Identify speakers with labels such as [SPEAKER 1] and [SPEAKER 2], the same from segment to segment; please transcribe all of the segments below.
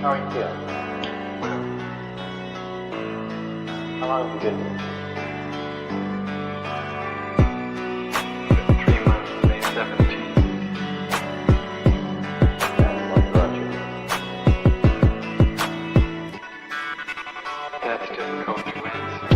[SPEAKER 1] How are you feeling? How long have you been here?
[SPEAKER 2] 3 months, May 17th.
[SPEAKER 1] And what brought you?
[SPEAKER 2] That's difficult to answer.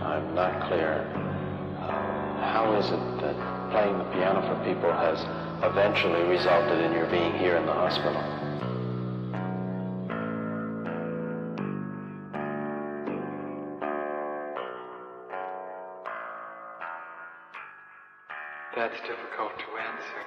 [SPEAKER 1] I'm not clear. How is it that playing the piano for people has eventually resulted in your being here in the hospital?
[SPEAKER 2] That's difficult to answer.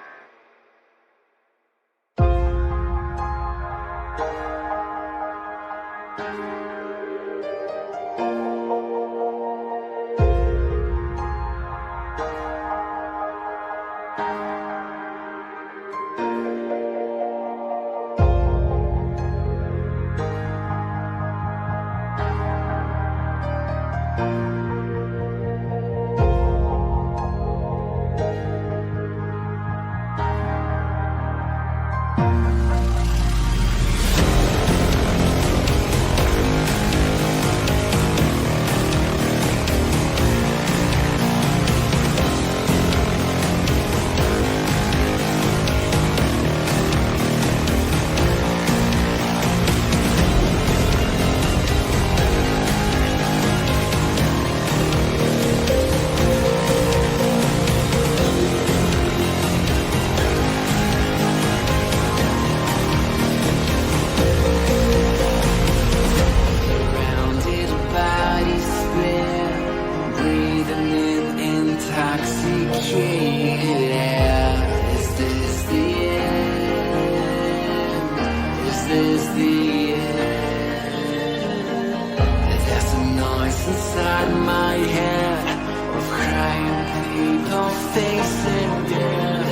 [SPEAKER 3] voice inside my head of crying people facing death.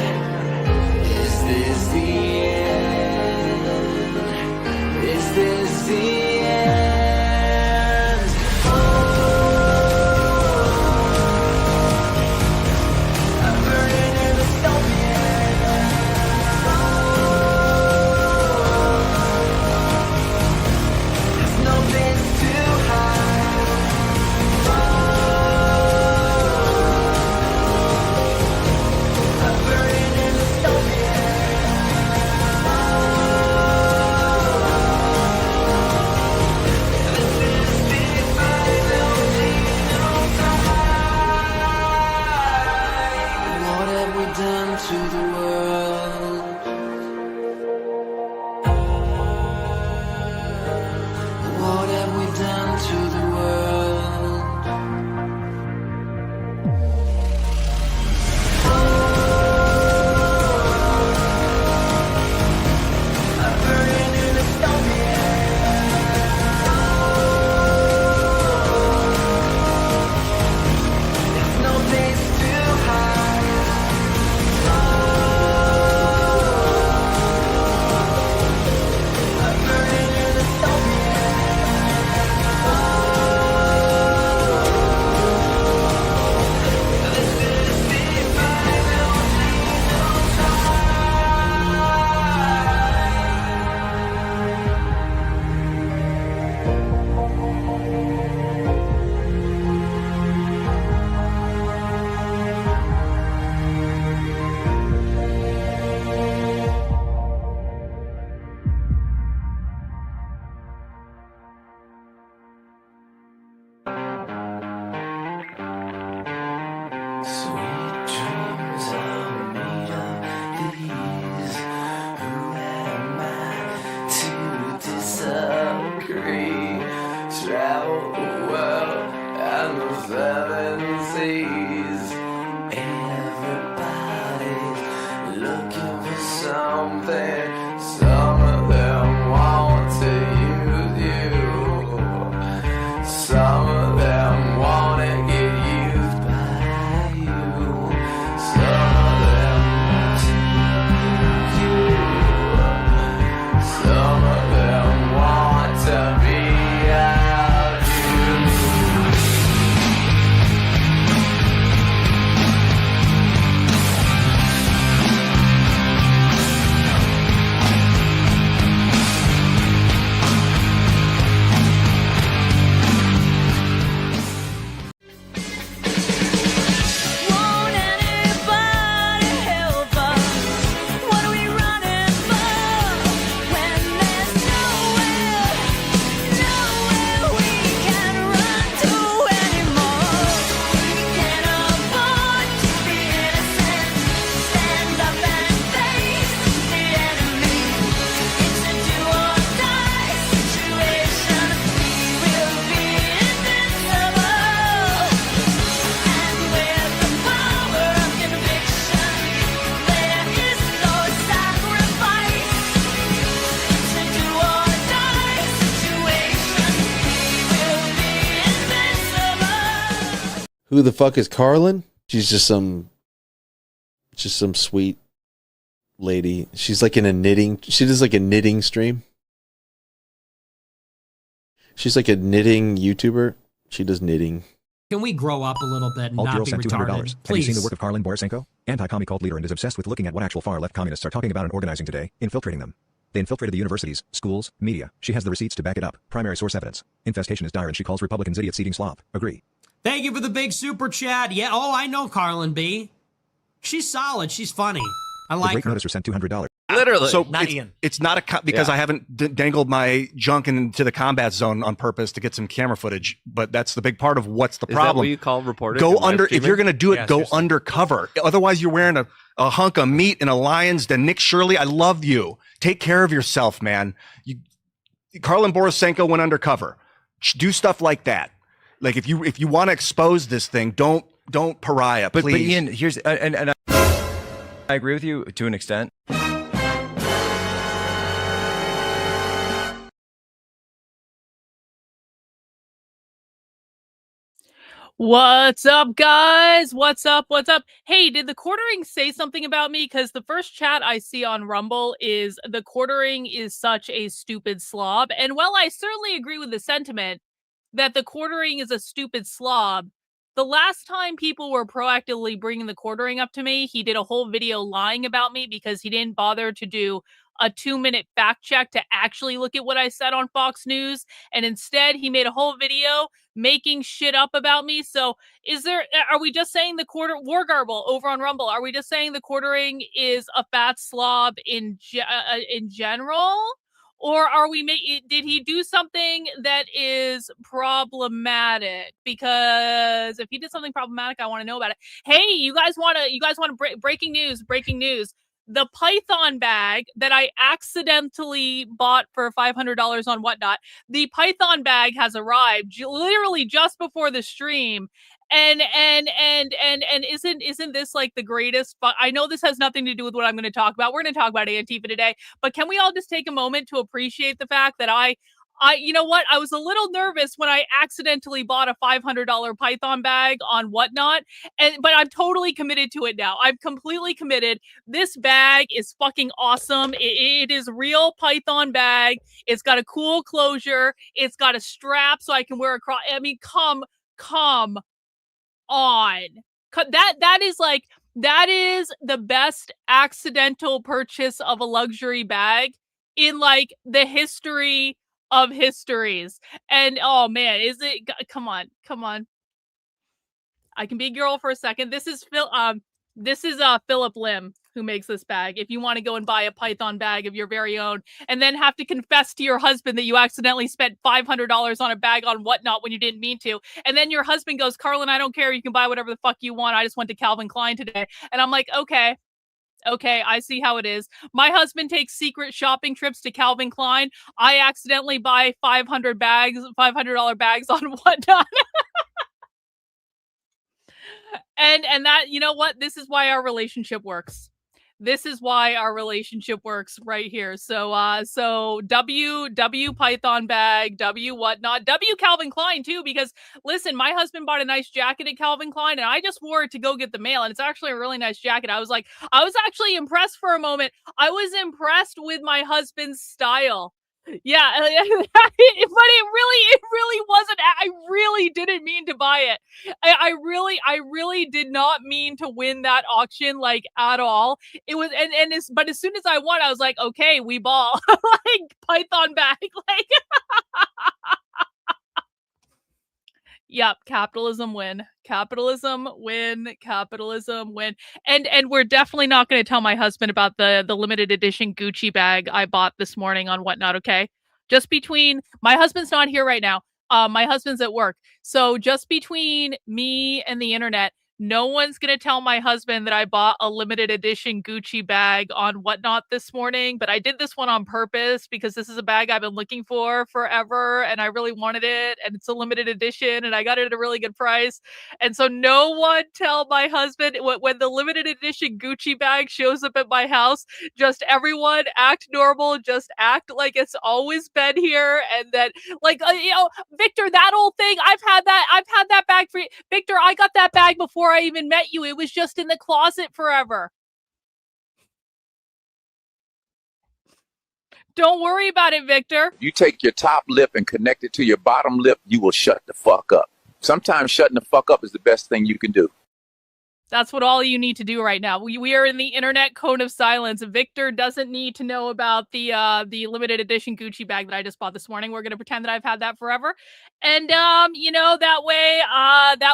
[SPEAKER 3] Is this the end? Is this the end? Oh, I'm burning in the dystopia. There's no place to hide. I'm burning in the dystopia. This is the final time. What have we done to the world? What have we done to the world? I'm burning in dystopia. There's no place to hide. I'm burning in dystopia. This is the final sweet dreams are made of these. Who am I to disagree? Travel the world and the seven seas. Everybody's looking for something. Some of them want to use you. Some of them want to get used by you. Some of them want to use you. Some of them want to be out you.
[SPEAKER 4] Won't anybody help us? What are we running for? When there's nowhere we can run to anymore. We can't afford to be innocent. Stand up and face the enemy. It's a do or die situation. We will be invincible. And with the power of conviction, there is no sacrifice. It's a do or die situation. We will be invincible.
[SPEAKER 5] Who the fuck is Karlyn? She's just some sweet lady. She's like in a knitting. She does like a knitting stream. She's like a knitting YouTuber. She does knitting.
[SPEAKER 6] Can we grow up a little bit and
[SPEAKER 7] Alt
[SPEAKER 6] not
[SPEAKER 7] Girl
[SPEAKER 6] be
[SPEAKER 7] sent $200.
[SPEAKER 6] retarded?
[SPEAKER 7] Have you
[SPEAKER 6] Please.
[SPEAKER 7] seen the work of Karlyn Borysenko? Anti-commie cult leader and is obsessed with looking at what actual far-left communists are talking about and organizing today, infiltrating them. They infiltrated the universities, schools, media. She has the receipts to back it up. Primary source evidence. Infestation is dire and she calls Republicans idiots eating slop. Agree.
[SPEAKER 6] Thank you for the big super chat. Yeah, oh, I know Karlyn B. She's solid. She's funny. I
[SPEAKER 7] The
[SPEAKER 6] like
[SPEAKER 7] great
[SPEAKER 6] her.
[SPEAKER 7] noticer sent $200.
[SPEAKER 8] Literally.
[SPEAKER 9] So
[SPEAKER 6] Not
[SPEAKER 9] it's,
[SPEAKER 6] Ian.
[SPEAKER 9] it's not because I haven't dangled my junk into the combat zone on purpose to get some camera footage, but that's the big part of what's the
[SPEAKER 8] Is that
[SPEAKER 9] problem.
[SPEAKER 8] what you call reporting?
[SPEAKER 9] Go
[SPEAKER 8] and live
[SPEAKER 9] under, if
[SPEAKER 8] streaming?
[SPEAKER 9] you're going to do it,
[SPEAKER 6] Yeah,
[SPEAKER 9] go
[SPEAKER 6] seriously.
[SPEAKER 9] undercover. Otherwise you're wearing a hunk of meat in a lion's den. Nick Shirley, I love you. Take care of yourself, man. Karlyn Borysenko went undercover. Do stuff like that. Like if you want to expose this thing, don't pariah, please.
[SPEAKER 8] But Ian, here's and I agree with you to an extent.
[SPEAKER 10] What's up, guys? What's up? What's up? Hey, did the quartering say something about me? Because the first chat I see on Rumble is the quartering is such a stupid slob. And while I certainly agree with the sentiment that the quartering is a stupid slob, the last time people were proactively bringing the quartering up to me, he did a whole video lying about me because he didn't bother to do a 2-minute fact check to actually look at what I said on Fox News. And instead, he made a whole video making shit up about me. So are we just saying the War Garble over on Rumble, are we just saying the quartering is a fat slob in general? Or did he do something that is problematic? Because if he did something problematic, I want to know about it. Hey, you guys want to breaking news. The Python bag that I accidentally bought for $500 on Whatnot, the Python bag has arrived literally just before the stream. And isn't this like the greatest? But I know this has nothing to do with what I'm going to talk about. We're going to talk about Antifa today, but can we all just take a moment to appreciate the fact that you know what? I was a little nervous when I accidentally bought a $500 Python bag on Whatnot, but I'm totally committed to it now. I'm completely committed. This bag is fucking awesome. It is real Python bag. It's got a cool closure. It's got a strap so I can wear across. I mean, come on. That is the best accidental purchase of a luxury bag in like the history of histories. And oh man, come on. I can be a girl for a second. This is Philip Lim who makes this bag. If you want to go and buy a Python bag of your very own and then have to confess to your husband that you accidentally spent $500 on a bag on Whatnot when you didn't mean to. And then your husband goes, Karlyn, I don't care. You can buy whatever the fuck you want. I just went to Calvin Klein today. And I'm like, okay, I see how it is. My husband takes secret shopping trips to Calvin Klein. I accidentally buy $500 bags on Whatnot. And that, you know what? This is why our relationship works. This is why our relationship works right here. So W Python bag, W Whatnot, W Calvin Klein too, because listen, my husband bought a nice jacket at Calvin Klein and I just wore it to go get the mail. And it's actually a really nice jacket. I was actually impressed for a moment. I was impressed with my husband's style. Yeah, but it really wasn't. I really didn't mean to buy it. I really did not mean to win that auction, like at all. It was, but as soon as I won, I was like, okay, we ball. Like Python bag, like. Yep, capitalism win. And we're definitely not going to tell my husband about the limited edition Gucci bag I bought this morning on Whatnot, okay? Just between my husband's not here right now. My husband's at work. So just between me and the internet, no one's going to tell my husband that I bought a limited edition Gucci bag on Whatnot this morning, but I did this one on purpose because this is a bag I've been looking for forever and I really wanted it and it's a limited edition and I got it at a really good price. And so no one tell my husband when the limited edition Gucci bag shows up at my house, just everyone act normal, just act like it's always been here and that like, Victor, that old thing, I've had that bag for you. Victor, I got that bag before I even met you. It was just in the closet forever. Don't worry about it, Victor.
[SPEAKER 11] You take your top lip and connect it to your bottom lip, you will shut the fuck up. Sometimes shutting the fuck up is the best thing you can do.
[SPEAKER 10] That's what all you need to do right now. We are in the internet cone of silence. Victor doesn't need to know about the limited edition Gucci bag that I just bought this morning. We're gonna pretend that I've had that forever, and that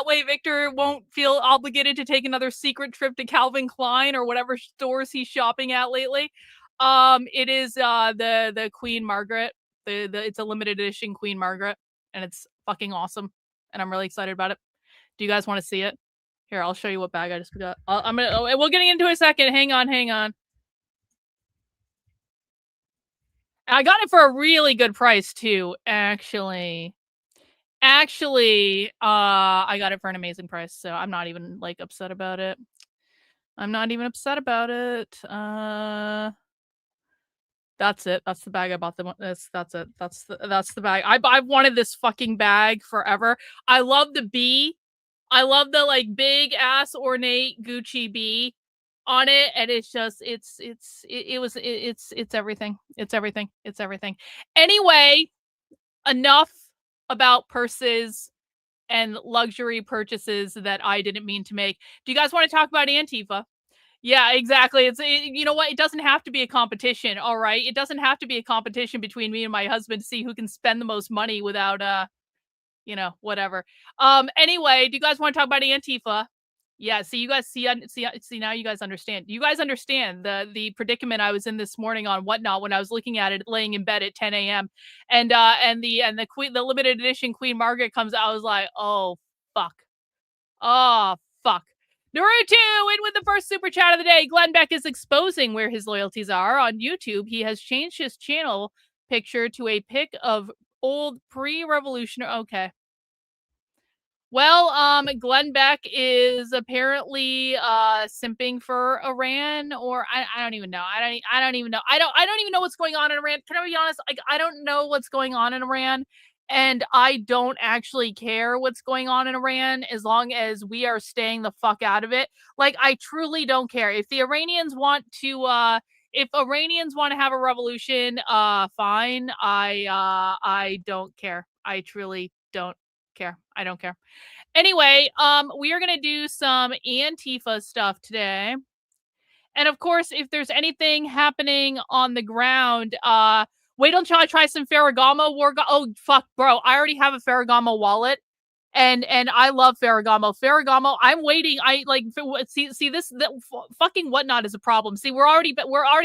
[SPEAKER 10] way Victor won't feel obligated to take another secret trip to Calvin Klein or whatever stores he's shopping at lately. It is the Queen Margaret. It's a limited edition Queen Margaret, and it's fucking awesome, and I'm really excited about it. Do you guys want to see it? Here, I'll show you what bag I just got. We'll get into it in a second. Hang on. I got it for a really good price too, actually. I got it for an amazing price, so I'm not even like upset about it. That's it. That's the bag I bought. That's it. That's the bag. I've wanted this fucking bag forever. I love the bee. I love the like big ass ornate Gucci B on it, and it's just it's everything. It's everything. It's everything. Anyway, enough about purses and luxury purchases that I didn't mean to make. Do you guys want to talk about Antifa? Yeah, exactly. You know what? It doesn't have to be a competition, all right? It doesn't have to be a competition between me and my husband to see who can spend the most money without whatever. Anyway, do you guys want to talk about Antifa? Yeah, see you guys see now you guys understand. You guys understand the predicament I was in this morning on Whatnot when I was looking at it laying in bed at 10 a.m. and the limited edition Queen Margaret comes out. I was like, "Oh, fuck. Oh, fuck." Naruto in with the first super chat of the day. Glenn Beck is exposing where his loyalties are. On YouTube, he has changed his channel picture to a pic of old pre-revolutionary. Okay. Well, Glenn Beck is apparently simping for Iran, or I don't even know. I don't even know. I don't even know what's going on in Iran. Can I be honest? Like, I don't know what's going on in Iran, and I don't actually care what's going on in Iran as long as we are staying the fuck out of it. Like, I truly don't care. If the Iranians want to if Iranians want to have a revolution, fine. I don't care. I truly don't care. I don't care. Anyway, we are gonna do some Antifa stuff today. And of course, if there's anything happening on the ground, wait until I try some Ferragamo oh fuck, bro. I already have a Ferragamo wallet. And I love Ferragamo. Ferragamo, I'm waiting. I like see this fucking Whatnot is a problem. See, we're already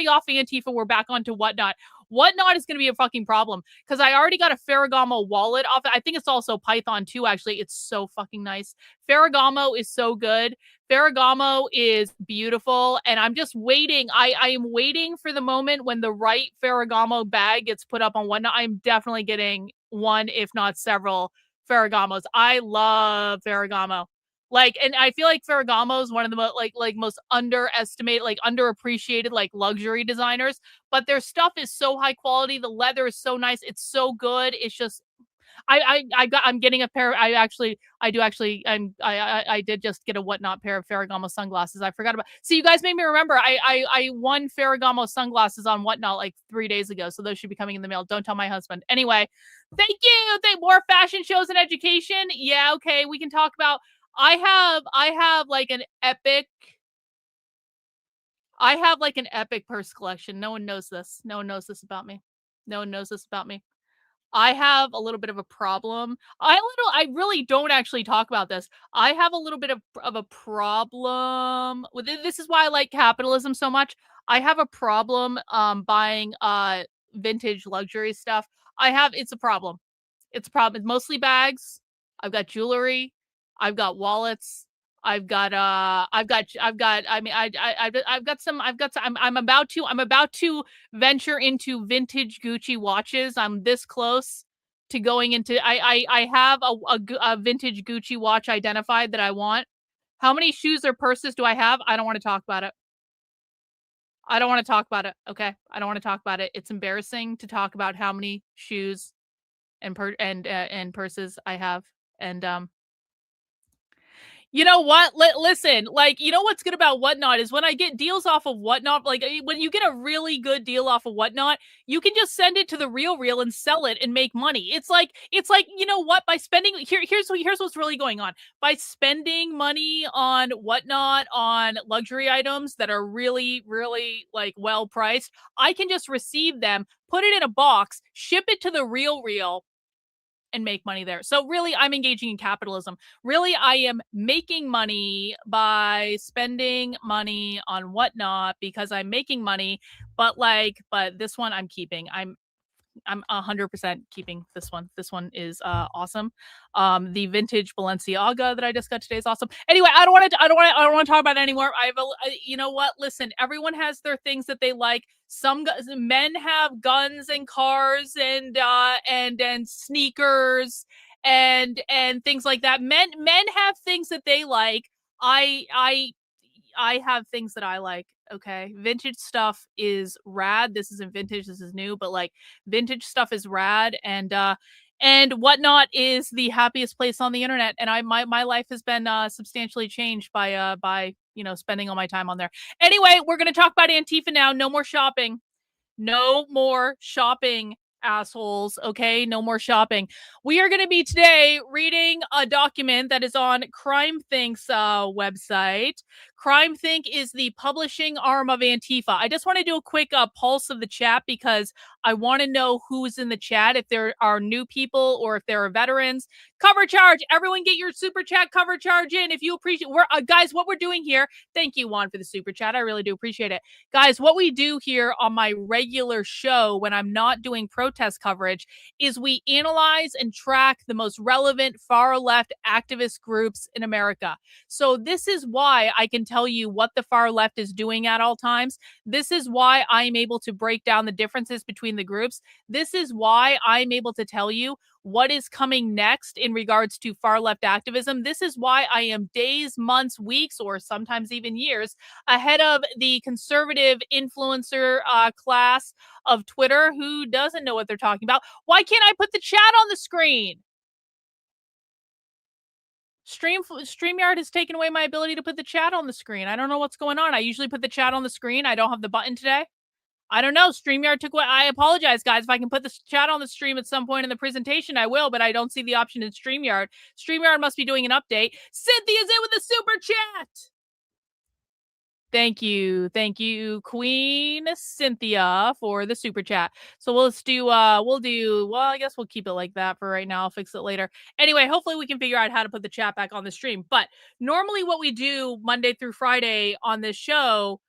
[SPEAKER 10] off Antifa. We're back onto Whatnot. Whatnot is going to be a fucking problem because I already got a Ferragamo wallet off. I think it's also Python too. Actually, it's so fucking nice. Ferragamo is so good. Ferragamo is beautiful, and I'm just waiting. I am waiting for the moment when the right Ferragamo bag gets put up on Whatnot. I'm definitely getting one, if not several Ferragamos. I love Ferragamo. Like, and I feel like Ferragamo is one of the most underestimated, like underappreciated, like luxury designers. But their stuff is so high quality. The leather is so nice. It's so good. It's just, I'm getting a pair. I did just get a Whatnot pair of Ferragamo sunglasses. I forgot about. See, you guys made me remember. I won Ferragamo sunglasses on Whatnot like 3 days ago, so those should be coming in the mail. Don't tell my husband. Anyway, thank you. More fashion shows and education. Yeah, okay, we can talk about. I have like an epic. I have like an epic purse collection. No one knows this. No one knows this about me. No one knows this about me. I have a little bit of a problem. I really don't actually talk about this. I have a little bit of a problem with it. This is why I like capitalism so much. I have a problem buying vintage luxury stuff. It's a problem. It's a problem. It's mostly bags. I've got jewelry. I've got wallets. I've got I'm about to venture into vintage Gucci watches. I'm this close to going into I have a vintage Gucci watch identified that I want. How many shoes or purses do I have? I don't want to talk about it. I don't want to talk about it. Okay? I don't want to talk about it. It's embarrassing to talk about how many shoes and purses I have. And you know what? Listen, like, you know what's good about Whatnot is when I get deals off of Whatnot, like when you get a really good deal off of Whatnot, you can just send it to the Real and sell it and make money. It's like, you know what? By spending here's what's really going on. By spending money on Whatnot on luxury items that are really, really like well priced, I can just receive them, put it in a box, ship it to the Real and make money there. So really, I'm engaging in capitalism. Really, I am making money by spending money on Whatnot because I'm making money. But this one I'm keeping. I'm 100% keeping this one. This one is awesome. The vintage Balenciaga that I just got today is awesome. Anyway, I don't want to talk about it anymore. You know what? Listen, everyone has their things that they like. Some men have guns and cars and sneakers and things like that. Men have things that they like. I have things that I like. Okay. Vintage stuff is rad. This isn't vintage. This is new, but like vintage stuff is rad. And And Whatnot is the happiest place on the internet, and my life has been substantially changed by spending all my time on there. Anyway, we're gonna talk about Antifa now. No more shopping. No more shopping, assholes. Okay, no more shopping. We are going to be today reading a document that is on CrimeThink's website. CrimeThink is the publishing arm of Antifa. I just want to do a quick pulse of the chat because I want to know who's in the chat, if there are new people or if there are veterans. Cover charge. Everyone get your super chat cover charge in. If you appreciate, guys, what we're doing here. Thank you, Juan, for the super chat. I really do appreciate it. Guys, what we do here on my regular show when I'm not doing protest coverage is we analyze and track the most relevant far left activist groups in America. So this is why I can tell you what the far left is doing at all times. This is why I'm able to break down the differences between the groups. This is why I'm able to tell you what is coming next in regards to far left activism. This is why I am days, months, weeks, or sometimes even years ahead of the conservative influencer class of Twitter who doesn't know what they're talking about. Why can't I put the chat on the screen? StreamYard has taken away my ability to put the chat on the screen. I don't know what's going on. I usually put the chat on the screen. I don't have the button today. I don't know. StreamYard took away. I apologize, guys. If I can put the chat on the stream at some point in the presentation, I will, but I don't see the option in StreamYard. StreamYard must be doing an update. Cynthia's in with the super chat. Thank you, Queen Cynthia, for the super chat. So well, I guess we'll keep it like that for right now. I'll fix it later. Anyway, hopefully we can figure out how to put the chat back on the stream. But normally what we do Monday through Friday on this show,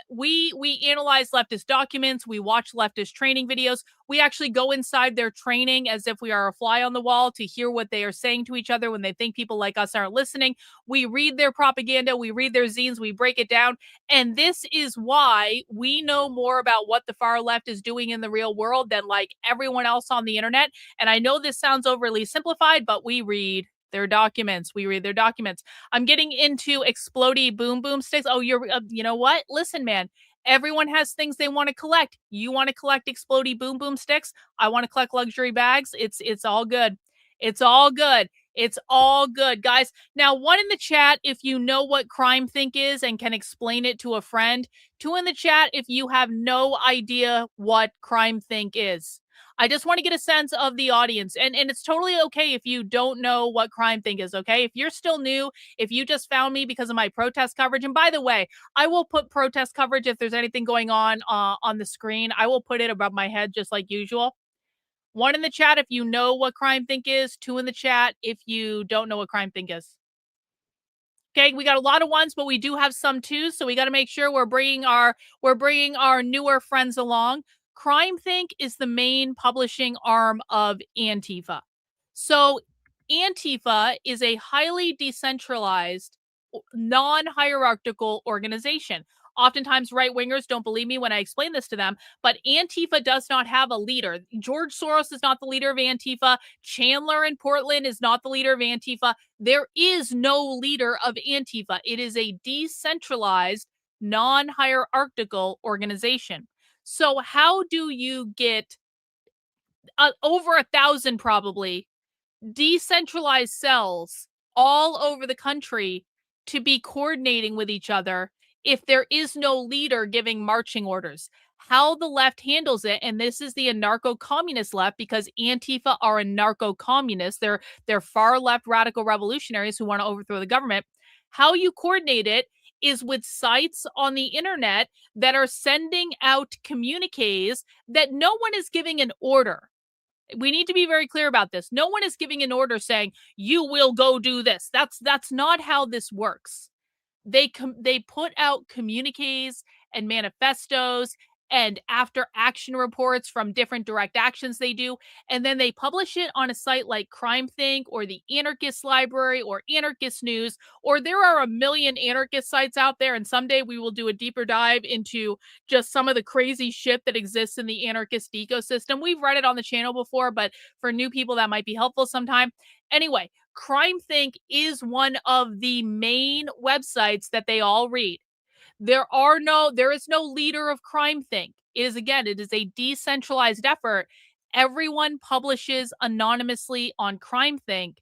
[SPEAKER 10] we analyze leftist documents, we watch leftist training videos, we actually go inside their training as if we are a fly on the wall to hear what they are saying to each other when they think people like us aren't listening. We read their propaganda, we read their zines, we break it down, and this is why we know more about what the far left is doing in the real world than like everyone else on the internet. And I know this sounds overly simplified, but we read their documents. We read their documents. I'm getting into explodey boom boom sticks. Oh, you know what? Listen, man. Everyone has things they want to collect. You want to collect explodey boom boom sticks. I want to collect luxury bags. It's all good. It's all good. It's all good, guys. Now, one in the chat if you know what CrimeThink is and can explain it to a friend. Two in the chat if you have no idea what CrimeThink is. I just want to get a sense of the audience. And it's totally okay if you don't know what CrimeThink is, okay? If you're still new, if you just found me because of my protest coverage, and by the way, I will put protest coverage if there's anything going on the screen. I will put it above my head just like usual. One in the chat if you know what CrimeThink is. Two in the chat if you don't know what CrimeThink is. Okay, we got a lot of ones, but we do have some twos, so we got to make sure we're bringing our newer friends along. CrimeThink is the main publishing arm of Antifa. So Antifa is a highly decentralized, non-hierarchical organization. Oftentimes, right-wingers don't believe me when I explain this to them, but Antifa does not have a leader. George Soros is not the leader of Antifa. Chandler in Portland is not the leader of Antifa. There is no leader of Antifa. It is a decentralized, non-hierarchical organization. So how do you get over 1,000 probably decentralized cells all over the country to be coordinating with each other if there is no leader giving marching orders? How the left handles it, and this is the anarcho-communist left, because Antifa are anarcho-communists. They're far left radical revolutionaries who want to overthrow the government. How you coordinate it is with sites on the internet that are sending out communiques that no one is giving an order. We need to be very clear about this. No one is giving an order saying, you will go do this. That's not how this works. They put out communiques and manifestos and after action reports from different direct actions they do, and then they publish it on a site like CrimeThink or the Anarchist Library or Anarchist News, or there are a million anarchist sites out there, and someday we will do a deeper dive into just some of the crazy shit that exists in the anarchist ecosystem. We've read it on the channel before, but for new people that might be helpful sometime. Anyway, CrimeThink is one of the main websites that they all read. There is no leader of CrimeThink. It is a decentralized effort. everyone publishes anonymously on CrimeThink.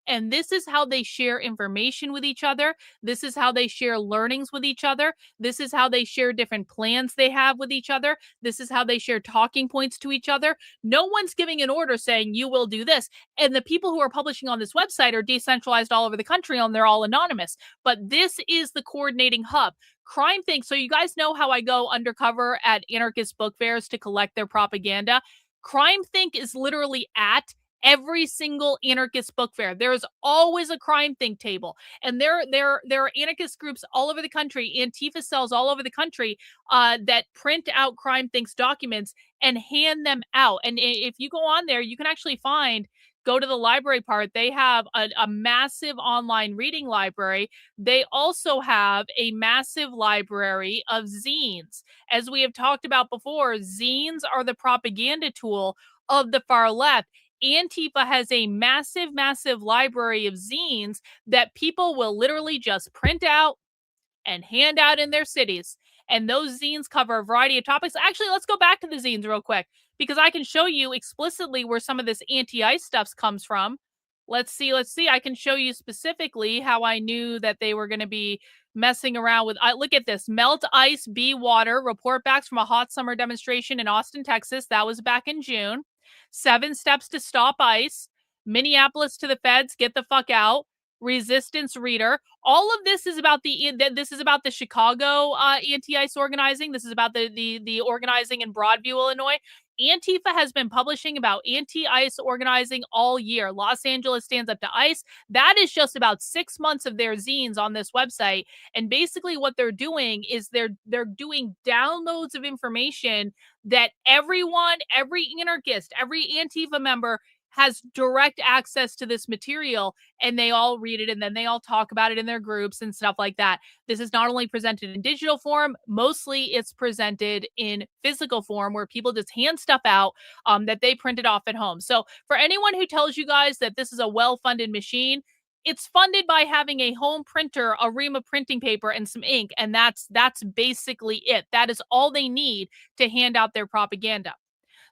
[SPEAKER 10] And this is how they share information with each other. This is how they share learnings with each other. This is how they share different plans they have with each other. This is how they share talking points to each other. No one's giving an order saying, you will do this. And the people who are publishing on this website are decentralized all over the country, and they're all anonymous. But this is the coordinating hub. CrimeThink. So you guys know how I go undercover at anarchist book fairs to collect their propaganda. CrimeThink is literally at every single anarchist book fair. There is always a CrimeThink table, and there are anarchist groups all over the country, Antifa cells all over the country that print out CrimeThink's documents and hand them out. And if you go on there, you can actually go to the library part. They have a massive online reading library. They also have a massive library of zines. As we have talked about before, zines are the propaganda tool of the far left. Antifa has a massive, massive library of zines that people will literally just print out and hand out in their cities. And those zines cover a variety of topics. Actually, let's go back to the zines real quick, because I can show you explicitly where some of this anti-ICE stuff comes from. Let's see. I can show you specifically how I knew that they were going to be messing around with. Look at this. Melt ice, be water. Report backs from a hot summer demonstration in Austin, Texas. That was back in June. 7 steps to stop ICE. Minneapolis to the feds. Get the fuck out. Resistance reader. All of this is about the Chicago anti-ICE organizing. This is about the organizing in Broadview, Illinois. Antifa has been publishing about anti-ICE organizing all year. Los Angeles stands up to ICE. That is just about 6 months of their zines on this website. And basically what they're doing is they're doing downloads of information that everyone, every anarchist, every Antifa member has direct access to this material, and they all read it, and then they all talk about it in their groups and stuff like that. This is not only presented in digital form, mostly it's presented in physical form, where people just hand stuff out that they printed off at home. So for anyone who tells you guys that this is a well-funded machine, it's funded by having a home printer, a ream of printing paper, and some ink, and that's basically it. That is all they need to hand out their propaganda.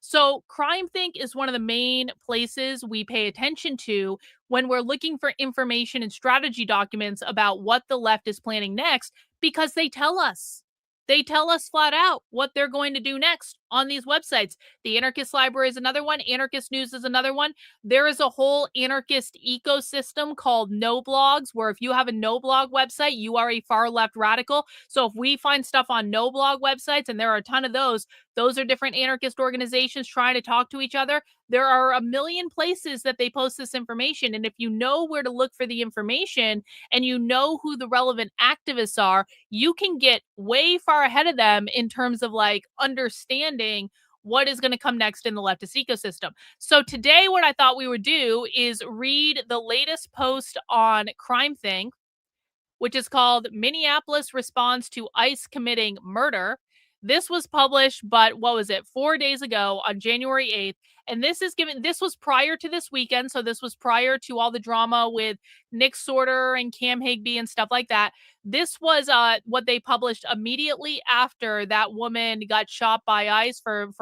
[SPEAKER 10] So CrimeThink is one of the main places we pay attention to when we're looking for information and strategy documents about what the left is planning next, because they tell us. They tell us flat out what they're going to do next on these websites. The Anarchist Library is another one. Anarchist News is another one. There is a whole anarchist ecosystem called No Blogs, where if you have a No Blog website, you are a far left radical. So if we find stuff on No Blog websites, and there are a ton of those are different anarchist organizations trying to talk to each other. There are a million places that they post this information. And if you know where to look for the information, and you know who the relevant activists are, you can get way far ahead of them in terms of like understanding what is going to come next in the leftist ecosystem. So today, what I thought we would do is read the latest post on CrimeThink, which is called Minneapolis Responds to ICE Committing Murder. This was published, but 4 days ago on January 8th. And this was prior to this weekend. So this was prior to all the drama with Nick Sorter and Cam Higby and stuff like that. This was what they published immediately after that woman got shot by ICE for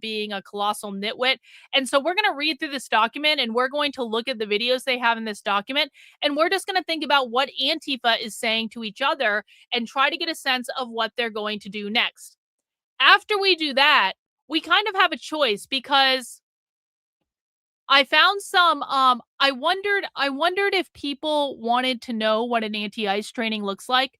[SPEAKER 10] being a colossal nitwit. And so we're going to read through this document, and we're going to look at the videos they have in this document. And we're just going to think about what Antifa is saying to each other and try to get a sense of what they're going to do next. After we do that, we kind of have a choice, because I found some, I wondered if people wanted to know what an anti-ICE training looks like,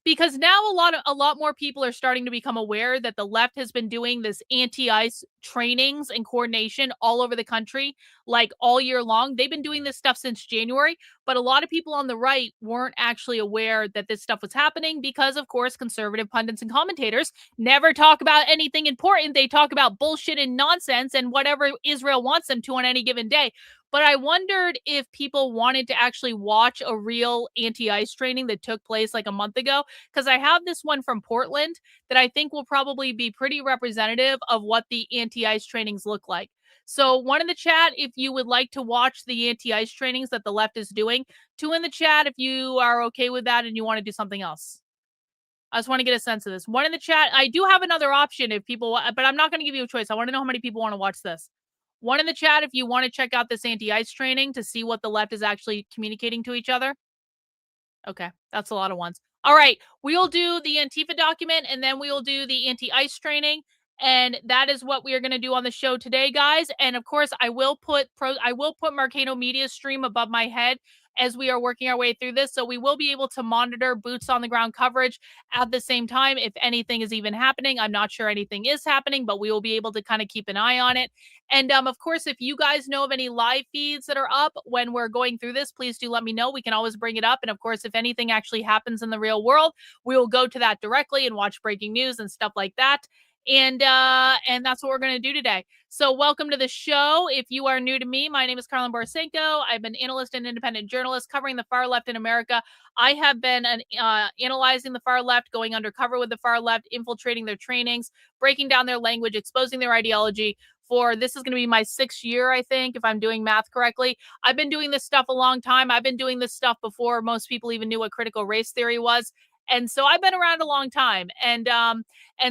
[SPEAKER 10] because now a lot more people are starting to become aware that the left has been doing this anti-ICE trainings and coordination all over the country, like all year long. They've been doing this stuff since January, but a lot of people on the right weren't actually aware that this stuff was happening, because, of course, conservative pundits and commentators never talk about anything important. They talk about bullshit and nonsense and whatever Israel wants them to on any given day. But I wondered if people wanted to actually watch a real anti-ICE training that took place like a month ago, because I have this one from Portland that I think will probably be pretty representative of what the anti-ICE trainings look like. So one in the chat if you would like to watch the anti-ICE trainings that the left is doing. 2 in the chat if you are okay with that and you want to do something else. I just want to get a sense of this. 1 in the chat. I do have another option if people, but I'm not going to give you a choice. I want to know how many people want to watch this. One in the chat if you want to check out this anti-ICE training to see what the left is actually communicating to each other. Okay, that's a lot of ones. All right, we'll do the Antifa document, and then we will do the anti-ICE training. And that is what we are going to do on the show today, guys. And of course, I will put Marcano Media's stream above my head as we are working our way through this. So we will be able to monitor boots on the ground coverage at the same time if anything is even happening. I'm not sure anything is happening, but we will be able to kind of keep an eye on it. And of course, if you guys know of any live feeds that are up when we're going through this, please do let me know. We can always bring it up. And of course, if anything actually happens in the real world, we will go to that directly and watch breaking news and stuff like that. And that's what we're going to do today. So welcome to the show. If you are new to me, my name is Karlyn Borysenko. I'm an analyst and independent journalist covering the far left in America. I have been analyzing the far left, going undercover with the far left, infiltrating their trainings, breaking down their language, exposing their ideology. This is going to be my 6th year, I think, if I'm doing math correctly. I've been doing this stuff a long time. I've been doing this stuff before most people even knew what critical race theory was. And so I've been around a long time. And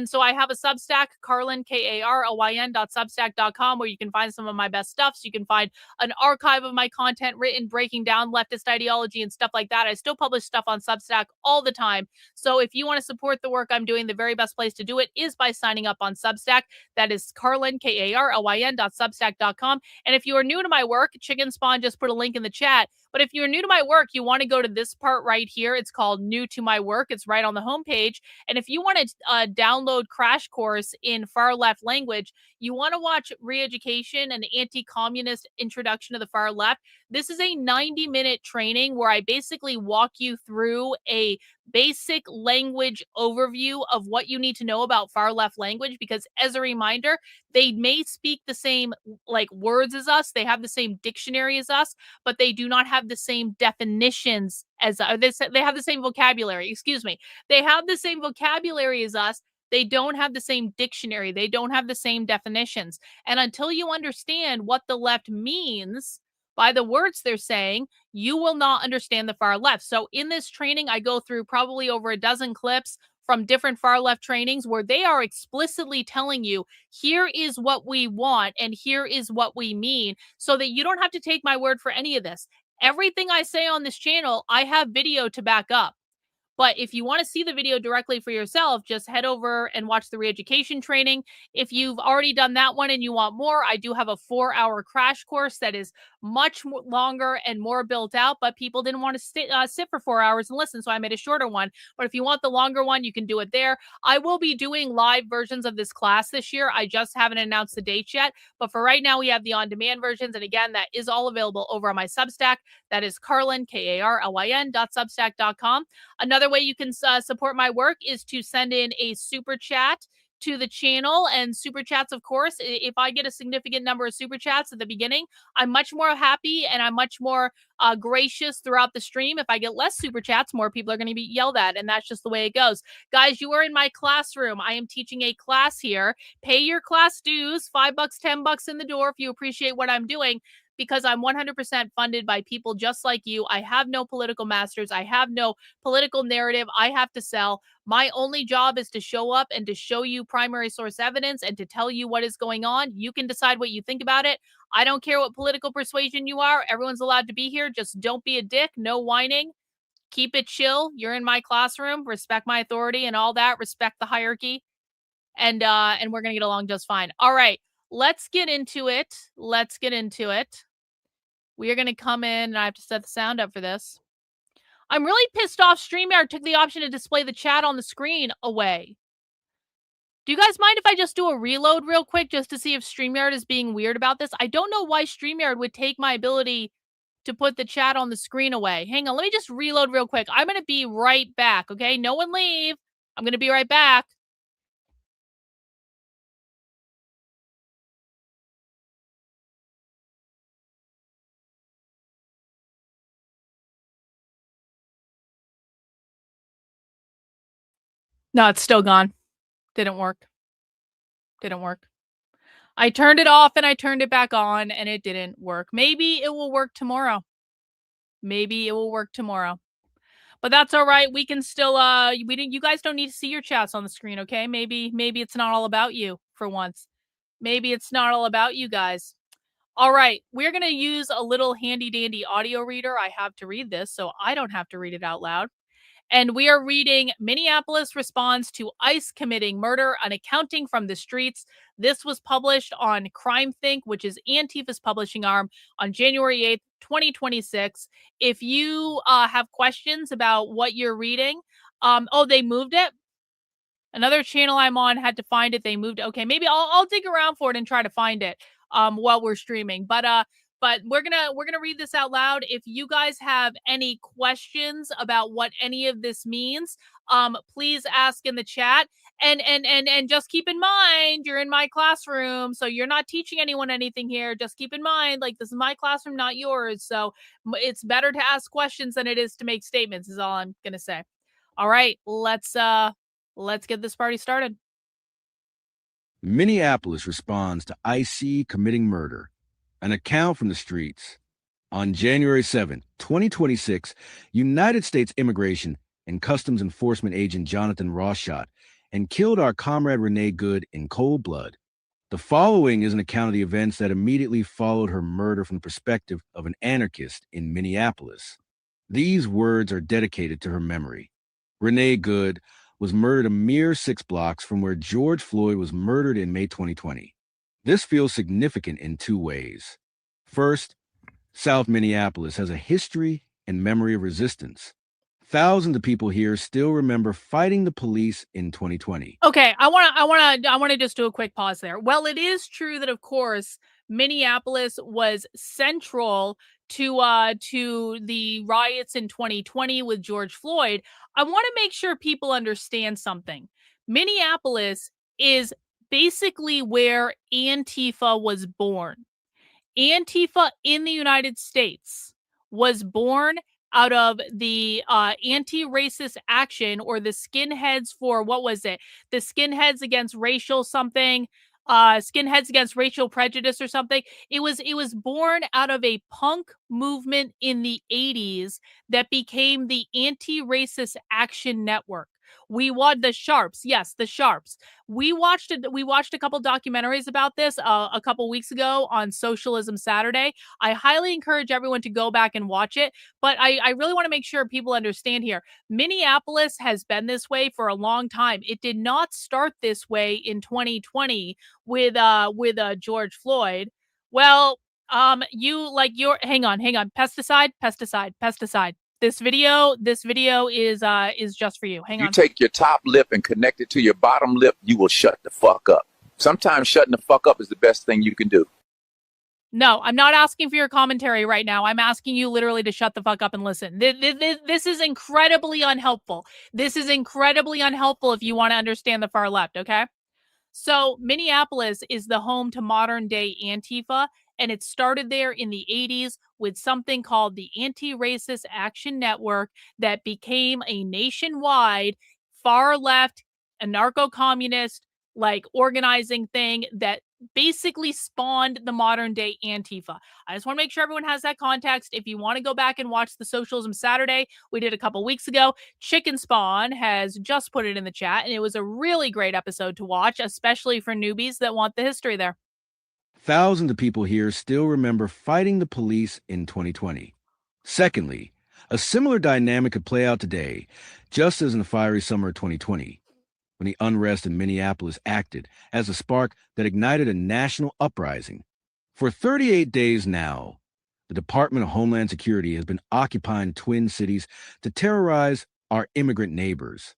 [SPEAKER 10] so I have a Substack, Karlyn, Karlyn.substack.com, where you can find some of my best stuff. So you can find an archive of my content written, breaking down leftist ideology and stuff like that. I still publish stuff on Substack all the time. So if you want to support the work I'm doing, the very best place to do it is by signing up on Substack. That is Karlyn, Karlyn.substack.com. And if you are new to my work, Chicken Spawn just put a link in the chat. But if you're new to my work, you want to go to this part right here. It's called New to My Work. It's right on the homepage. And if you want to download Crash Course in far left language, you want to watch Re-Education, an anti-communist introduction to the far left. This is a 90-minute training where I basically walk you through a basic language overview of what you need to know about far left language, because as a reminder, they may speak the same words as us, they have the same dictionary as us, but they do not have the same definitions as they have the same vocabulary. Excuse me. They have the same vocabulary as us. They don't have the same dictionary. They don't have the same definitions. And until you understand what the left means by the words they're saying, you will not understand the far left. So in this training, I go through probably over a dozen clips from different far left trainings where they are explicitly telling you, here is what we want and here is what we mean, so that you don't have to take my word for any of this. Everything I say on this channel, I have video to back up. But if you want to see the video directly for yourself, just head over and watch the Re-Education training. If you've already done that one and you want more, I do have a 4-hour crash course that is much longer and more built out, but people didn't want to sit for 4 hours and listen, so I made a shorter one. But if you want the longer one, you can do it there. I will be doing live versions of this class this year. I just haven't announced the dates yet, but for right now, we have the on-demand versions. And again, that is all available over on my Substack. That is Karlyn, Karlyn.substack.com. Another way you can support my work is to send in a super chat to the channel. And super chats, of course, if I get a significant number of super chats at the beginning, I'm much more happy and I'm much more gracious throughout the stream. If I get less super chats, more people are going to be yelled at, and that's just the way it goes. Guys, you are in my classroom. I am teaching a class here. Pay your class dues, $5, $10 in the door if you appreciate what I'm doing, because I'm 100% funded by people just like you. I have no political masters. I have no political narrative I have to sell. My only job is to show up and to show you primary source evidence and to tell you what is going on. You can decide what you think about it. I don't care what political persuasion you are. Everyone's allowed to be here. Just don't be a dick. No whining. Keep it chill. You're in my classroom. Respect my authority and all that. Respect the hierarchy. And we're going to get along just fine. All right. Let's get into it. Let's get into it. We are going to come in, and I have to set the sound up for this. I'm really pissed off StreamYard took the option to display the chat on the screen away. Do you guys mind if I just do a reload real quick just to see if StreamYard is being weird about this? I don't know why StreamYard would take my ability to put the chat on the screen away. Hang on, let me just reload real quick. I'm going to be right back, okay? No one leave. I'm going to be right back. No, it's still gone. Didn't work. Didn't work. I turned it off and I turned it back on and it didn't work. Maybe it will work tomorrow. Maybe it will work tomorrow. But that's all right. We can still you guys don't need to see your chats on the screen, okay? Maybe it's not all about you for once. Maybe it's not all about you guys. All right, we're going to use a little handy dandy audio reader. I have to read this, so I don't have to read it out loud. And we are reading Minneapolis Responds to ICE Committing Murder, an Accounting from the Streets. This was published on Crime Think, which is Antifa's publishing arm, on January 8th, 2026. If you have questions about what you're reading, they moved it. Another channel I'm on had to find it. They moved it. Okay, maybe I'll dig around for it and try to find it while we're streaming. But we're gonna read this out loud. If you guys have any questions about what any of this means, please ask in the chat. And just keep in mind, you're in my classroom, so you're not teaching anyone anything here. Just keep in mind, like, this is my classroom, not yours. So it's better to ask questions than it is to make statements, is all I'm gonna say. All right, let's get this party started.
[SPEAKER 12] Minneapolis responds to IC committing murder. An account from the streets. On January 7, 2026, United States Immigration and Customs Enforcement agent Jonathan Ross shot and killed our comrade Renee Good in cold blood. The following is an account of the events that immediately followed her murder from the perspective of an anarchist in Minneapolis. These words are dedicated to her memory. Renee Good was murdered a mere 6 blocks from where George Floyd was murdered in May 2020. This feels significant in 2 ways. First, South Minneapolis has a history and memory of resistance. Thousands of people here still remember fighting the police in 2020.
[SPEAKER 10] Okay, I want to just do a quick pause there. Well, it is true that, of course, Minneapolis was central to the riots in 2020 with George Floyd. I want to make sure people understand something. Minneapolis is basically where Antifa was born. Antifa in the United States was born out of the anti-racist action, or the skinheads for, what was it? The skinheads against racial something, skinheads against racial prejudice or something. It was born out of a punk movement in the 80s that became the Anti-Racist Action Network. We watched the Sharps. Yes, the Sharps. We watched a couple documentaries about this a couple weeks ago on Socialism Saturday. I highly encourage everyone to go back and watch it. But I really want to make sure people understand here. Minneapolis has been this way for a long time. It did not start this way in 2020 with George Floyd. Well, hang on. Pesticide. This video is just for you. Hang on.
[SPEAKER 11] You take your top lip and connect it to your bottom lip, you will shut the fuck up. Sometimes shutting the fuck up is the best thing you can do.
[SPEAKER 10] No, I'm not asking for your commentary right now. I'm asking you literally to shut the fuck up and listen. This is incredibly unhelpful. This is incredibly unhelpful if you want to understand the far left, okay? So Minneapolis is the home to modern day Antifa, and it started there in the 80s with something called the Anti-Racist Action Network that became a nationwide far left anarcho-communist organizing thing that basically spawned the modern day Antifa. I just want to make sure everyone has that context. If you want to go back and watch the Socialism Saturday we did a couple weeks ago, Chicken Spawn has just put it in the chat, and it was a really great episode to watch, especially for newbies that want the history there.
[SPEAKER 12] Thousands of people here still remember fighting the police in 2020. Secondly, a similar dynamic could play out today, just as in the fiery summer of 2020, when the unrest in Minneapolis acted as a spark that ignited a national uprising. For 38 days now, the Department of Homeland Security has been occupying Twin Cities to terrorize our immigrant neighbors.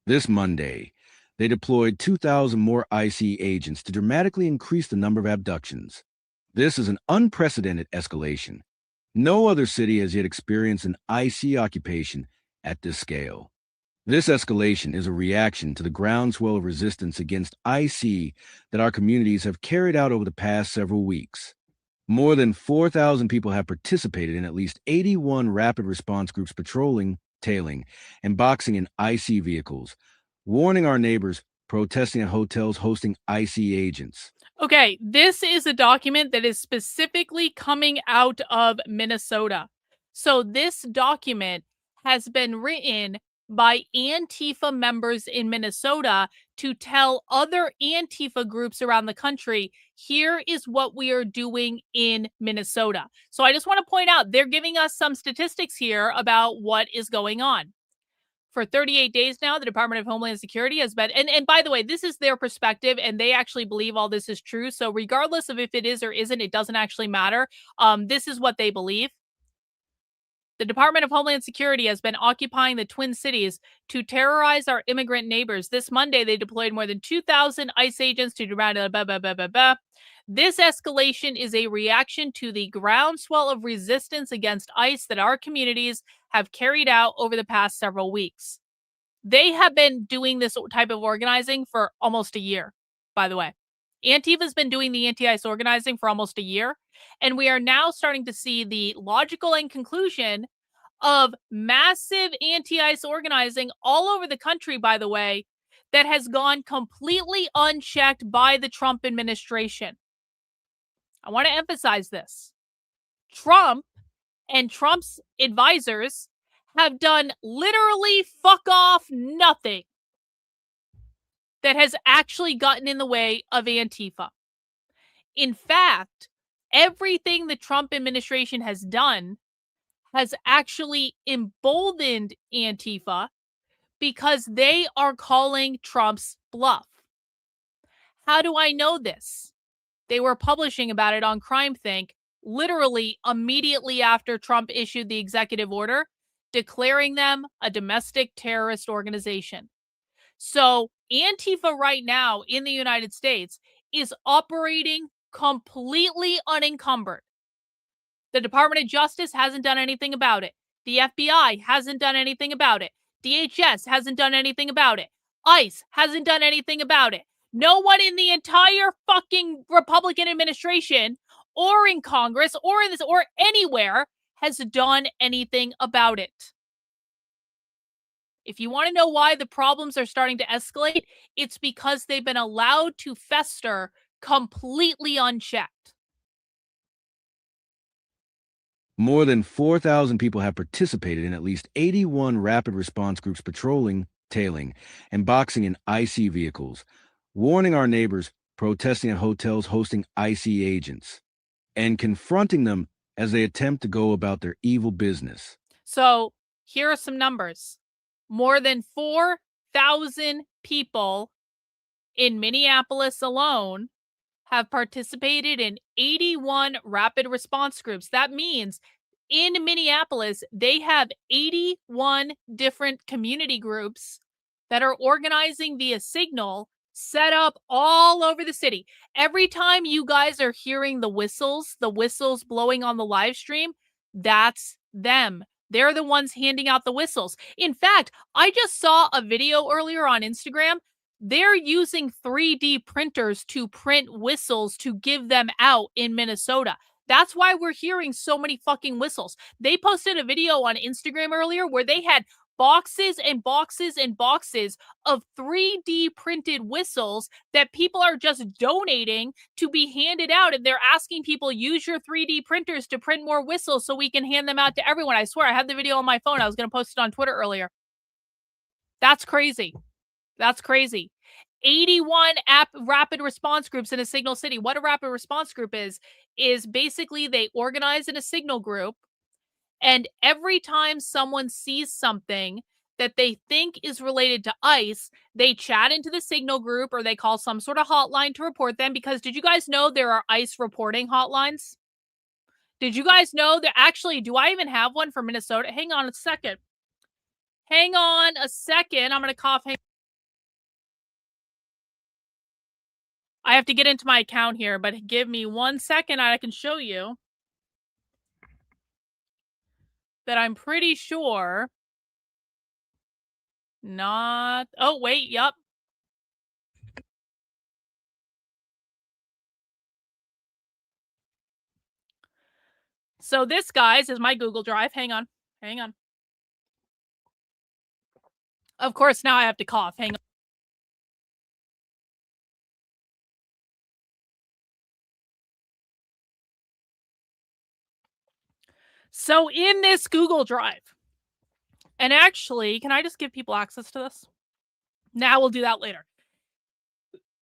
[SPEAKER 12] This Monday, they deployed 2,000 more IC agents to dramatically increase the number of abductions. This is an unprecedented escalation. No other city has yet experienced an IC occupation at this scale. This escalation is a reaction to the groundswell of resistance against IC that our communities have carried out over the past several weeks. More than 4,000 people have participated in at least 81 rapid response groups patrolling, tailing, and boxing in IC vehicles, warning our neighbors, protesting at hotels hosting IC agents.
[SPEAKER 10] Okay, this is a document that is specifically coming out of Minnesota. So this document has been written by Antifa members in Minnesota to tell other Antifa groups around the country, here is what we are doing in Minnesota. So I just want to point out, they're giving us some statistics here about what is going on. For 38 days now, the Department of Homeland Security has been, and by the way, this is their perspective, and they actually believe all this is true. So regardless of if it is or isn't, it doesn't actually matter. This is what they believe. The Department of Homeland Security has been occupying the Twin Cities to terrorize our immigrant neighbors. This Monday, they deployed more than 2,000 ICE agents to This escalation is a reaction to the groundswell of resistance against ICE that our communities have carried out over the past several weeks. They have been doing this type of organizing for almost a year, by the way. Antifa's been doing the anti-ICE organizing for almost a year, and we are now starting to see the logical end conclusion of massive anti-ICE organizing all over the country, by the way, that has gone completely unchecked by the Trump administration. I want to emphasize this. Trump and Trump's advisors have done literally fuck off nothing that has actually gotten in the way of Antifa. In fact, everything the Trump administration has done has actually emboldened Antifa because they are calling Trump's bluff. How do I know this? They were publishing about it on CrimeThink literally immediately after Trump issued the executive order declaring them a domestic terrorist organization. So Antifa right now in the United States is operating completely unencumbered. The Department of Justice hasn't done anything about it. The FBI hasn't done anything about it. DHS hasn't done anything about it. ICE hasn't done anything about it. No one in the entire fucking Republican administration or in Congress or in this or anywhere has done anything about it. If you want to know why the problems are starting to escalate, it's because they've been allowed to fester completely unchecked.
[SPEAKER 12] More than 4,000 people have participated in at least 81 rapid response groups patrolling, tailing, and boxing in IC vehicles, warning our neighbors, protesting at hotels hosting IC agents, and confronting them as they attempt to go about their evil business.
[SPEAKER 10] So here are some numbers. More than 4,000 people in Minneapolis alone have participated in 81 rapid response groups. That means in Minneapolis, they have 81 different community groups that are organizing via Signal, set up all over the city. Every time you guys are hearing the whistles blowing on the live stream, that's them. They're the ones handing out the whistles. In fact, I just saw a video earlier on Instagram. They're using 3D printers to print whistles to give them out in Minnesota. That's why we're hearing so many fucking whistles. They posted a video on Instagram earlier where they had boxes and boxes and boxes of 3D printed whistles that people are just donating to be handed out. And they're asking people, use your 3D printers to print more whistles so we can hand them out to everyone. I swear, I had the video on my phone. I was going to post it on Twitter earlier. That's crazy. That's crazy. 81 rapid response groups in a Signal City. What a rapid response group is basically they organize in a Signal group, and every time someone sees something that they think is related to ICE, they chat into the Signal group or they call some sort of hotline to report them. Because did you guys know there are ICE reporting hotlines? Did you guys know that actually, do I even have one for Minnesota? Hang on a second. Hang on a second. I'm going to cough. I have to get into my account here, but give me 1 second. I can show you that I'm pretty sure not. Oh, wait. Yup. So this, guys, is my Google Drive. Hang on. Hang on. Of course, now I have to cough. Hang on. So in this Google Drive, And actually, can I just give people access to this? Now we'll do that later.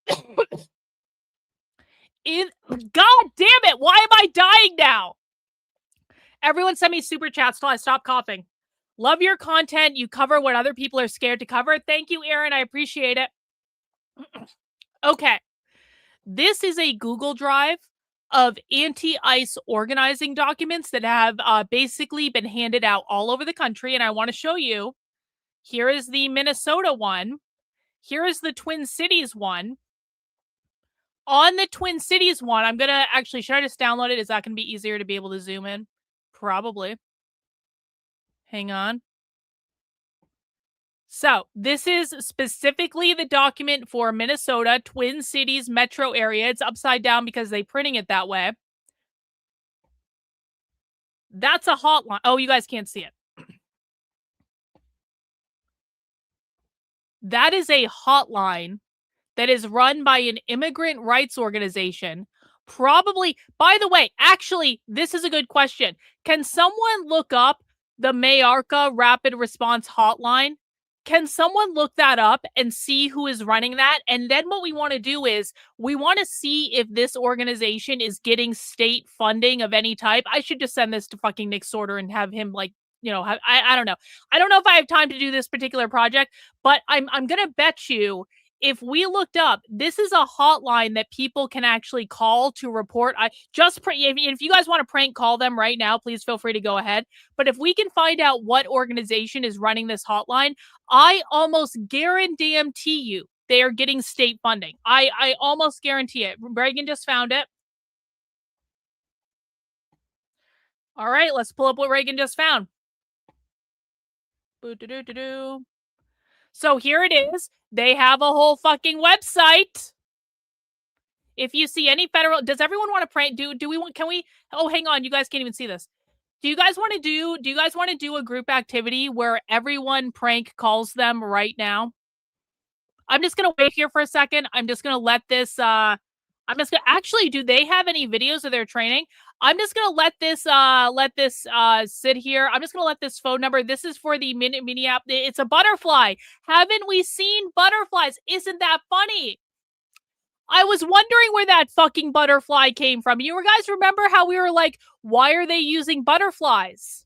[SPEAKER 10] God damn it! Why am I dying now? Everyone send me super chats till I stop coughing. Love your content. You cover what other people are scared to cover. Thank you, Aaron. I appreciate it. Okay. This is a Google Drive of anti-ICE organizing documents that have basically been handed out all over the country, and I want to show you. Here is the Minnesota one. Here is the Twin Cities one. On the Twin Cities one, I'm going to actually, should I just download it? Is that going to be easier to be able to zoom in? Probably. Hang on. So this is specifically the document for Minnesota, Twin Cities metro area. It's upside down because they're printing it that way. That's a hotline. Oh, you guys can't see it. That is a hotline that is run by an immigrant rights organization. Probably, by the way, actually, this is a good question. Can someone look up the Mayarka Rapid Response Hotline? Can someone look that up and see who is running that? And then what we want to do is we want to see if this organization is getting state funding of any type. I should just send this to fucking Nick Sorter and have him, like, you know, I don't know. I don't know if I have time to do this particular project, but I'm going to bet you if we looked up, this is a hotline that people can actually call to report. If you guys want to prank call them right now, please feel free to go ahead. But if we can find out what organization is running this hotline, I almost guarantee you they are getting state funding. I almost guarantee it. Reagan just found it. All right, let's pull up what Reagan just found. So here it is. They have a whole fucking website. If you see any federal, does everyone want to prank? Oh, hang on. You guys can't even see this. Do you guys want to do a group activity where everyone prank calls them right now? I'm just going to wait here for a second. I'm just going to let this, actually, do they have any videos of their training? I'm just going to let this sit here. I'm just going to let this phone number. This is for the Minneapolis. It's a butterfly. Haven't we seen butterflies? Isn't that funny? I was wondering where that fucking butterfly came from. You guys remember how we were like, why are they using butterflies?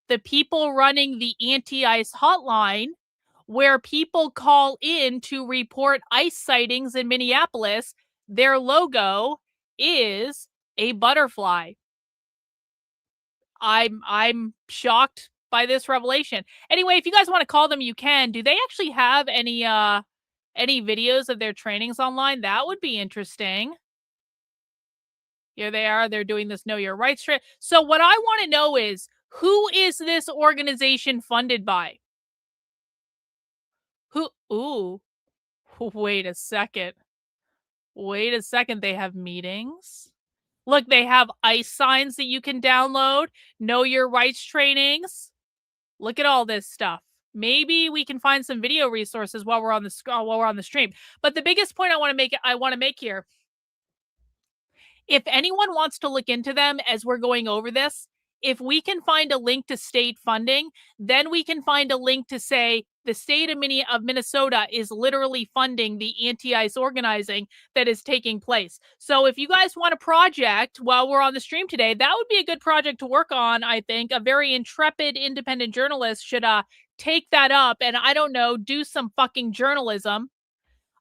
[SPEAKER 10] The people running the anti-ICE hotline, where people call in to report ICE sightings in Minneapolis, their logo is a butterfly. I'm shocked by this revelation. Anyway, if you guys want to call them, you can. Do they actually have any videos of their trainings online? That would be interesting. Here they are. They're doing this Know Your Rights trip. So what I want to know is, who is this organization funded by? Who? Ooh. Wait a second. They have meetings. Look, they have ICE signs that you can download. Know Your Rights trainings. Look at all this stuff. Maybe we can find some video resources while we're on the stream. But the biggest point I want to make here, if anyone wants to look into them as we're going over this, if we can find a link to state funding, then we can find a link to say the state of Minnesota is literally funding the anti-ICE organizing that is taking place. So if you guys want a project while we're on the stream today, that would be a good project to work on, I think. A very intrepid independent journalist should take that up and, I don't know, do some fucking journalism.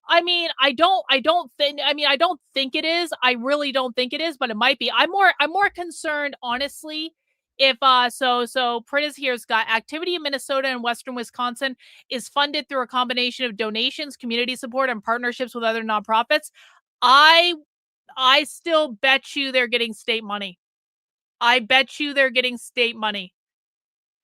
[SPEAKER 10] I mean, I don't think it is. I really don't think it is, but it might be. I'm more concerned, honestly, if so Pritiz here's got activity in Minnesota and Western Wisconsin is funded through a combination of donations, community support, and partnerships with other nonprofits. I still bet you they're getting state money. I bet you they're getting state money.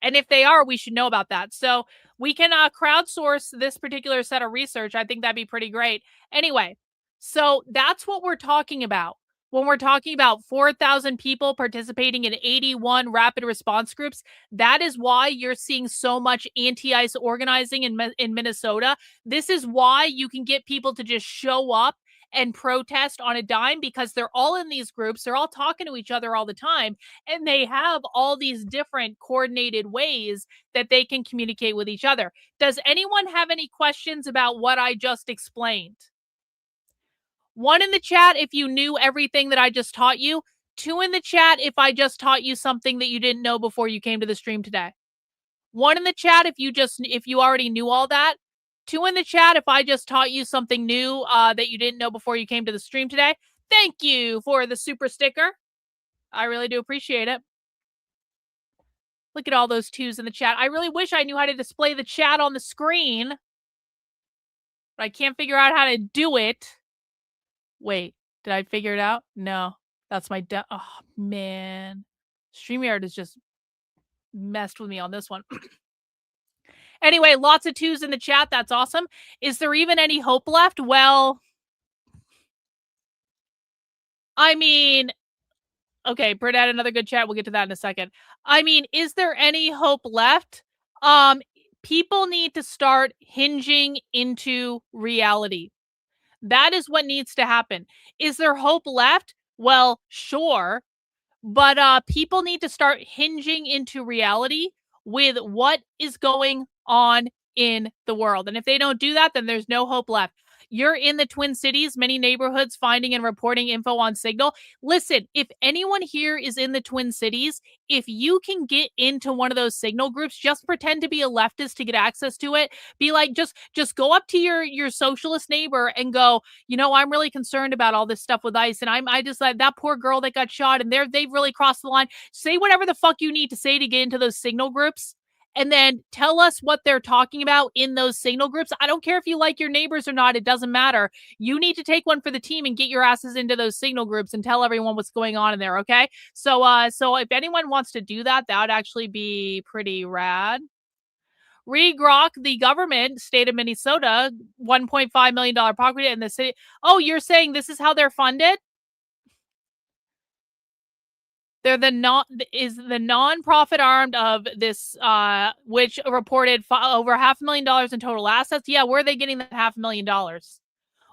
[SPEAKER 10] And if they are, we should know about that. So we can crowdsource this particular set of research. I think that'd be pretty great. Anyway, so that's what we're talking about. When we're talking about 4,000 people participating in 81 rapid response groups, that is why you're seeing so much anti-ICE organizing in Minnesota. This is why you can get people to just show up and protest on a dime because they're all in these groups. They're all talking to each other all the time. And they have all these different coordinated ways that they can communicate with each other. Does anyone have any questions about what I just explained? 1 in the chat if you knew everything that I just taught you. 2 in the chat if I just taught you something that you didn't know before you came to the stream today. 1 in the chat if you already knew all that. 2 in the chat if I just taught you something new that you didn't know before you came to the stream today. Thank you for the super sticker. I really do appreciate it. Look at all those 2s in the chat. I really wish I knew how to display the chat on the screen, but I can't figure out how to do it. Wait, did I figure it out? No, that's my oh man. StreamYard has just messed with me on this one. Anyway, lots of 2s in the chat. That's awesome. Is there even any hope left? Well, I mean, okay, Britt had another good chat. We'll get to that in a second. I mean, is there any hope left? People need to start hinging into reality. That is what needs to happen. Is there hope left? Well, sure. But people need to start hinging into reality with what is going on in the world. And if they don't do that, then there's no hope left. You're in the Twin Cities, many neighborhoods finding and reporting info on Signal. Listen, if anyone here is in the Twin Cities, if you can get into one of those Signal groups, just pretend to be a leftist to get access to it. Be like, just go up to your socialist neighbor and go, you know, I'm really concerned about all this stuff with ICE. And I just like that poor girl that got shot and they've really crossed the line. Say whatever the fuck you need to say to get into those Signal groups. And then tell us what they're talking about in those Signal groups. I don't care if you like your neighbors or not. It doesn't matter. You need to take one for the team and get your asses into those Signal groups and tell everyone what's going on in there, okay? So if anyone wants to do that, that would actually be pretty rad. Regrok, the government, state of Minnesota, $1.5 million property in the city. Oh, you're saying this is how they're funded? They're the nonprofit arm of this, which reported over $500,000 in total assets. Yeah, where are they getting that $500,000?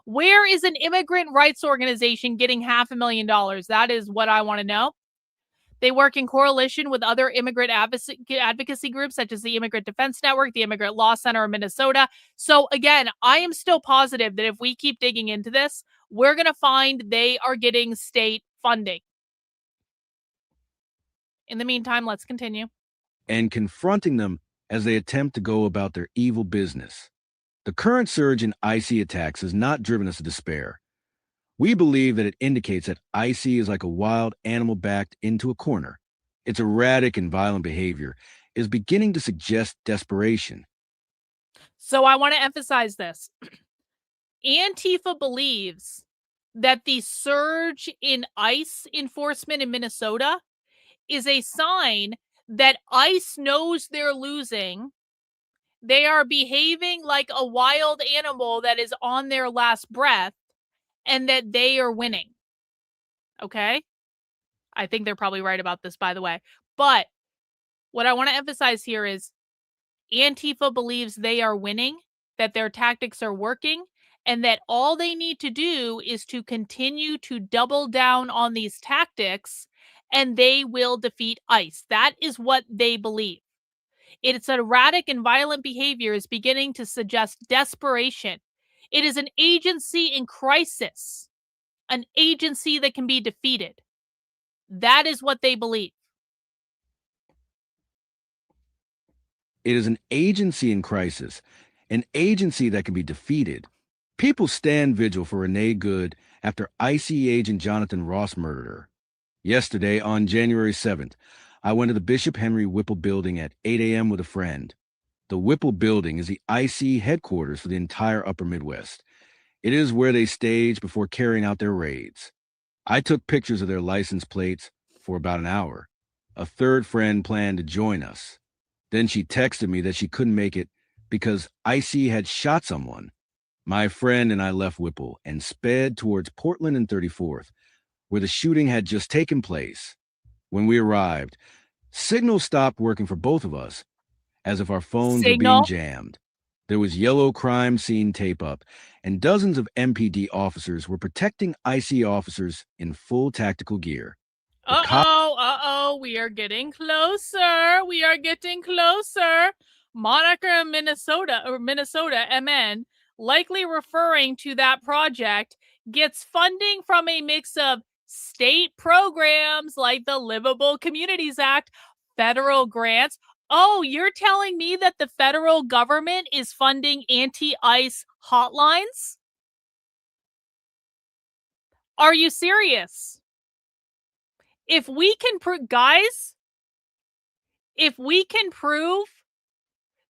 [SPEAKER 10] Where is an immigrant rights organization getting $500,000? That is what I want to know. They work in coalition with other immigrant advocacy groups, such as the Immigrant Defense Network, the Immigrant Law Center of Minnesota. So again, I am still positive that if we keep digging into this, we're going to find they are getting state funding. In the meantime, let's continue.
[SPEAKER 12] And confronting them as they attempt to go about their evil business. The current surge in ICE attacks has not driven us to despair. We believe that it indicates that ICE is like a wild animal backed into a corner. Its erratic and violent behavior is beginning to suggest desperation.
[SPEAKER 10] So I want to emphasize this. Antifa believes that the surge in ICE enforcement in Minnesota is a sign that ICE knows they're losing. They are behaving like a wild animal that is on their last breath and that they are winning. Okay? I think they're probably right about this, by the way. But what I want to emphasize here is Antifa believes they are winning, that their tactics are working, and that all they need to do is to continue to double down on these tactics and they will defeat ICE. That is what they believe. Its erratic and violent behavior is beginning to suggest desperation. It is an agency in crisis, an agency that can be defeated. That is what they believe.
[SPEAKER 12] It is an agency in crisis, an agency that can be defeated. People stand vigil for Renee Good after ICE agent Jonathan Ross murdered her. Yesterday, on January 7th, I went to the Bishop Henry Whipple building at 8 a.m. with a friend. The Whipple building is the ICE headquarters for the entire upper Midwest. It is where they stage before carrying out their raids. I took pictures of their license plates for about an hour. A third friend planned to join us. Then she texted me that she couldn't make it because ICE had shot someone. My friend and I left Whipple and sped towards Portland and 34th, where the shooting had just taken place. When we arrived, Signal stopped working for both of us, as if our phones were being jammed. There was yellow crime scene tape up, and dozens of MPD officers were protecting IC officers in full tactical gear.
[SPEAKER 10] We are getting closer. We are getting closer. Monica, Minnesota, MN, likely referring to that project, gets funding from a mix of state programs like the Livable Communities Act, federal grants. Oh, you're telling me that the federal government is funding anti-ICE hotlines? Are you serious? If we can prove, guys, if we can prove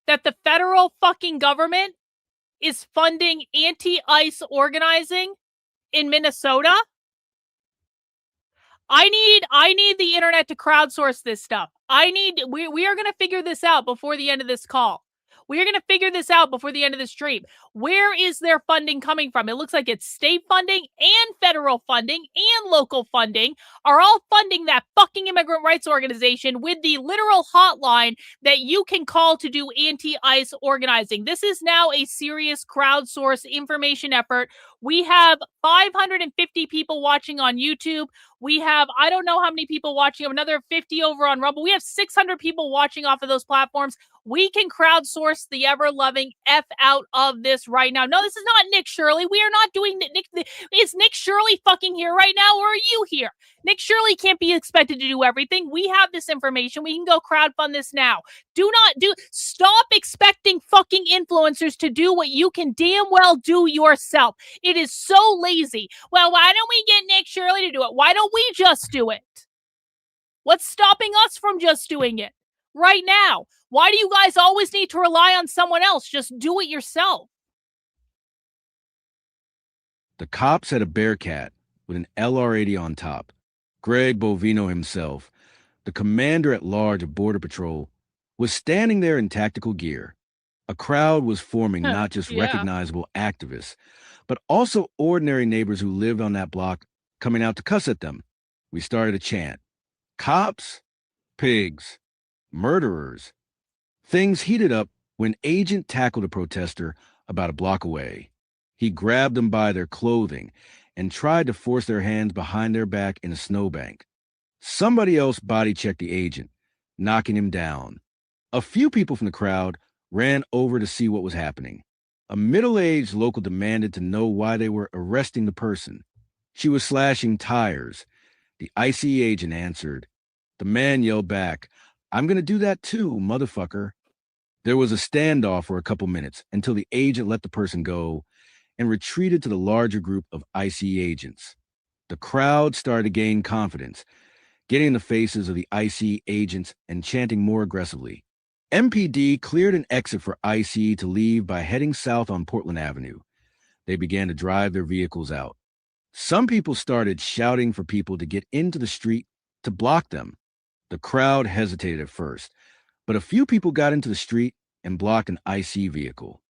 [SPEAKER 10] that the federal fucking government is funding anti-ICE organizing in Minnesota, I need the internet to crowdsource this stuff. We are going to figure this out before the end of this call. We are going to figure this out before the end of the stream. Where is their funding coming from? It looks like it's state funding and federal funding and local funding are all funding that fucking immigrant rights organization with the literal hotline that you can call to do anti-ICE organizing. This is now a serious crowdsource information effort. We have 550 people watching on YouTube. We have, I don't know how many people watching, another 50 over on Rumble. We have 600 people watching off of those platforms. We can crowdsource the ever-loving F out of this right now. No, this is not Nick Shirley. We are not doing Nick. Is Nick Shirley fucking here right now, or are you here? Nick Shirley can't be expected to do everything. We have this information. We can go crowdfund this now. Stop expecting fucking influencers to do what you can damn well do yourself. It is so lazy. Well, why don't we get Nick Shirley to do it? Why don't we just do it? What's stopping us from just doing it right now? Why do you guys always need to rely on someone else? Just do it yourself.
[SPEAKER 12] The cops had a Bearcat with an LR-80 on top. Greg Bovino himself, the commander at large of Border Patrol, was standing there in tactical gear. A crowd was forming, not just recognizable activists, but also ordinary neighbors who lived on that block coming out to cuss at them. We started a chant. Cops, pigs, murderers. Things heated up when Agent tackled a protester about a block away. He grabbed them by their clothing and tried to force their hands behind their back in a snowbank. Somebody else body-checked the agent, knocking him down. A few people from the crowd ran over to see what was happening. A middle-aged local demanded to know why they were arresting the person. She was slashing tires. The IC agent answered. The man yelled back, "I'm going to do that too, motherfucker." There was a standoff for a couple minutes until the agent let the person go and retreated to the larger group of IC agents. The crowd started to gain confidence, getting in the faces of the IC agents and chanting more aggressively. MPD cleared an exit for IC to leave by heading south on Portland Avenue. They began to drive their vehicles out. Some people started shouting for people to get into the street to block them. The crowd hesitated at first, but a few people got into the street and blocked an IC vehicle.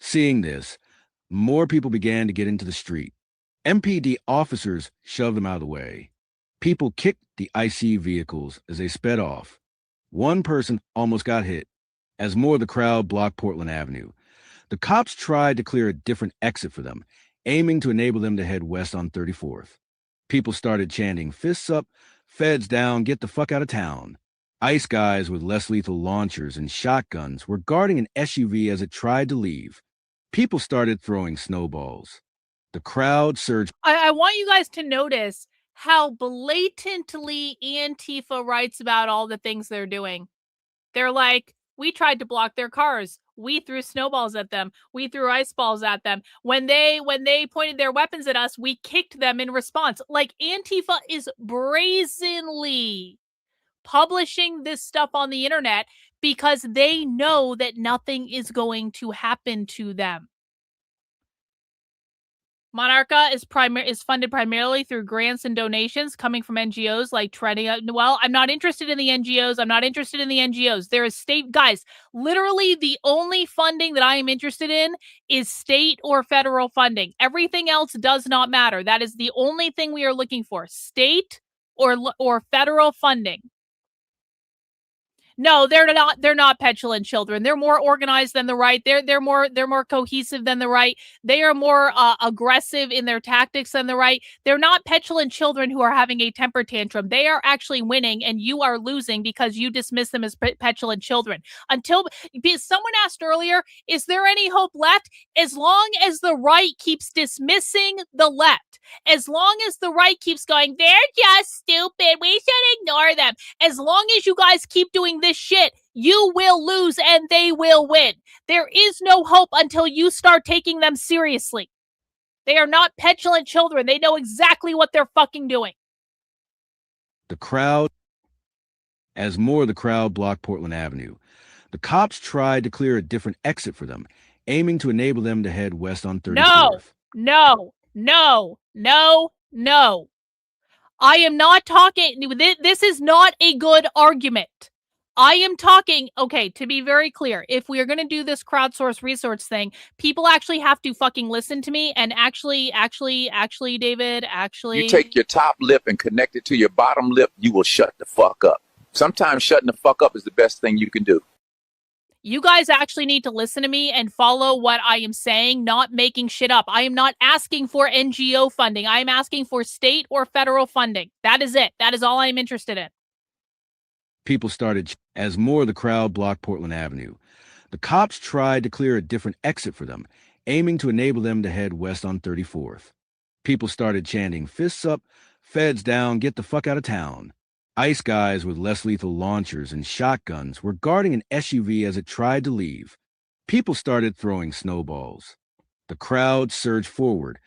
[SPEAKER 12] Seeing this, more people began to get into the street. MPD officers shoved them out of the way. People kicked the IC vehicles as they sped off. One person almost got hit as more of the crowd blocked Portland Avenue. The cops tried to clear a different exit for them, aiming to enable them to head west on 34th. People started chanting, "Fists up, feds down, get the fuck out of town." ICE guys with less lethal launchers and shotguns were guarding an SUV as it tried to leave. People started throwing snowballs. The crowd surged.
[SPEAKER 10] I want you guys to notice how blatantly Antifa writes about all the things they're doing. They're like, we tried to block their cars. We threw snowballs at them. We threw ice balls at them. When they pointed their weapons at us, we kicked them in response. Like, Antifa is brazenly publishing this stuff on the internet because they know that nothing is going to happen to them. Monarcha is funded primarily through grants and donations coming from NGOs like Treading. Well, I'm not interested in the NGOs. I'm not interested in the NGOs. There is state, guys, literally the only funding that I am interested in is state or federal funding. Everything else does not matter. That is the only thing we are looking for, state or federal funding. No, they're not. They're not petulant children. They're more organized than the right. They're more cohesive than the right. They are more aggressive in their tactics than the right. They're not petulant children who are having a temper tantrum. They are actually winning, and you are losing because you dismiss them as petulant children. Someone asked earlier, is there any hope left? As long as the right keeps dismissing the left, as long as the right keeps going, they're just stupid, we should ignore them. As long as you guys keep doing this shit, you will lose and they will win. There is no hope until you start taking them seriously. They are not petulant children. They know exactly what they're fucking doing.
[SPEAKER 12] The crowd, as more of the crowd blocked Portland Avenue, the cops tried to clear a different exit for them, aiming to enable them to head west on 34th.
[SPEAKER 10] No. I am not talking. This is not a good argument. I am talking, okay, to be very clear, if we are going to do this crowdsource research thing, people actually have to fucking listen to me and actually, David,
[SPEAKER 11] You take your top lip and connect it to your bottom lip, you will shut the fuck up. Sometimes shutting the fuck up is the best thing you can do.
[SPEAKER 10] You guys actually need to listen to me and follow what I am saying, not making shit up. I am not asking for NGO funding. I am asking for state or federal funding. That is it. That is all I am interested in.
[SPEAKER 12] People started as more of the crowd blocked Portland Avenue. The cops tried to clear a different exit for them, aiming to enable them to head west on 34th. People started chanting, "Fists up, feds down, get the fuck out of town." ICE guys with less lethal launchers and shotguns were guarding an SUV as it tried to leave. People started throwing snowballs. The crowd surged forward,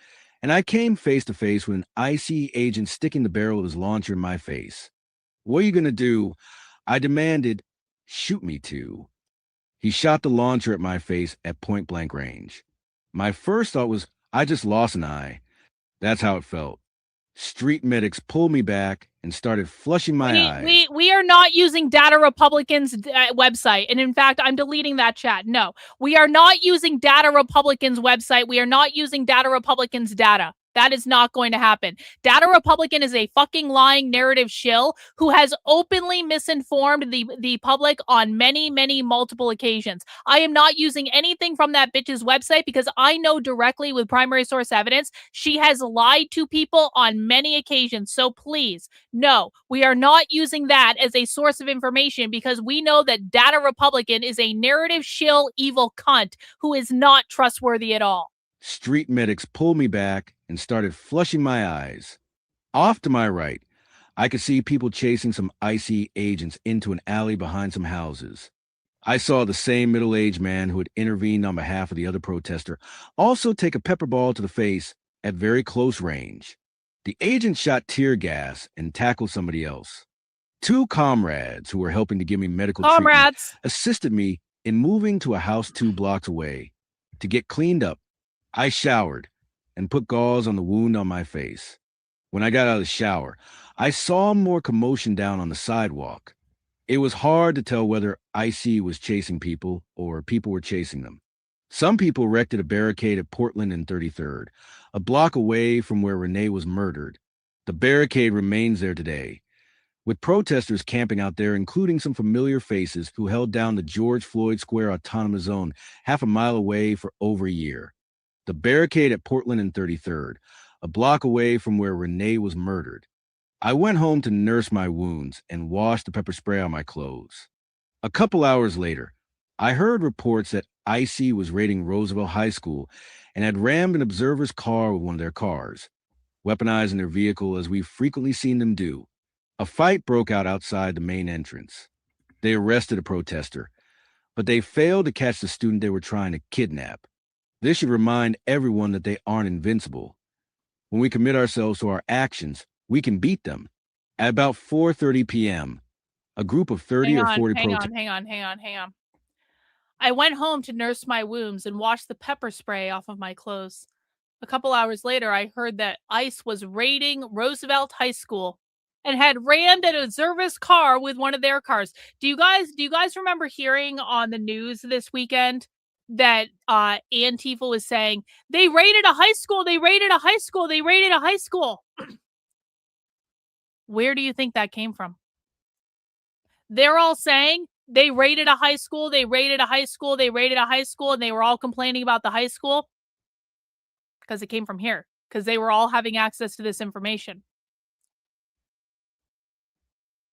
[SPEAKER 12] and I came face to face with an ICE agent sticking the barrel of his launcher in my face. "What are you gonna do?" I demanded. "Shoot me too." He shot the launcher at my face at point-blank range. My first thought was, I just lost an eye. That's how it felt. Street medics pulled me back and started flushing my eyes.
[SPEAKER 10] We are not using Data Republican's website. And in fact, I'm deleting that chat. No, we are not using Data Republican's website. We are not using Data Republican's data. That is not going to happen. Data Republican is a fucking lying narrative shill who has openly misinformed the public on many, multiple occasions. I am not using anything from that bitch's website because I know directly with primary source evidence she has lied to people on many occasions. So please, no, we are not using that as a source of information because we know that Data Republican is a narrative shill evil cunt who is not trustworthy at all.
[SPEAKER 12] Street medics pulled me back and started flushing my eyes. Off to my right, I could see people chasing some ICE agents into an alley behind some houses. I saw the same middle-aged man who had intervened on behalf of the other protester also take a pepper ball to the face at very close range. The agent shot tear gas and tackled somebody else. Two comrades who were helping to give me medical treatment assisted me in moving to a house 2 blocks away. To get cleaned up, I showered and put gauze on the wound on my face. When I got out of the shower, I saw more commotion down on the sidewalk. It was hard to tell whether IC was chasing people or people were chasing them. Some people erected a barricade at Portland and 33rd, a block away from where Renee was murdered. The barricade remains there today, with protesters camping out there, including some familiar faces who held down the George Floyd Square Autonomous Zone half a mile away for over a year. The barricade at Portland and 33rd, a block away from where Renee was murdered. I went home to nurse my wounds and wash the pepper spray on my clothes. A couple hours later, I heard reports that IC was raiding Roosevelt High School and had rammed an observer's car with one of their cars, weaponizing their vehicle as we've frequently seen them do. A fight broke out outside the main entrance. They arrested a protester, but they failed to catch the student they were trying to kidnap. This should remind everyone that they aren't invincible. When we commit ourselves to our actions, we can beat them. At about 4:30 p.m., a group of 30 or 40 protesters...
[SPEAKER 10] Hang on. I went home to nurse my wounds and wash the pepper spray off of my clothes. A couple hours later, I heard that ICE was raiding Roosevelt High School and had rammed an observer's car with one of their cars. Do you guys remember hearing on the news this weekend that Antifa was saying, they raided a high school, they raided a high school, they raided a high school? Where do you think that came from? They're all saying They raided a high school, they raided a high school, they raided a high school, and they were all complaining about the high school because it came from here, because they were all having access to this information.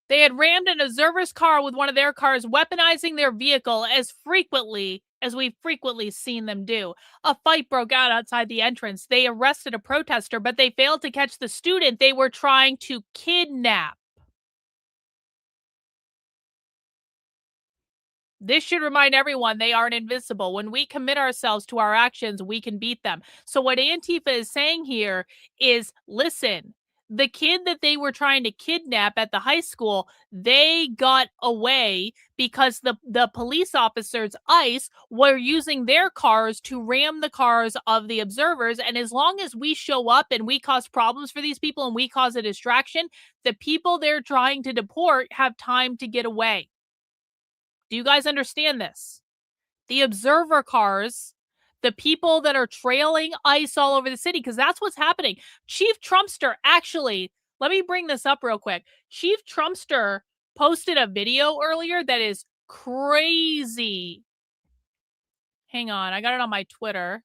[SPEAKER 10] They had rammed an observer's car with one of their cars, weaponizing their vehicle as frequently as we've frequently seen them do. A fight broke out outside the entrance. They arrested a protester, but they failed to catch the student they were trying to kidnap. This should remind everyone they aren't invincible. When we commit ourselves to our actions, we can beat them. So what Antifa is saying here is, listen, the kid that they were trying to kidnap at the high school, they got away because the police officers, ICE, were using their cars to ram the cars of the observers. And as long as we show up and we cause problems for these people and we cause a distraction, the people they're trying to deport have time to get away. Do you guys understand this? The observer cars, the people that are trailing ICE all over the city, because that's what's happening. Chief Trumpster, actually, let me bring this up real quick. Chief Trumpster posted a video earlier that is crazy. Hang on, I got it on my Twitter.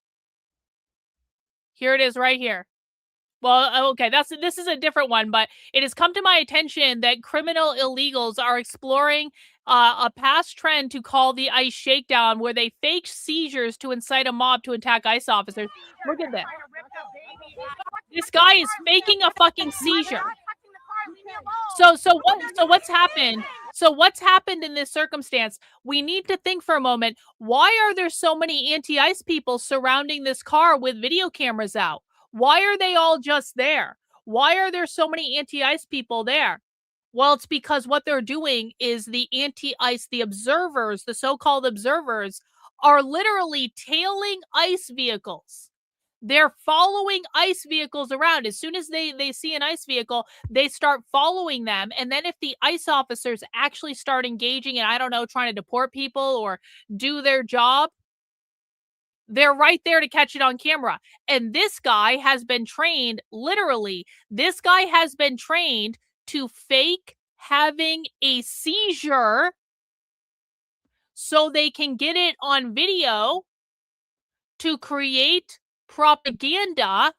[SPEAKER 10] Here it is right here. Well, okay, this is a different one, but it has come to my attention that criminal illegals are exploring a past trend to call the ICE shakedown, where they fake seizures to incite a mob to attack ICE officers. Look at this. This guy is faking a fucking seizure. So what's happened? So what's happened in this circumstance? We need to think for a moment. Why are there so many anti-ICE people surrounding this car with video cameras out? Why are they all just there? Why are there so many anti-ICE people there? Well, it's because what they're doing is the anti-ICE, the observers, the so-called observers, are literally tailing ICE vehicles. They're following ICE vehicles around. As soon as they see an ICE vehicle, they start following them. And then if the ICE officers actually start engaging in, I don't know, trying to deport people or do their job, they're right there to catch it on camera. And this guy has been trained, literally, this guy has been trained to fake having a seizure so they can get it on video to create propaganda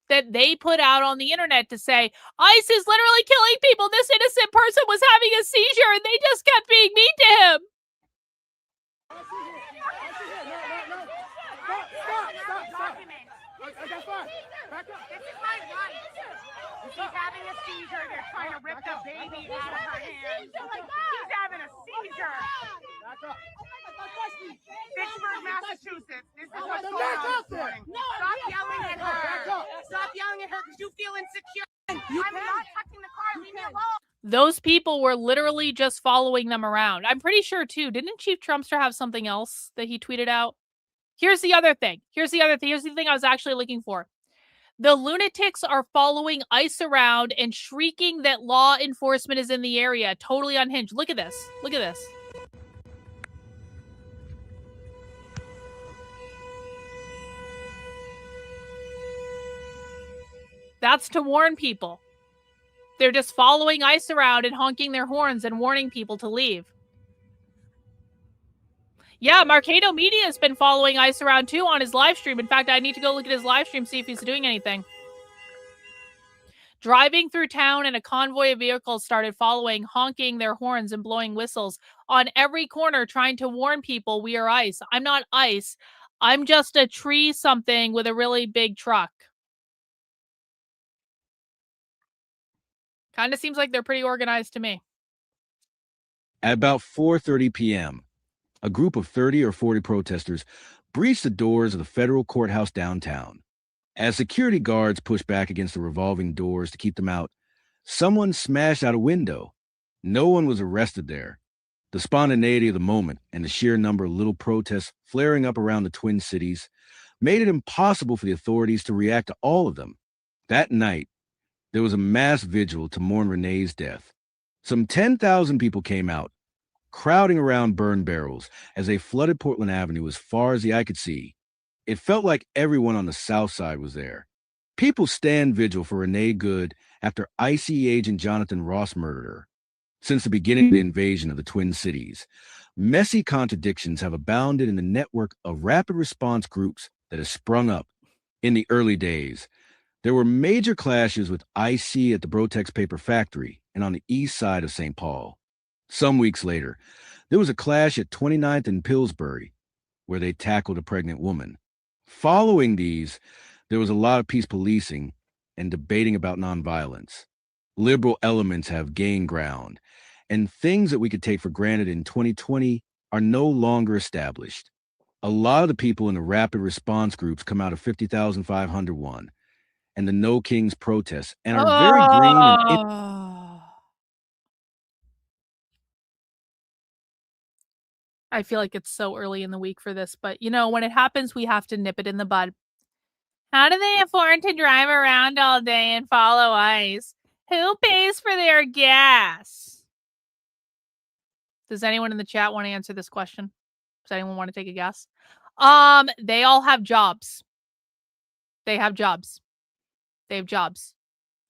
[SPEAKER 10] that they put out on the internet to say, ICE is literally killing people. This innocent person was having a seizure and they just kept being mean to him.
[SPEAKER 4] This is my wife. She's having a seizure. They're trying to rip the baby out of her hands. She's having a seizure. Fitchburg, Massachusetts. This is what's going on this morning. Stop yelling at her. Stop yelling at her because you feel insecure. I'm not touching the car. Leave me alone.
[SPEAKER 10] Those people were literally just following them around. I'm pretty sure, too. Didn't Chief Trumpster have something else that he tweeted out? Here's the other thing. Here's the thing I was actually looking for. The lunatics are following ICE around and shrieking that law enforcement is in the area. Totally unhinged. Look at this. Look at this. That's to warn people. They're just following ICE around and honking their horns and warning people to leave. Yeah, Marcado Media has been following ICE around too on his live stream. In fact, I need to go look at his live stream, see if he's doing anything. Driving through town and a convoy of vehicles started following, honking their horns and blowing whistles on every corner, trying to warn people we are ICE. I'm not ICE. I'm just a tree something with a really big truck. Kind of seems like they're pretty organized to me.
[SPEAKER 12] At about 4:30 p.m., a group of 30 or 40 protesters breached the doors of the federal courthouse downtown. As security guards pushed back against the revolving doors to keep them out, someone smashed out a window. No one was arrested there. The spontaneity of the moment and the sheer number of little protests flaring up around the Twin Cities made it impossible for the authorities to react to all of them. That night, there was a mass vigil to mourn Renee's death. Some 10,000 people came out, crowding around burn barrels as they flooded Portland Avenue as far as the eye could see. It felt like everyone on the South Side was there. People stand vigil for Renee Good after ICE agent Jonathan Ross murdered her. Since the beginning of the invasion of the Twin Cities, messy contradictions have abounded in the network of rapid response groups that has sprung up. In the early days, there were major clashes with IC at the Brotex Paper Factory and on the east side of St. Paul. Some weeks later, there was a clash at 29th and Pillsbury, where they tackled a pregnant woman. Following these, there was a lot of peace policing and debating about nonviolence. Liberal elements have gained ground, and things that we could take for granted in 2020 are no longer established. A lot of the people in the rapid response groups come out of 50,501 and the No Kings protests and are very green and
[SPEAKER 10] I feel like it's so early in the week for this, but you know, when it happens, we have to nip it in the bud. How do they afford to drive around all day and follow ICE? Who pays for their gas? Does anyone in the chat want to answer this question? Does anyone want to take a guess? They all have jobs. They have jobs. They have jobs.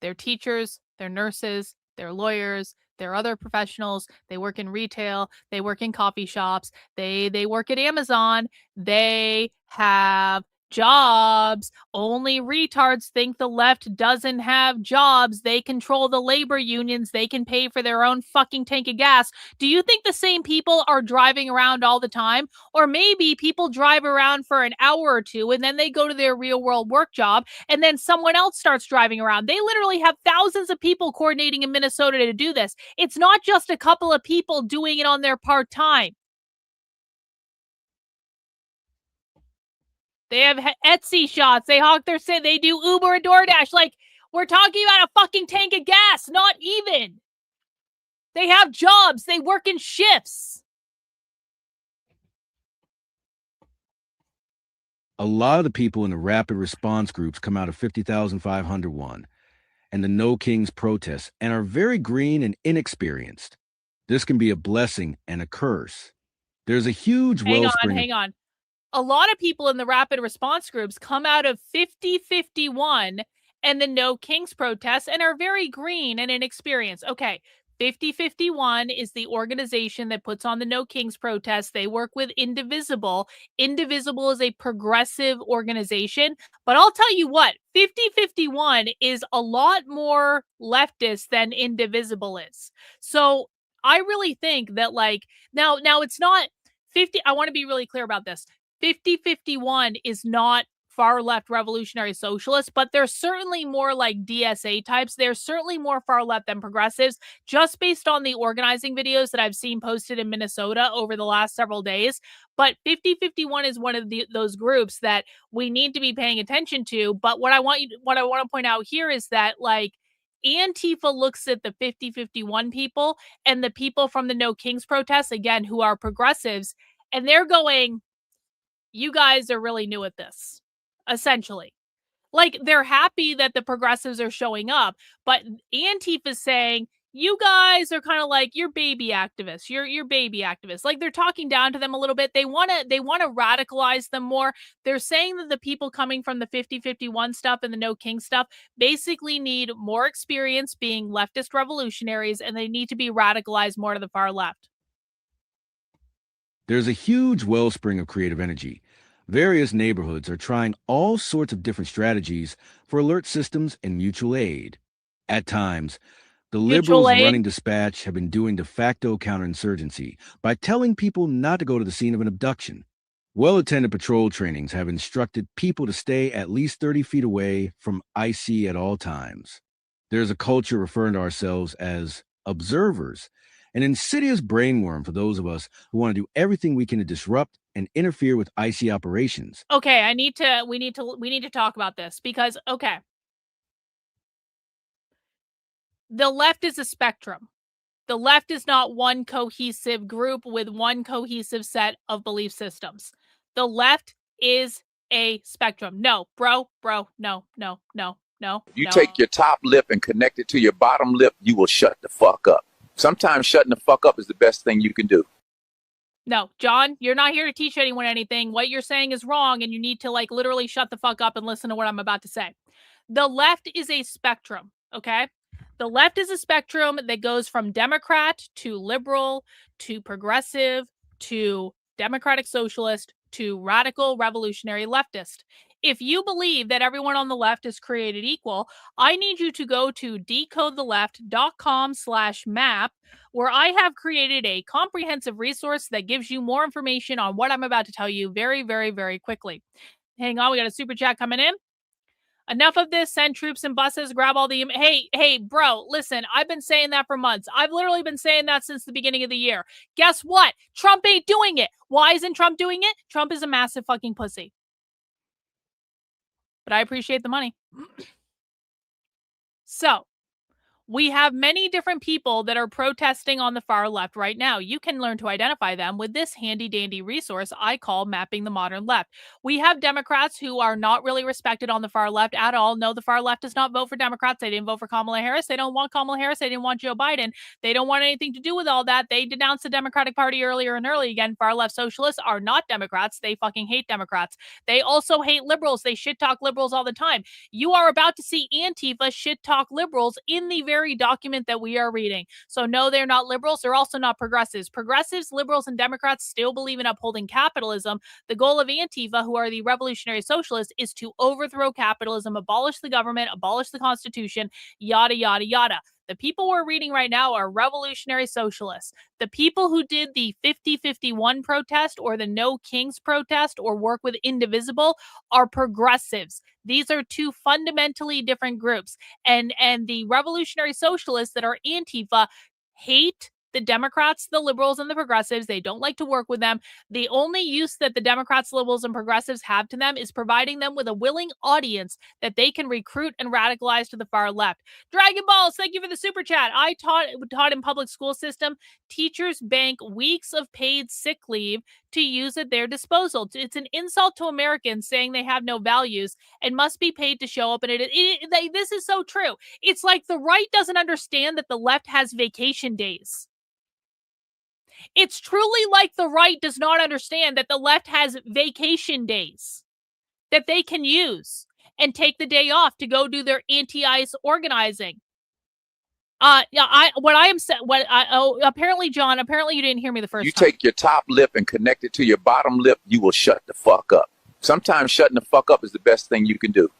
[SPEAKER 10] They're teachers, they're nurses, they're lawyers, they're other professionals. They work in retail, they work in coffee shops, they work at Amazon. They have jobs. Only retards think the left doesn't have jobs. They control the labor unions. They can pay for their own fucking tank of gas. Do you think the same people are driving around all the time? Or maybe people drive around for an hour or two and then they go to their real world work job and then someone else starts driving around. They literally have thousands of people coordinating in Minnesota to do this. It's not just a couple of people doing it on their part-time. They have Etsy shots. They hawk their sit. They do Uber and DoorDash. Like, we're talking about a fucking tank of gas. Not even. They have jobs. They work in shifts.
[SPEAKER 12] A lot of the people in the rapid response groups come out of 50,501 and the No Kings protests and are very green and inexperienced. This can be a blessing and a curse. There's a huge wellspring.
[SPEAKER 10] Hang on. A lot of people in the rapid response groups come out of 5051 and the No Kings protests and are very green and inexperienced. Okay, 5051 is the organization that puts on the No Kings protests. They work with Indivisible. Indivisible is a progressive organization. But I'll tell you what, 5051 is a lot more leftist than Indivisible is. So I really think that, like, now it's not 50. I want to be really clear about this. 5051 is not far left revolutionary socialists, but they're certainly more like DSA types. They're certainly more far left than progressives, just based on the organizing videos that I've seen posted in Minnesota over the last several days. But 5051 is one of those groups that we need to be paying attention to. But what I want to point out here is that, like, Antifa looks at the 5051 people and the people from the No Kings protests, again, who are progressives, and they're going, you guys are really new at this, essentially. Like, they're happy that the progressives are showing up, but Antifa's saying, you guys are kind of like, you're baby activists. You're baby activists. Like, they're talking down to them a little bit. They want to radicalize them more. They're saying that the people coming from the 5051 stuff and the No King stuff basically need more experience being leftist revolutionaries, and they need to be radicalized more to the far left.
[SPEAKER 12] There's a huge wellspring of creative energy. Various neighborhoods are trying all sorts of different strategies for alert systems and mutual aid. At times, the liberals running dispatch have been doing de facto counterinsurgency by telling people not to go to the scene of an abduction. Well-attended patrol trainings have instructed people to stay at least 30 feet away from IC at all times. There's a culture referring to ourselves as observers, an insidious brainworm for those of us who want to do everything we can to disrupt and interfere with IC operations.
[SPEAKER 10] Okay, we need to talk about this because, okay, the left is a spectrum. The left is not one cohesive group with one cohesive set of belief systems. The left is a spectrum. No, bro, no.
[SPEAKER 11] You take your top lip and connect it to your bottom lip, you will shut the fuck up. Sometimes shutting the fuck up is the best thing you can do.
[SPEAKER 10] No, John, you're not here to teach anyone anything. What you're saying is wrong, and you need to, like, literally shut the fuck up and listen to what I'm about to say. The left is a spectrum, okay? The left is a spectrum that goes from Democrat to liberal to progressive to democratic socialist to radical revolutionary leftist. If you believe that everyone on the left is created equal, I need you to go to decodetheleft.com/map, where I have created a comprehensive resource that gives you more information on what I'm about to tell you very, very, very quickly. Hang on, we got a super chat coming in. Enough of this. Send troops and buses. Grab all the... Hey, bro, listen, I've been saying that for months. I've literally been saying that since the beginning of the year. Guess what? Trump ain't doing it. Why isn't Trump doing it? Trump is a massive fucking pussy. But I appreciate the money. So, we have many different people that are protesting on the far left right now. You can learn to identify them with this handy-dandy resource I call Mapping the Modern Left. We have Democrats who are not really respected on the far left at all. No, the far left does not vote for Democrats. They didn't vote for Kamala Harris. They don't want Kamala Harris. They didn't want Joe Biden. They don't want anything to do with all that. They denounced the Democratic Party earlier and early again. Far left socialists are not Democrats. They fucking hate Democrats. They also hate liberals. They shit talk liberals all the time. You are about to see Antifa shit talk liberals in the very document that we are reading. So no, they're not liberals. They're also not progressives. Progressives, liberals, and Democrats still believe in upholding capitalism. The goal of Antifa, who are the revolutionary socialists, is to overthrow capitalism, abolish the government, abolish the Constitution, yada, yada, yada. The people we're reading right now are revolutionary socialists. The people who did the 50-51 protest or the No Kings protest or work with Indivisible are progressives. These are two fundamentally different groups. And the revolutionary socialists that are Antifa hate the Democrats, the liberals, and the progressives. They don't like to work with them. The only use that the Democrats, liberals, and progressives have to them is providing them with a willing audience that they can recruit and radicalize to the far left. Dragon Balls, thank you for the super chat. I taught in public school system. Teachers bank weeks of paid sick leave to use at their disposal. It's an insult to Americans saying they have no values and must be paid to show up. And this is so true. It's like the right doesn't understand that the left has vacation days. It's truly like the right does not understand that the left has vacation days that they can use and take the day off to go do their anti-ICE organizing. Apparently, John, apparently you didn't hear me the first time.
[SPEAKER 11] You take your top lip and connect it to your bottom lip, you will shut the fuck up. Sometimes shutting the fuck up is the best thing you can do.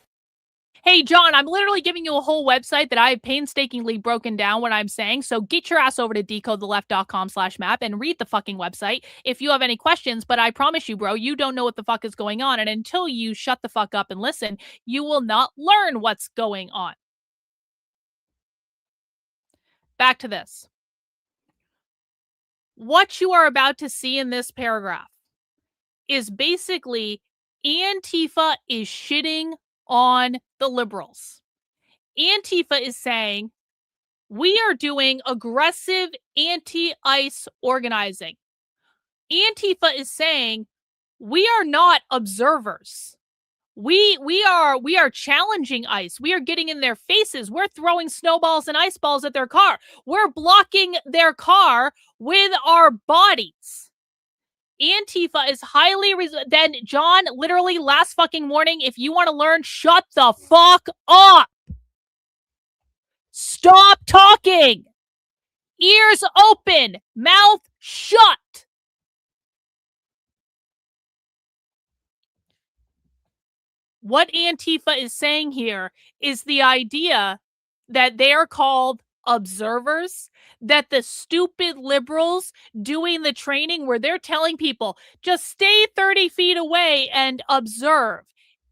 [SPEAKER 10] Hey, John, I'm literally giving you a whole website that I have painstakingly broken down what I'm saying. So get your ass over to decodetheleft.com/map and read the fucking website if you have any questions. But I promise you, bro, you don't know what the fuck is going on. And until you shut the fuck up and listen, you will not learn what's going on. Back to this. What you are about to see in this paragraph is basically Antifa is shitting on the liberals. Antifa is saying, we are doing aggressive anti-ICE organizing. Antifa is saying, we are not observers. We are challenging ICE. We are getting in their faces. We're throwing snowballs and ice balls at their car. We're blocking their car with our bodies. Antifa is highly... Then, John, literally last fucking morning, if you want to learn, shut the fuck up. Stop talking. Ears open. Mouth shut. What Antifa is saying here is the idea that they are called observers, that the stupid liberals doing the training where they're telling people, just stay 30 feet away and observe.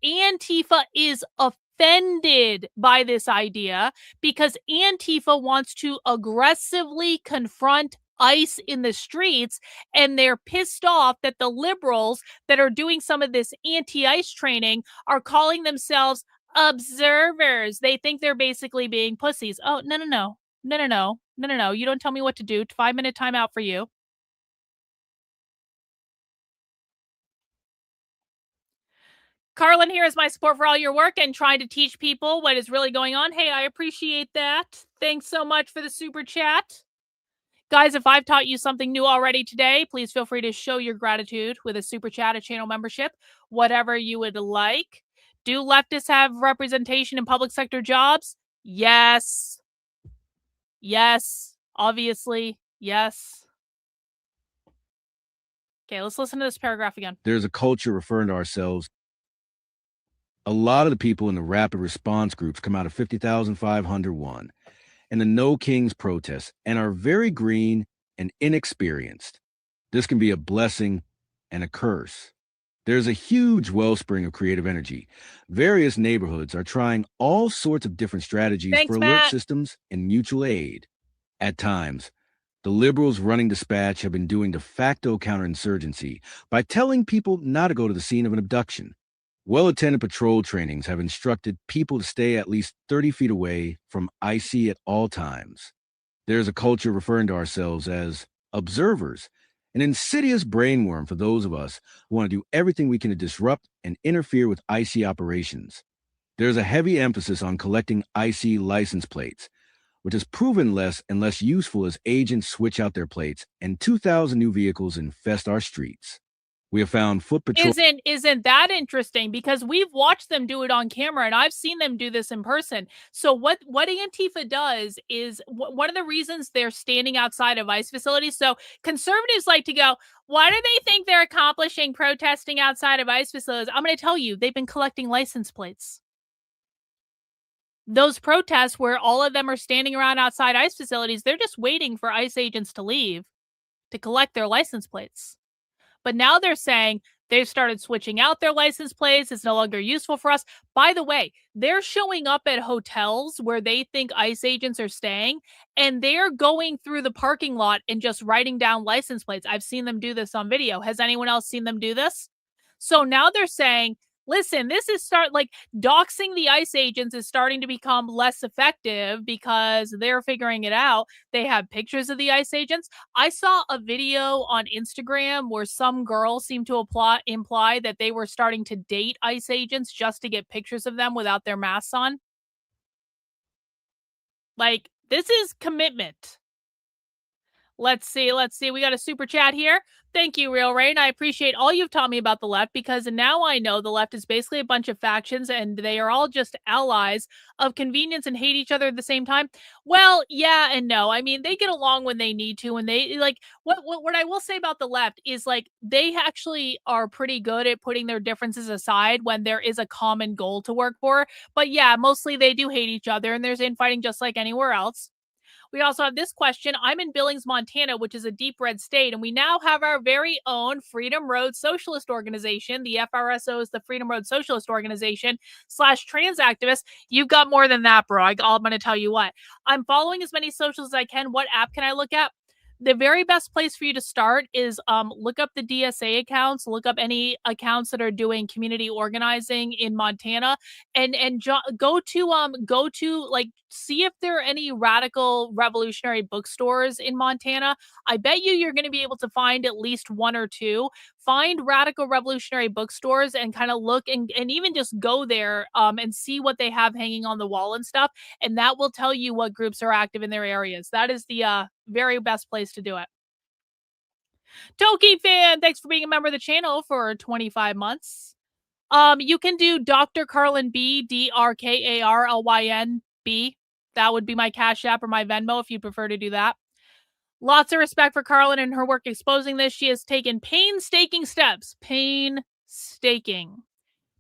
[SPEAKER 10] Antifa is offended by this idea because Antifa wants to aggressively confront ICE in the streets, and they're pissed off that the liberals that are doing some of this anti-ICE training are calling themselves observers. They think they're basically being pussies. Oh, no. You don't tell me what to do. 5-minute timeout for you. Karlyn, here is my support for all your work and trying to teach people what is really going on. Hey, I appreciate that. Thanks so much for the super chat. Guys, if I've taught you something new already today, please feel free to show your gratitude with a super chat, a channel membership, whatever you would like. Do leftists have representation in public sector jobs? Yes. Yes. Obviously. Yes. Okay, let's listen to this paragraph again.
[SPEAKER 12] There's a culture referring to ourselves. A lot of the people in the rapid response groups come out of 50,501 and the No Kings protests and are very green and inexperienced. This can be a blessing and a curse. There's a huge wellspring of creative energy. Various neighborhoods are trying all sorts of different strategies
[SPEAKER 10] Thanks,
[SPEAKER 12] for alert
[SPEAKER 10] Matt.
[SPEAKER 12] systems and mutual aid. At times, the liberals running dispatch have been doing de facto counterinsurgency by telling people not to go to the scene of an abduction. Well-attended patrol trainings have instructed people to stay at least 30 feet away from IC at all times. There's a culture referring to ourselves as observers, an insidious brainworm for those of us who want to do everything we can to disrupt and interfere with IC operations. There's a heavy emphasis on collecting IC license plates, which has proven less and less useful as agents switch out their plates and 2,000 new vehicles infest our streets. We have found foot patrol.
[SPEAKER 10] Isn't that interesting? Because we've watched them do it on camera, and I've seen them do this in person. So what Antifa does is one of the reasons they're standing outside of ICE facilities. So conservatives like to go, why do they think they're accomplishing protesting outside of ICE facilities? I'm going to tell you, they've been collecting license plates. Those protests where all of them are standing around outside ICE facilities, they're just waiting for ICE agents to leave to collect their license plates. But now they're saying they've started switching out their license plates. It's no longer useful for us. By the way, they're showing up at hotels where they think ICE agents are staying, and they're going through the parking lot and just writing down license plates. I've seen them do this on video. Has anyone else seen them do this? So now they're saying, listen, this is doxing the ICE agents is starting to become less effective because they're figuring it out. They have pictures of the ICE agents. I saw a video on Instagram where some girl seemed to imply that they were starting to date ICE agents just to get pictures of them without their masks on. Like, this is commitment. Let's see. We got a super chat here. Thank you, Real Rain. I appreciate all you've taught me about the left, because now I know the left is basically a bunch of factions and they are all just allies of convenience and hate each other at the same time. Well, yeah and no. I mean, they get along when they need to, and they what I will say about the left is they actually are pretty good at putting their differences aside when there is a common goal to work for. But yeah, mostly they do hate each other, and there's infighting just like anywhere else. We also have this question. I'm in Billings, Montana, which is a deep red state, and we now have our very own Freedom Road Socialist Organization. The FRSO is the Freedom Road Socialist Organization / trans activists. You've got more than that, bro. I'm going to tell you what. I'm following as many socials as I can. What app can I look at? The very best place for you to start is look up the DSA accounts, look up any accounts that are doing community organizing in Montana, and go to see if there are any radical revolutionary bookstores in Montana. I bet you're going to be able to find at least one or two. Find radical revolutionary bookstores and kind of look and even just go there and see what they have hanging on the wall and stuff. And that will tell you what groups are active in their areas. That is the very best place to do it. Toki fan, thanks for being a member of the channel for 25 months. You can do Dr. Karlyn B, DrKarlyn B. That would be my Cash App or my Venmo if you prefer to do that. Lots of respect for Karlyn and her work exposing this. She has taken painstaking steps,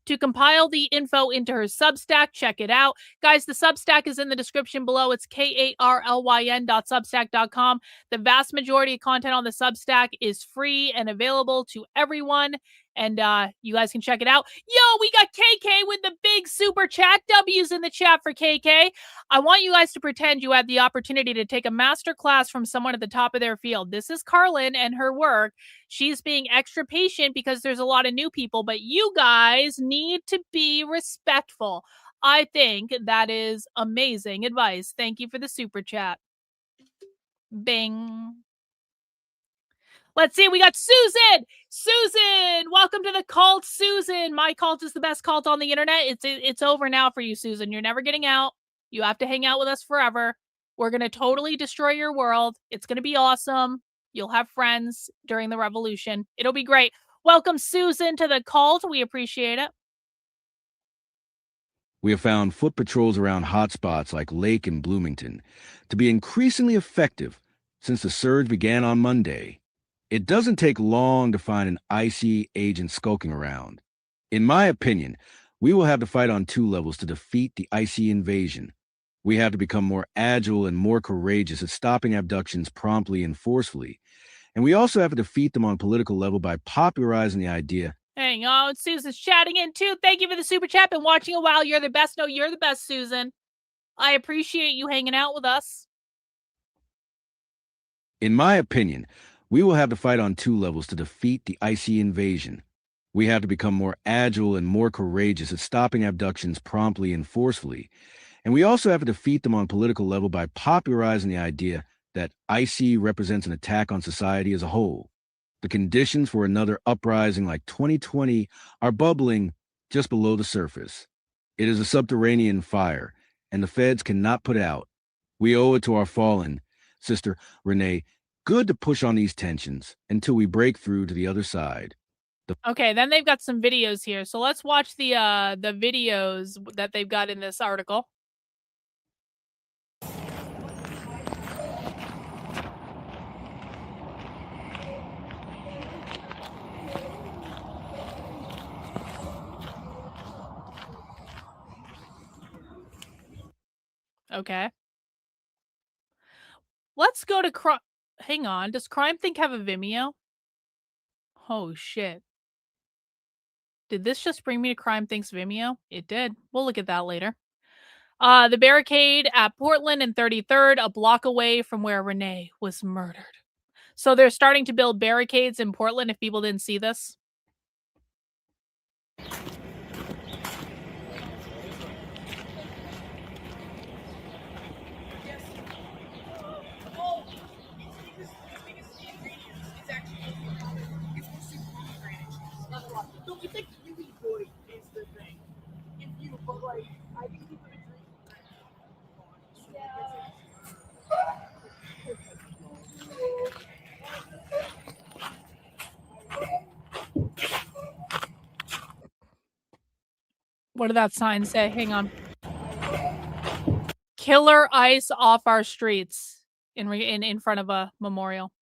[SPEAKER 10] to compile the info into her Substack. Check it out. Guys, the Substack is in the description below. It's karlyn.substack.com. The vast majority of content on the Substack is free and available to everyone. And you guys can check it out. Yo, we got KK with the big super chat. W's in the chat for KK. I want you guys to pretend you had the opportunity to take a master class from someone at the top of their field. This is Karlyn and her work. She's being extra patient because there's a lot of new people, but you guys need to be respectful. I think that is amazing advice. Thank you for the super chat. Bing. Let's see. We got Susan. Susan, welcome to the cult, Susan. My cult is the best cult on the internet. It's over now for you, Susan. You're never getting out. You have to hang out with us forever. We're going to totally destroy your world. It's going to be awesome. You'll have friends during the revolution. It'll be great. Welcome, Susan, to the cult. We appreciate it.
[SPEAKER 12] We have found foot patrols around hotspots like Lake and Bloomington to be increasingly effective since the surge began on Monday. It doesn't take long to find an icy agent skulking around. In my opinion, we will have to fight on two levels to defeat the icy invasion. We have to become more agile and more courageous at stopping abductions promptly and forcefully. And we also have to defeat them on a political level by popularizing the idea.
[SPEAKER 10] Hang on, Susan's chatting in too. Thank you for the super chat. Been watching a while. You're the best. No, you're the best, Susan. I appreciate you hanging out with us.
[SPEAKER 12] In my opinion, we will have to fight on two levels to defeat the icy invasion. We have to become more agile and more courageous at stopping abductions promptly and forcefully. And we also have to defeat them on a political level by popularizing the idea that IC represents an attack on society as a whole. The conditions for another uprising like 2020 are bubbling just below the surface. It is a subterranean fire, and the feds cannot put it out. We owe it to our fallen, Sister Renee, good to push on these tensions until we break through to the other side.
[SPEAKER 10] Okay, then they've got some videos here. So let's watch the videos that they've got in this article. Okay. Let's go to hang on. Does Crime Think have a Vimeo? Oh, shit. Did this just bring me to Crime Think's Vimeo? It did. We'll look at that later. The barricade at Portland and 33rd, a block away from where Renee was murdered. So they're starting to build barricades in Portland if people didn't see this. What did that sign say? Hang on. Killer ice off our streets in front of a memorial.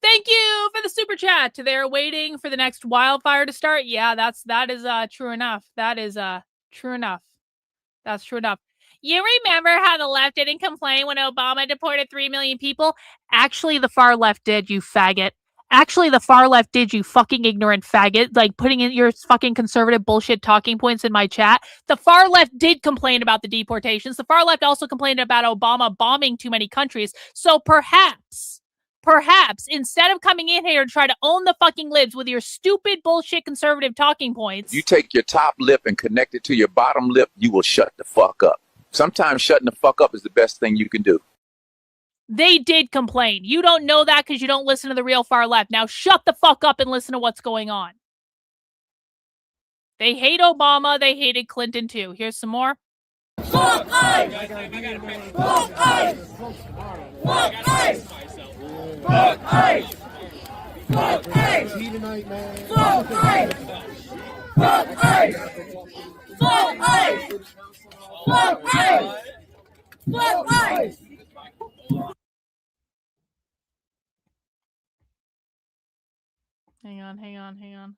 [SPEAKER 10] Thank you for the super chat. They're waiting for the next wildfire to start. Yeah, that is true enough. That is true enough. That's true enough. You remember how the left didn't complain when Obama deported 3 million people? Actually, the far left did, you faggot. Actually, the far left did, you fucking ignorant faggot. Like, putting in your fucking conservative bullshit talking points in my chat. The far left did complain about the deportations. The far left also complained about Obama bombing too many countries. So perhaps, instead of coming in here and try to own the fucking libs with your stupid bullshit conservative talking points.
[SPEAKER 11] You take your top lip and connect it to your bottom lip, you will shut the fuck up. Sometimes shutting the fuck up is the best thing you can do.
[SPEAKER 10] They did complain. You don't know that because you don't listen to the real far left. Now shut the fuck up and listen to what's going on. They hate Obama. They hated Clinton too. Here's some more.
[SPEAKER 4] Fuck ICE! Fuck ICE! Fuck ICE! Fuck ICE! Fuck ICE! Fuck ICE! Fuck ICE! Fuck ICE! Fuck ICE! Fuck ICE!
[SPEAKER 10] Hang on.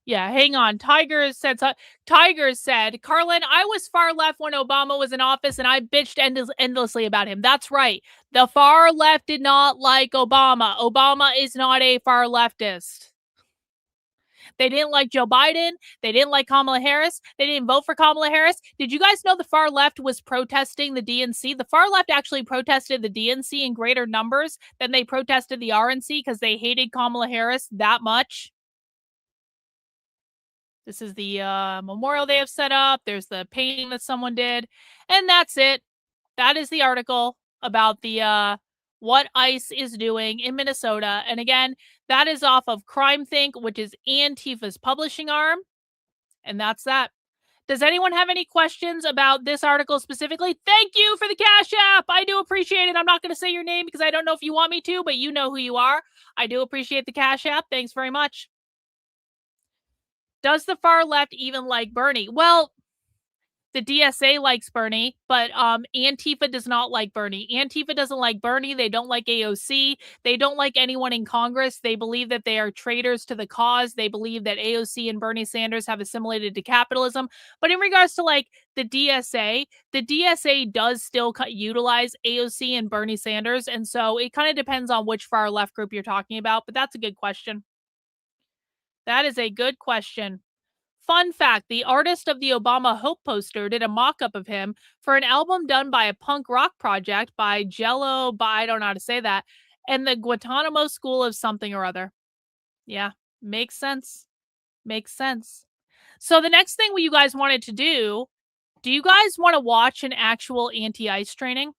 [SPEAKER 10] Yeah, hang on. Tigers said, Karlyn, I was far left when Obama was in office and I bitched endlessly about him. That's right. The far left did not like Obama. Obama is not a far leftist. They didn't like Joe Biden. They didn't like Kamala Harris. They didn't vote for Kamala Harris. Did you guys know the far left was protesting the DNC? The far left actually protested the DNC in greater numbers than they protested the RNC because they hated Kamala Harris that much. This is the memorial they have set up. There's the painting that someone did. And that's it. That is the article about the what ICE is doing in Minnesota. And again, that is off of Crime Think, which is Antifa's publishing arm. And that's that. Does anyone have any questions about this article specifically? Thank you for the Cash App. I do appreciate it. I'm not going to say your name because I don't know if you want me to, but you know who you are. I do appreciate the Cash App. Thanks very much. Does the far left even like Bernie? Well, the DSA likes Bernie, but Antifa does not like Bernie. Antifa doesn't like Bernie. They don't like AOC. They don't like anyone in Congress. They believe that they are traitors to the cause. They believe that AOC and Bernie Sanders have assimilated to capitalism. But in regards to like the DSA does still utilize AOC and Bernie Sanders. And so it kind of depends on which far left group you're talking about. But that's a good question. That is a good question. Fun fact, the artist of the Obama Hope poster did a mock-up of him for an album done by a punk rock project by Jello, I don't know how to say that, and the Guantanamo School of something or other. Yeah, makes sense. Makes sense. So the next thing you guys wanted to do you guys want to watch an actual anti-ICE training?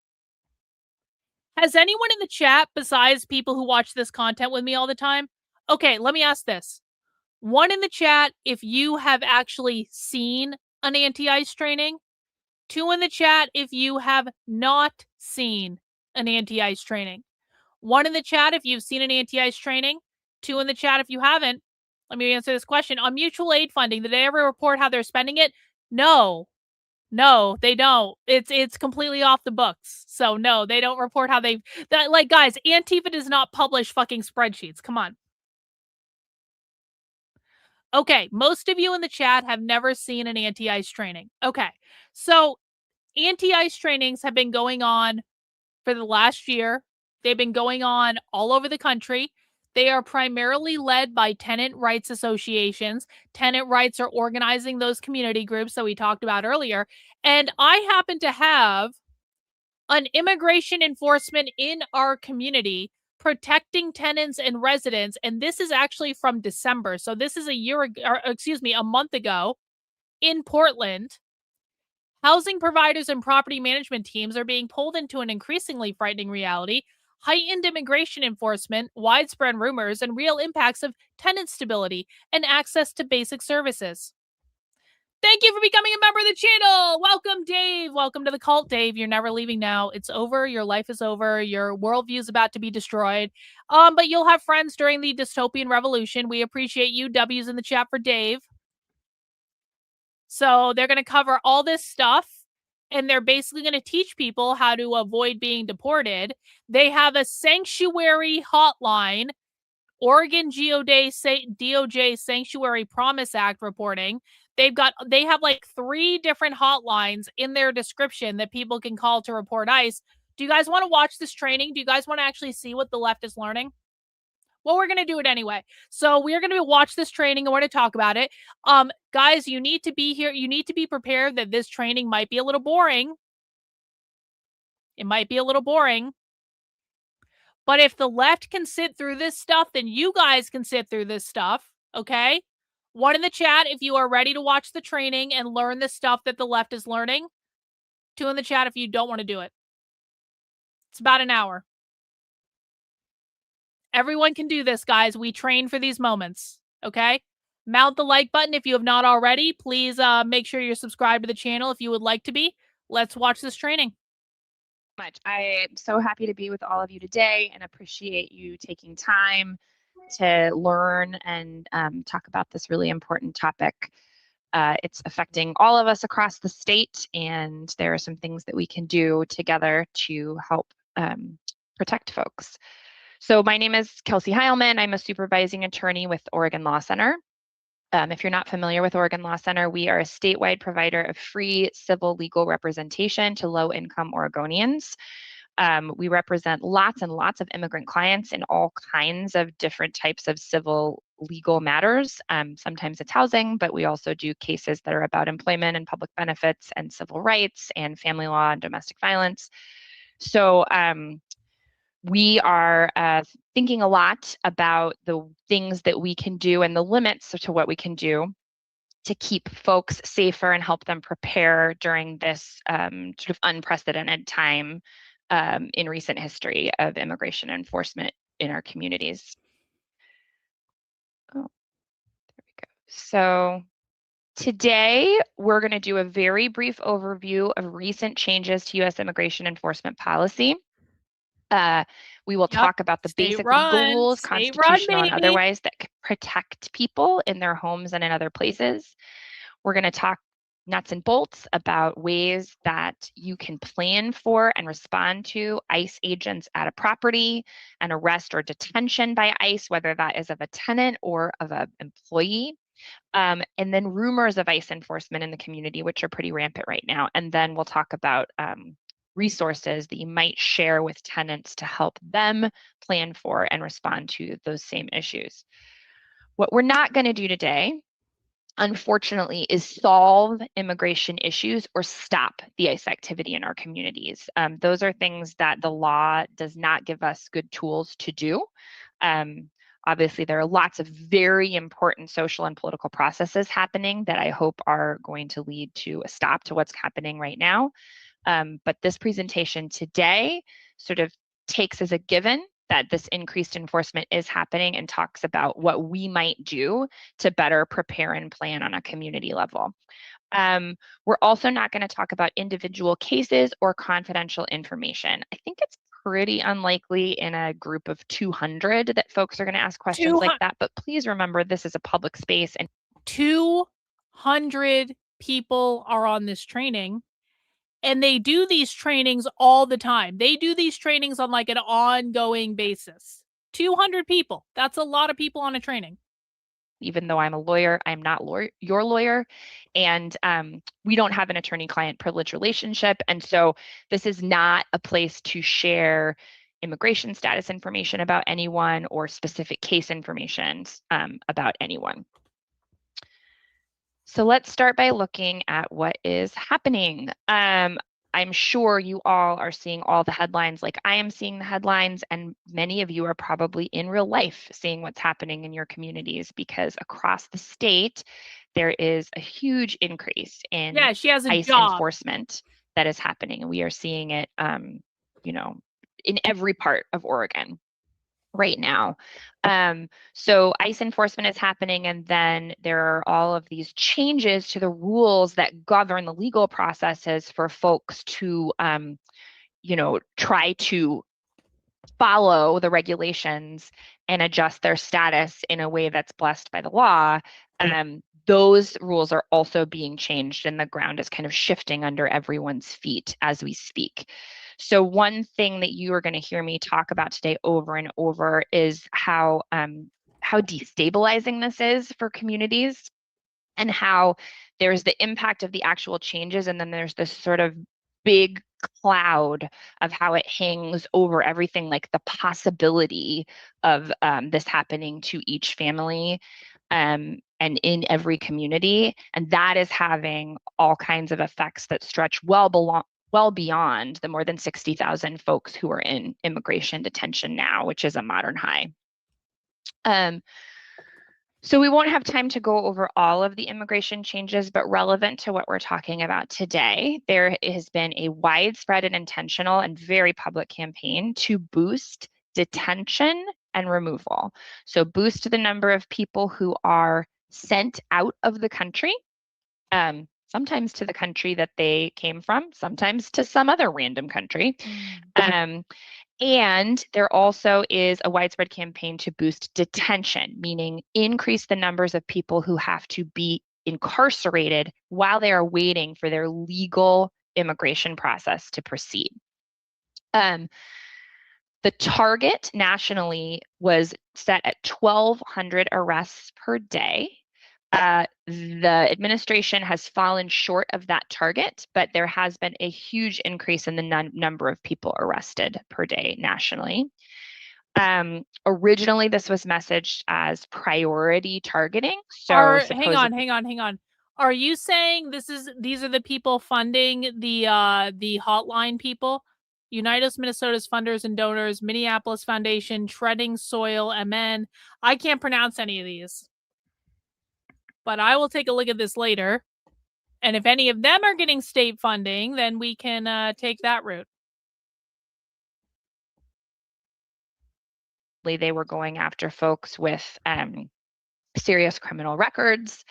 [SPEAKER 10] Has anyone in the chat, besides people who watch this content with me all the time? Okay, let me ask this. One in the chat if you have actually seen an anti-ICE training. Two in the chat if you have not seen an anti-ICE training. One in the chat if you've seen an anti-ICE training. Two in the chat if you haven't. Let me answer this question. On mutual aid funding, did they ever report how they're spending it? No. No, they don't. It's completely off the books. So no, they don't report how like guys, Antifa does not publish fucking spreadsheets. Come on. Okay, most of you in the chat have never seen an anti-ICE training. Okay, so anti-ICE trainings have been going on for the last year. They've been going on all over the country. They are primarily led by tenant rights associations. Tenant rights are organizing those community groups that we talked about earlier. And I happen to have an immigration enforcement in our community protecting tenants and residents, and this is actually from December. So this is a month ago in Portland. Housing providers and property management teams are being pulled into an increasingly frightening reality: heightened immigration enforcement, widespread rumors, and real impacts of tenant stability and access to basic services. Thank you for becoming a member of the channel. Welcome, Dave. Welcome to the cult, Dave. You're never leaving now. It's over. Your life is over. Your worldview is about to be destroyed. But you'll have friends during the dystopian revolution. We appreciate you. W's in the chat for Dave. So they're going to cover all this stuff, and they're basically going to teach people how to avoid being deported. They have a sanctuary hotline, Oregon DOJ Sanctuary Promise Act reporting. They have like 3 different hotlines in their description that people can call to report ICE. Do you guys want to watch this training? Do you guys want to actually see what the left is learning? Well, we're going to do it anyway. So we're going to watch this training and we're going to talk about it. Guys, you need to be here. You need to be prepared that this training might be a little boring. It might be a little boring. But if the left can sit through this stuff, then you guys can sit through this stuff. Okay? One in the chat if you are ready to watch the training and learn the stuff that the left is learning. 2 in the chat if you don't want to do it. It's about an hour. Everyone can do this, guys. We train for these moments. Okay? Mount the like button if you have not already. Please make sure you're subscribed to the channel if you would like to be. Let's watch this training.
[SPEAKER 13] I'm so happy to be with all of you today and appreciate you taking time to learn and talk about this really important topic. It's affecting all of us across the state, and there are some things that we can do together to help protect folks. So my name is Kelsey Heilman. I'm a supervising attorney with Oregon Law Center. If you're not familiar with Oregon Law Center, we are a statewide provider of free civil legal representation to low-income Oregonians. We represent lots and lots of immigrant clients in all kinds of different types of civil legal matters. Sometimes it's housing, but we also do cases that are about employment and public benefits and civil rights and family law and domestic violence. So we are thinking a lot about the things that we can do and the limits to what we can do to keep folks safer and help them prepare during this sort of unprecedented time in recent history of immigration enforcement in our communities. Oh, there we go. So today, we're going to do a very brief overview of recent changes to U.S. immigration enforcement policy. We will
[SPEAKER 10] Yep.
[SPEAKER 13] talk about the basic legal rules, constitutional and
[SPEAKER 10] baby.
[SPEAKER 13] otherwise, that protect people in their homes and in other places. We're going to talk nuts and bolts about ways that you can plan for and respond to ICE agents at a property, an arrest or detention by ICE, whether that is of a tenant or of an employee. And then rumors of ICE enforcement in the community, which are pretty rampant right now. And then we'll talk about resources that you might share with tenants to help them plan for and respond to those same issues. What we're not going to do today, unfortunately, is solve immigration issues or stop the ICE activity in our communities. Those are things that the law does not give us good tools to do. Obviously, there are lots of very important social and political processes happening that I hope are going to lead to a stop to what's happening right now. But this presentation today sort of takes as a given that this increased enforcement is happening and talks about what we might do to better prepare and plan on a community level. We're also not going to talk about individual cases or confidential information. I think it's pretty unlikely in a group of 200 that folks are going to ask questions like that, but please remember this is a public space and
[SPEAKER 10] 200 people are on this training. And they do these trainings all the time. They do these trainings on like an ongoing basis. 200 people. That's a lot of people on a training.
[SPEAKER 13] Even though I'm a lawyer, I'm not your lawyer. And we don't have an attorney-client privilege relationship. And so this is not a place to share immigration status information about anyone or specific case information about anyone. So let's start by looking at what is happening. I'm sure you all are seeing all the headlines like I am seeing the headlines, and many of you are probably in real life seeing what's happening in your communities, because across the state, there is a huge increase in
[SPEAKER 10] she has a
[SPEAKER 13] ICE
[SPEAKER 10] job.
[SPEAKER 13] enforcement that is happening. And we are seeing it, in every part of Oregon right now. So ICE enforcement is happening, and then there are all of these changes to the rules that govern the legal processes for folks to, try to follow the regulations and adjust their status in a way that's blessed by the law. Those rules are also being changed, and the ground is kind of shifting under everyone's feet as we speak. So one thing that you are going to hear me talk about today over and over is how destabilizing this is for communities, and how there's the impact of the actual changes, and then there's this sort of big cloud of how it hangs over everything, like the possibility of this happening to each family and in every community. And that is having all kinds of effects that stretch well beyond the more than 60,000 folks who are in immigration detention now, which is a modern high. So we won't have time to go over all of the immigration changes, but relevant to what we're talking about today, there has been a widespread and intentional and very public campaign to boost detention and removal. So boost the number of people who are sent out of the country, sometimes to the country that they came from, sometimes to some other random country. And there also is a widespread campaign to boost detention, meaning increase the numbers of people who have to be incarcerated while they are waiting for their legal immigration process to proceed. The target nationally was set at 1,200 arrests per day. The administration has fallen short of that target, but there has been a huge increase in the number of people arrested per day nationally. Originally, this was messaged as priority targeting. So
[SPEAKER 10] hang on. Are you saying these are the people funding the hotline people? Unitas Minnesota's funders and donors, Minneapolis Foundation, Treading Soil, MN. I can't pronounce any of these, but I will take a look at this later. And if any of them are getting state funding, then we can take that route.
[SPEAKER 13] They were going after folks with serious criminal records,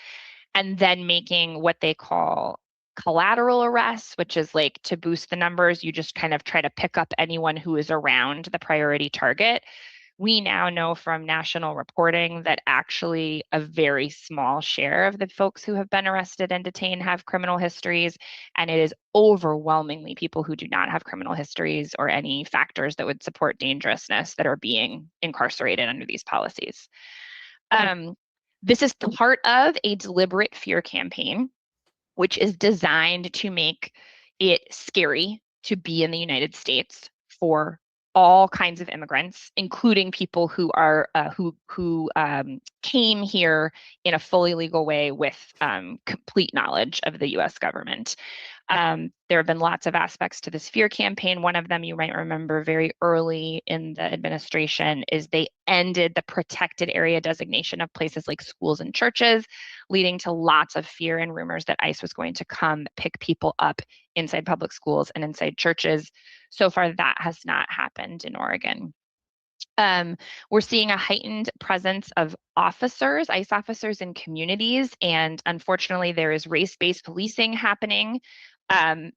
[SPEAKER 13] and then making what they call collateral arrests, which is like to boost the numbers, you just kind of try to pick up anyone who is around the priority target. We now know from national reporting that actually a very small share of the folks who have been arrested and detained have criminal histories, and it is overwhelmingly people who do not have criminal histories or any factors that would support dangerousness that are being incarcerated under these policies. This is part of a deliberate fear campaign, which is designed to make it scary to be in the United States for all kinds of immigrants, including people who are who came here in a fully legal way with complete knowledge of the U.S. government. There have been lots of aspects to this fear campaign. One of them you might remember very early in the administration is they ended the protected area designation of places like schools and churches, leading to lots of fear and rumors that ICE was going to come pick people up inside public schools and inside churches. So far, that has not happened in Oregon. We're seeing a heightened presence of officers, ICE officers in communities, and unfortunately, there is race-based policing happening. And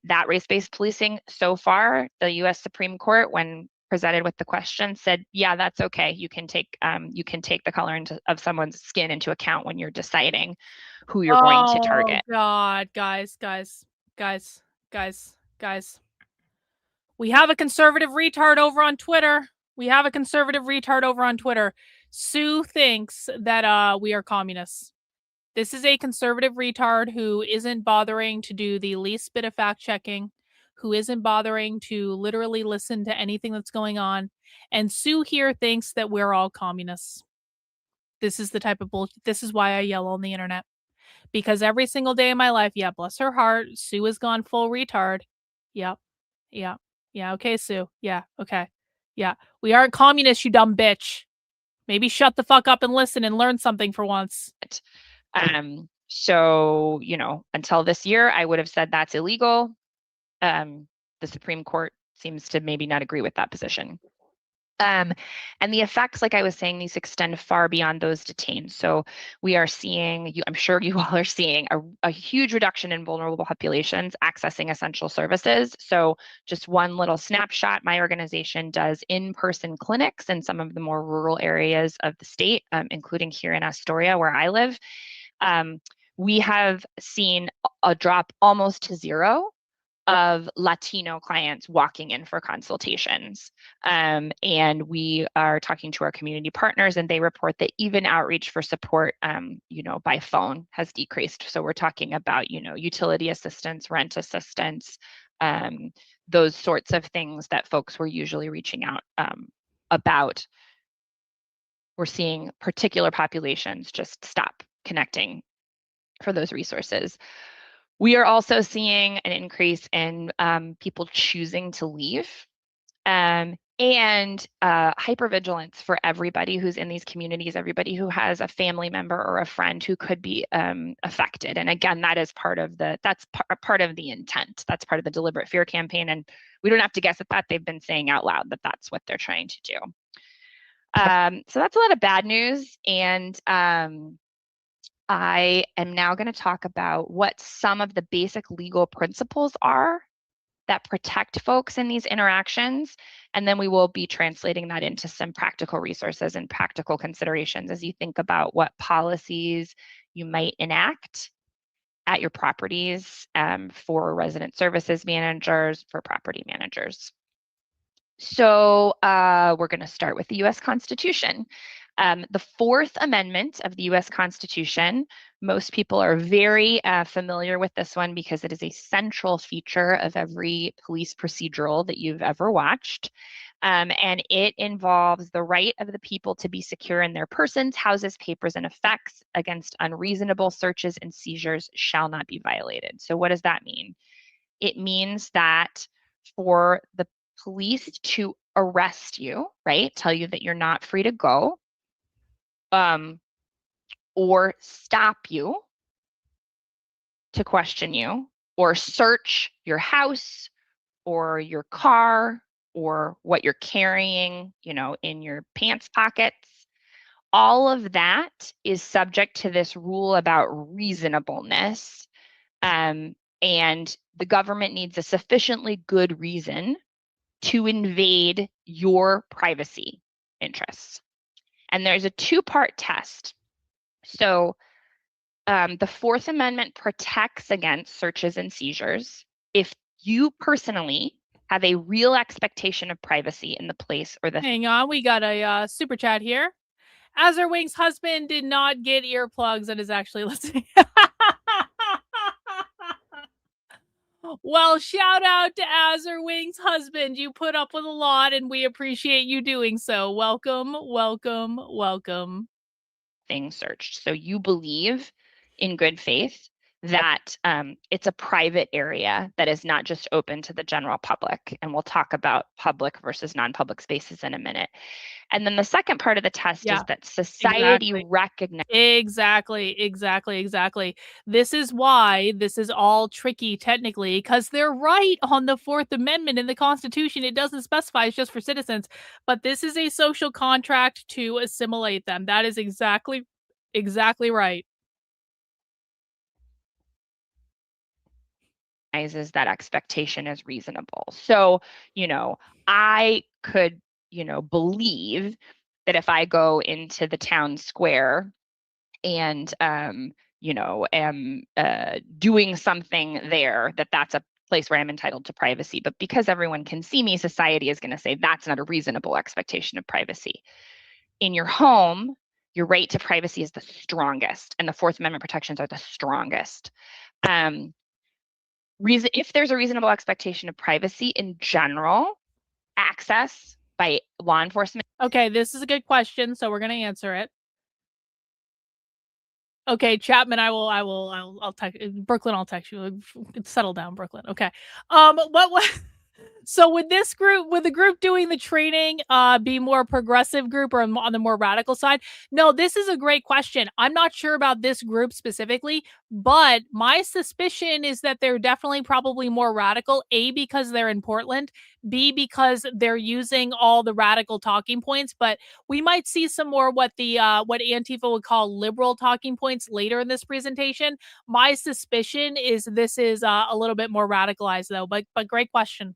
[SPEAKER 13] that race-based policing, so far, the U.S. Supreme Court, when presented with the question, said, "Yeah, that's okay. You can take the color of someone's skin into account when you're deciding who you're going to target."
[SPEAKER 10] Oh God, guys. We have a conservative retard over on Twitter. Sue thinks that we are communists. This is a conservative retard who isn't bothering to do the least bit of fact checking, who isn't bothering to literally listen to anything that's going on. And Sue here thinks that we're all communists. This is the type of bullshit. This is why I yell on the internet. Because every single day of my life, yeah, bless her heart, Sue has gone full retard. Yep. Yeah. Yeah. Okay, Sue. Yeah. Okay. Yeah. We aren't communists, you dumb bitch. Maybe shut the fuck up and listen and learn something for once.
[SPEAKER 13] So, until this year, I would have said that's illegal. The Supreme Court seems to maybe not agree with that position. And the effects, like I was saying, these extend far beyond those detained. So we are seeing, I'm sure you all are seeing, a huge reduction in vulnerable populations accessing essential services. So just one little snapshot, my organization does in-person clinics in some of the more rural areas of the state, including here in Astoria, where I live. We have seen a drop almost to zero of Latino clients walking in for consultations. And we are talking to our community partners, and they report that even outreach for support, by phone has decreased. So we're talking about, utility assistance, rent assistance, those sorts of things that folks were usually reaching out about. We're seeing particular populations just stop connecting for those resources. We are also seeing an increase in people choosing to leave, and hypervigilance for everybody who's in these communities, everybody who has a family member or a friend who could be affected. And again, that is part of the intent. That's part of the deliberate fear campaign, and we don't have to guess at that. They've been saying out loud that that's what they're trying to do. So that's a lot of bad news, and I am now going to talk about what some of the basic legal principles are that protect folks in these interactions, and then we will be translating that into some practical resources and practical considerations as you think about what policies you might enact at your properties for resident services managers, for property managers. So we're going to start with the U.S. Constitution. The Fourth Amendment of the U.S. Constitution, most people are very familiar with this one because it is a central feature of every police procedural that you've ever watched. And it involves the right of the people to be secure in their persons, houses, papers, and effects against unreasonable searches and seizures shall not be violated. So what does that mean? It means that for the police to arrest you, right, tell you that you're not free to go, or stop you to question you, or search your house or your car or what you're carrying, in your pants pockets. All of that is subject to this rule about reasonableness. and the government needs a sufficiently good reason to invade your privacy interests. And there's a two-part test. So the Fourth Amendment protects against searches and seizures if you personally have a real expectation of privacy in the place or the...
[SPEAKER 10] Hang on, we got a super chat here. Azurwing's husband did not get earplugs and is actually listening. Well, shout out to Azurwing's husband. You put up with a lot and we appreciate you doing so. Welcome, welcome, welcome.
[SPEAKER 13] Thing searched. So you believe in good faith that it's a private area that is not just open to the general public. And we'll talk about public versus non-public spaces in a minute. And then the second part of the test is that society recognizes.
[SPEAKER 10] Exactly. This is why this is all tricky technically, because they're right on the Fourth Amendment in the Constitution. It doesn't specify it's just for citizens, but this is a social contract to assimilate them. That is exactly right.
[SPEAKER 13] Is that expectation is reasonable. So, I could, believe that if I go into the town square and, am doing something there, that's a place where I'm entitled to privacy. But because everyone can see me, society is going to say that's not a reasonable expectation of privacy. In your home, your right to privacy is the strongest, and the Fourth Amendment protections are the strongest. If there's a reasonable expectation of privacy in general, access by law enforcement.
[SPEAKER 10] Okay, this is a good question, so we're going to answer it. Okay, Chapman, I'll text Brooklyn. I'll text you. Settle down, Brooklyn. Okay. So would the group doing the training be more progressive group or on the more radical side? No, this is a great question. I'm not sure about this group specifically, but my suspicion is that they're definitely probably more radical, A, because they're in Portland, B, because they're using all the radical talking points, but we might see some more what Antifa would call liberal talking points later in this presentation. My suspicion is this is a little bit more radicalized though, but great question.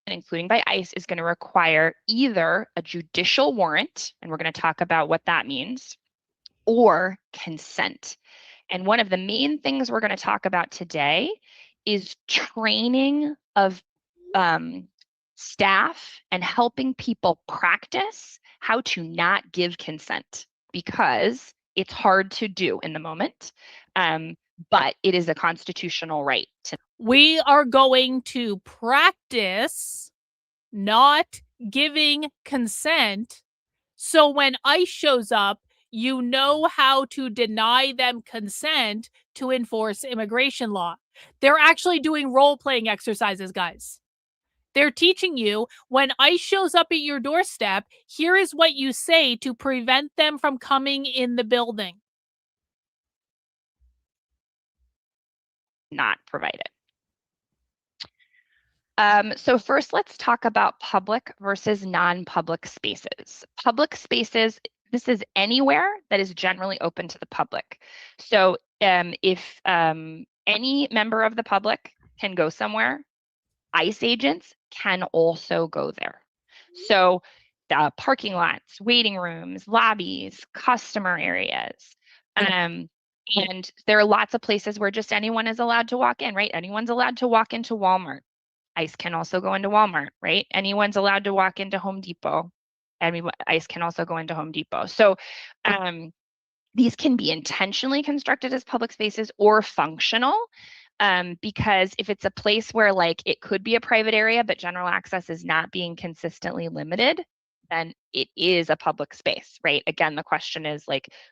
[SPEAKER 13] Including by ICE, is going to require either a judicial warrant, and we're going to talk about what that means, or consent. And one of the main things we're going to talk about today is training of staff and helping people practice how to not give consent, because it's hard to do in the moment, but it is a constitutional right.
[SPEAKER 10] We are going to practice not giving consent, so when ICE shows up, you know how to deny them consent to enforce immigration law. They're actually doing role-playing exercises, guys. They're teaching you, when ICE shows up at your doorstep, here is what you say to prevent them from coming in the building.
[SPEAKER 13] Not provided. So first, let's talk about public versus non-public spaces. Public spaces, this is anywhere that is generally open to the public. So if any member of the public can go somewhere, ICE agents can also go there. So parking lots, waiting rooms, lobbies, customer areas. And there are lots of places where just anyone is allowed to walk in, right? Anyone's allowed to walk into Walmart. ICE can also go into Walmart, right? Anyone's allowed to walk into Home Depot. ICE can also go into Home Depot. So these can be intentionally constructed as public spaces or functional, because if it's a place where it could be a private area, but general access is not being consistently limited, then it is a public space, right? Again, the question is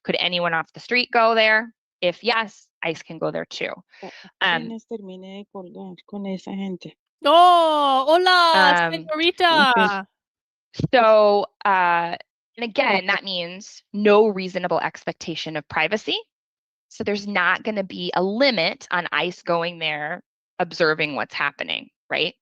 [SPEAKER 13] could anyone off the street go there? If yes, ICE can go there too.
[SPEAKER 10] Oh, hola, señorita.
[SPEAKER 13] So, and again, that means no reasonable expectation of privacy. So there's not going to be a limit on ICE going there, observing what's happening, right?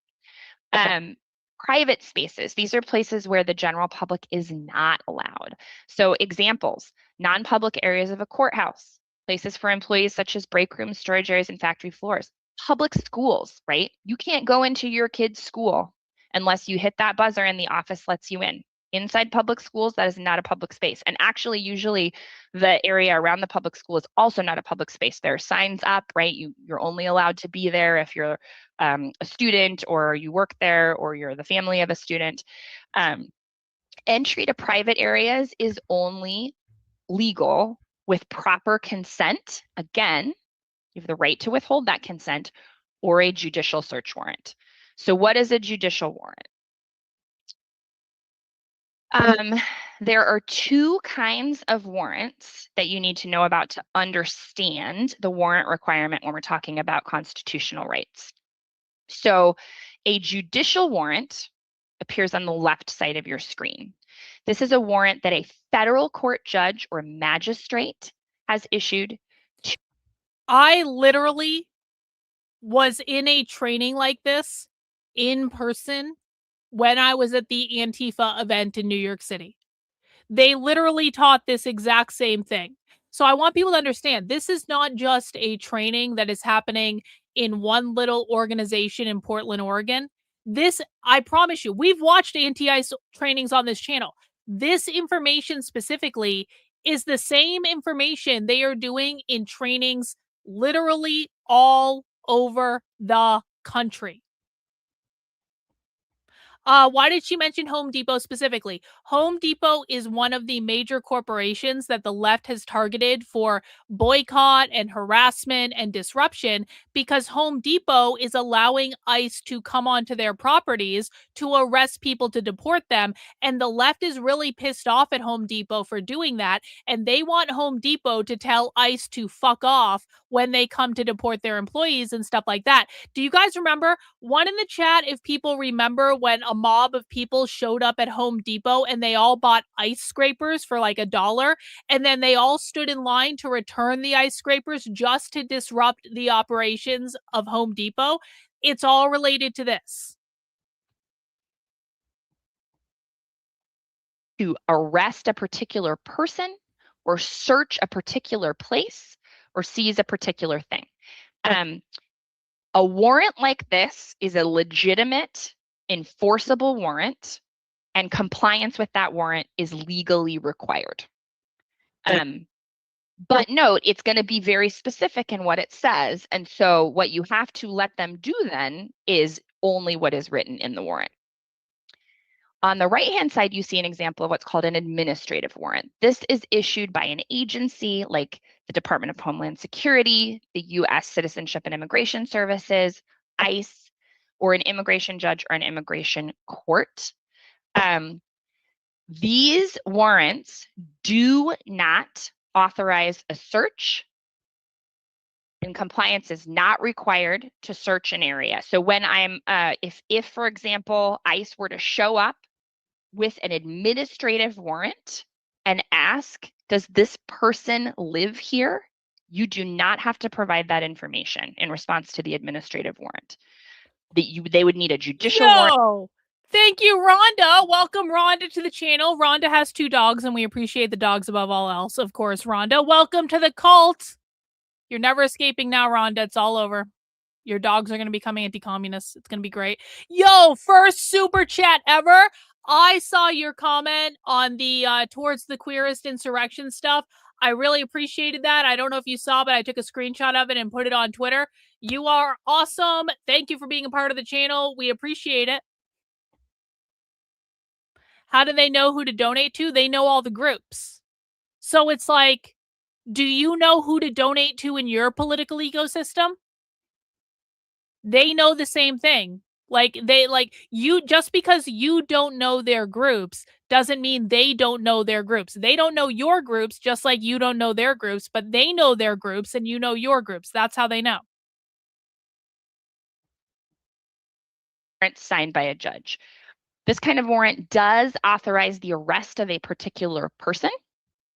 [SPEAKER 13] Private spaces, these are places where the general public is not allowed. So examples, non-public areas of a courthouse, places for employees such as break rooms, storage areas, and factory floors. Public schools, right? You can't go into your kid's school unless you hit that buzzer and the office lets you in. Inside public schools, that is not a public space. And actually, usually the area around the public school is also not a public space. There are signs up, right? You're only allowed to be there if you're a student or you work there or you're the family of a student. Entry to private areas is only legal with proper consent. Again, you have the right to withhold that consent or a judicial search warrant. So what is a judicial warrant? There are two kinds of warrants that you need to know about to understand the warrant requirement when we're talking about constitutional rights. So a judicial warrant appears on the left side of your screen. This is a warrant that a federal court judge or magistrate has issued.
[SPEAKER 10] I literally was in a training like this in person when I was at the Antifa event in New York City. They literally taught this exact same thing. So I want people to understand this is not just a training that is happening in one little organization in Portland, Oregon. This, I promise you, we've watched anti-ICE trainings on this channel. This information specifically is the same information they are doing in trainings literally all over the country. Why did she mention Home Depot specifically? Home Depot is one of the major corporations that the left has targeted for boycott and harassment and disruption because Home Depot is allowing ICE to come onto their properties to arrest people to deport them. And the left is really pissed off at Home Depot for doing that. And they want Home Depot to tell ICE to fuck off when they come to deport their employees and stuff like that. Do you guys remember? One in the chat if people remember when a mob of people showed up at Home Depot and they all bought ice scrapers for like $1 and then they all stood in line to return the ice scrapers just to disrupt the operations of Home Depot. It's all related to this.
[SPEAKER 13] To arrest a particular person or search a particular place or seize a particular thing. A warrant like this is a legitimate, enforceable warrant, and compliance with that warrant is legally required. But note, it's going to be very specific in what it says. And so what you have to let them do then is only what is written in the warrant. On the right-hand side, you see an example of what's called an administrative warrant. This is issued by an agency like the Department of Homeland Security, the U.S. Citizenship and Immigration Services, ICE, or an immigration judge or an immigration court. These warrants do not authorize a search, and compliance is not required to search an area. So when I'm, if for example, ICE were to show up with an administrative warrant and ask, does this person live here? You do not have to provide that information in response to the administrative warrant. They would need a judicial warrant.
[SPEAKER 10] Thank you, Rhonda. Welcome, Rhonda, to the channel. Rhonda has 2 dogs, and we appreciate the dogs above all else, of course, Rhonda. Welcome to the cult. You're never escaping now, Rhonda. It's all over. Your dogs are going to become anti-communists. It's going to be great. Yo, first super chat ever. I saw your comment on the towards the queerest insurrection stuff. I really appreciated that. I don't know if you saw, but I took a screenshot of it and put it on Twitter. You are awesome. Thank you for being a part of the channel. We appreciate it. How do they know who to donate to? They know all the groups. So it's like, do you know who to donate to in your political ecosystem? They know the same thing. You, just because you don't know their groups doesn't mean they don't know their groups. They don't know your groups just like you don't know their groups, but they know their groups and you know your groups. That's how they know.
[SPEAKER 13] Signed by a judge. This kind of warrant does authorize the arrest of a particular person.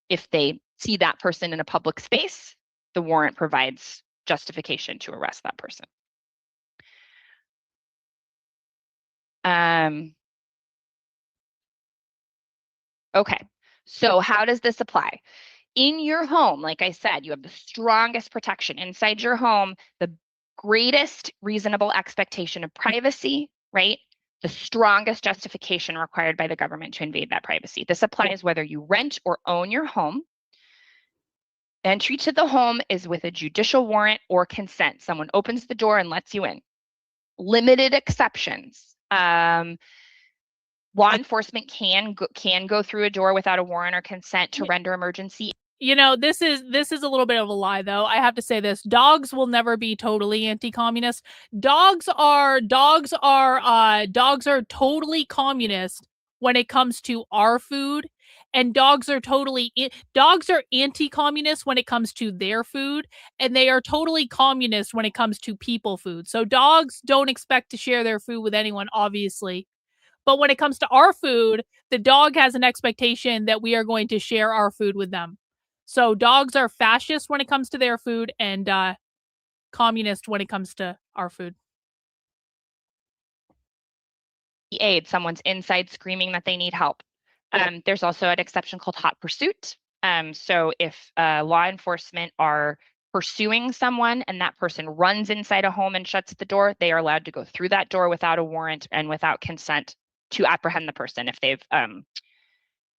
[SPEAKER 13] If they see that person in a public space, the warrant provides justification to arrest that person. Okay, so how does this apply? in your home, like I said, you have the strongest protection inside your home, the greatest reasonable expectation of privacy, right? The strongest justification required by the government to invade that privacy. This applies whether you rent or own your home. Entry to the home is with a judicial warrant or consent. Someone opens the door and lets you in. Limited exceptions. Law enforcement can go through a door without a warrant or consent to render emergency.
[SPEAKER 10] You know, this is a little bit of a lie, though. I have to say this: dogs will never be totally anti-communist. Dogs are totally communist when it comes to our food, and dogs are anti-communist when it comes to their food, and they are totally communist when it comes to people food. So dogs don't expect to share their food with anyone, obviously. But when it comes to our food, the dog has an expectation that we are going to share our food with them. So dogs are fascist when it comes to their food and communist when it comes to our food.
[SPEAKER 13] Aid, someone's inside screaming that they need help. There's also an exception called hot pursuit. So if law enforcement are pursuing someone and that person runs inside a home and shuts the door, they are allowed to go through that door without a warrant and without consent to apprehend the person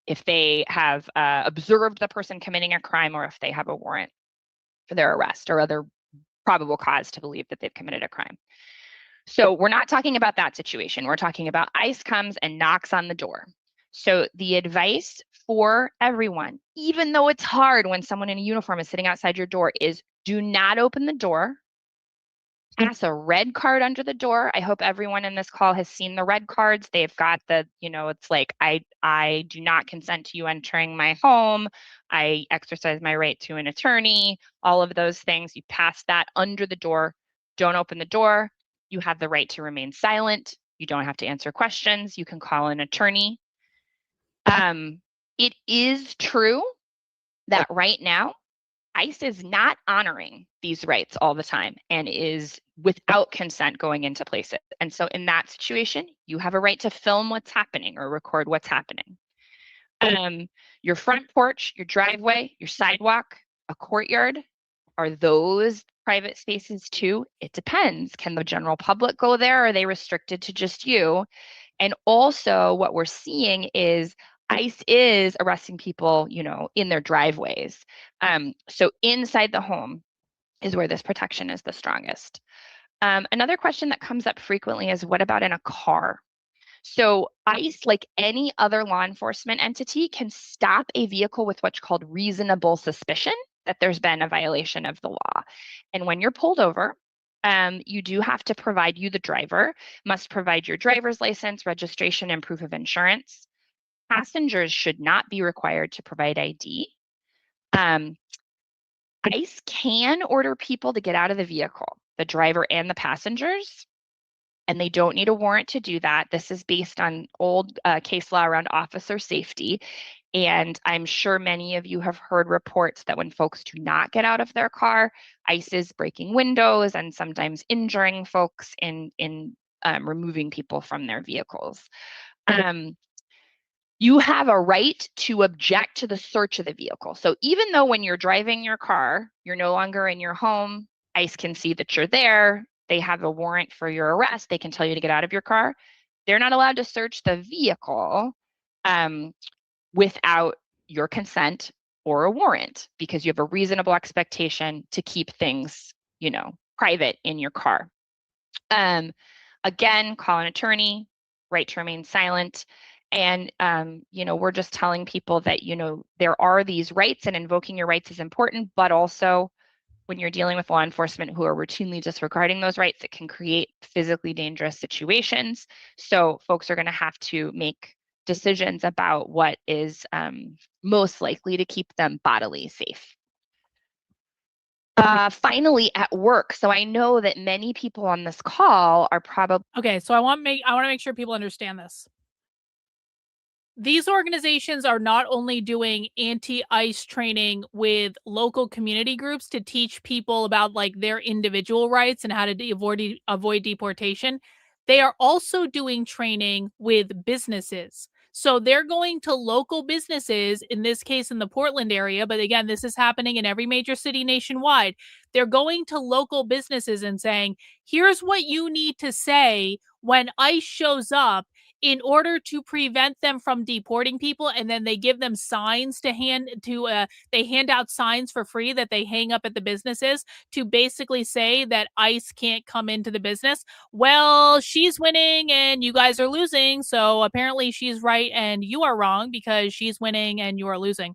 [SPEAKER 13] if they have observed the person committing a crime, or if they have a warrant for their arrest or other probable cause to believe that they've committed a crime. So we're not talking about that situation. We're talking about ICE comes and knocks on the door. So the advice for everyone, even though it's hard when someone in a uniform is sitting outside your door, is do not open the door. Pass a red card under the door. I hope everyone in this call has seen the red cards. They've got the, it's like, I do not consent to you entering my home. I exercise my right to an attorney, all of those things. You pass that under the door. Don't open the door. You have the right to remain silent. You don't have to answer questions. You can call an attorney. It is true that right now, ICE is not honoring these rights all the time and is without consent going into places. And so in that situation, you have a right to film what's happening or record what's happening. Your front porch, your driveway, your sidewalk, a courtyard, are those private spaces too? It depends. Can the general public go there? Or are they restricted to just you? And also what we're seeing is ICE is arresting people, in their driveways. So inside the home is where this protection is the strongest. Another question that comes up frequently is, what about in a car? So ICE, like any other law enforcement entity, can stop a vehicle with what's called reasonable suspicion that there's been a violation of the law. And when you're pulled over, you do have to provide, the driver, must provide your driver's license, registration, and proof of insurance. Passengers should not be required to provide ID. ICE can order people to get out of the vehicle, the driver and the passengers, and they don't need a warrant to do that. This is based on old case law around officer safety. And I'm sure many of you have heard reports that when folks do not get out of their car, ICE is breaking windows and sometimes injuring folks in removing people from their vehicles. You have a right to object to the search of the vehicle. So even though when you're driving your car, you're no longer in your home, ICE can see that you're there, they have a warrant for your arrest, they can tell you to get out of your car. They're not allowed to search the vehicle without your consent or a warrant, because you have a reasonable expectation to keep things, private in your car. Again, call an attorney, right to remain silent. And, we're just telling people that, there are these rights and invoking your rights is important, but also when you're dealing with law enforcement who are routinely disregarding those rights, it can create physically dangerous situations. So folks are going to have to make decisions about what is most likely to keep them bodily safe. Finally, at work. So I know that many people on this call are probably...
[SPEAKER 10] Okay, so I want to make sure people understand this. These organizations are not only doing anti-ICE training with local community groups to teach people about their individual rights and how to avoid deportation. They are also doing training with businesses. So they're going to local businesses, in this case in the Portland area, but again, this is happening in every major city nationwide. They're going to local businesses and saying, here's what you need to say when ICE shows up in order to prevent them from deporting people. And then they give them signs to they hand out signs for free that they hang up at the businesses to basically say that ICE can't come into the business. Well, she's winning and you guys are losing. So apparently she's right and you are wrong because she's winning and you are losing.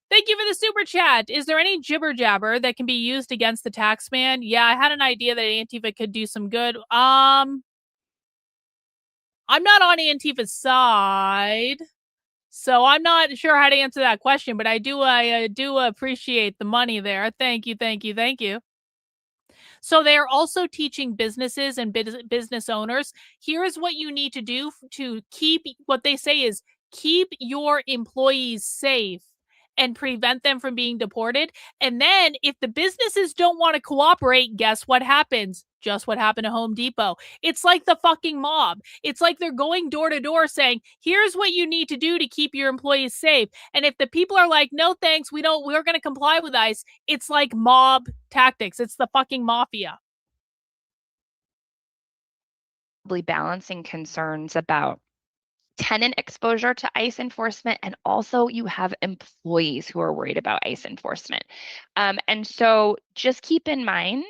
[SPEAKER 10] Thank you for the super chat. Is there any jibber jabber that can be used against the tax man? Yeah, I had an idea that Antifa could do some good. I'm not on Antifa's side, so I'm not sure how to answer that question, but I do appreciate the money there. Thank you, thank you, thank you. So they are also teaching businesses and business owners, here's what you need to do to keep, what they say is keep your employees safe and prevent them from being deported. And then if the businesses don't want to cooperate, guess what happens? Just what happened to Home Depot. It's like the fucking mob. It's like they're going door to door saying, here's what you need to do to keep your employees safe. And if the people are like, no, thanks, we're going to comply with ICE, it's like mob tactics. It's the fucking mafia.
[SPEAKER 13] Balancing concerns about tenant exposure to ICE enforcement, and also you have employees who are worried about ICE enforcement. And so just keep in mind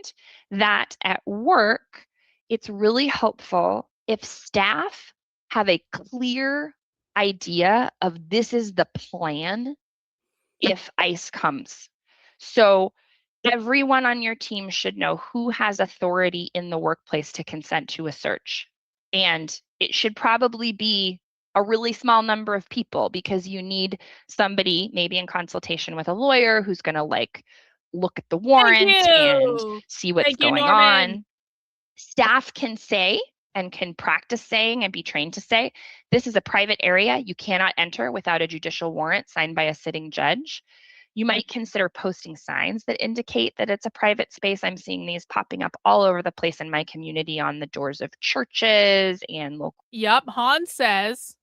[SPEAKER 13] that at work, it's really helpful if staff have a clear idea of this is the plan if ICE comes. So everyone on your team should know who has authority in the workplace to consent to a search. And it should probably be a really small number of people, because you need somebody maybe in consultation with a lawyer who's going to like look at the warrant and see what's going on. Staff can say and can practice saying and be trained to say, this is a private area. You cannot enter without a judicial warrant signed by a sitting judge. You might consider posting signs that indicate that it's a private space. I'm seeing these popping up all over the place in my community on the doors of churches and local.
[SPEAKER 10] Yep, Han says,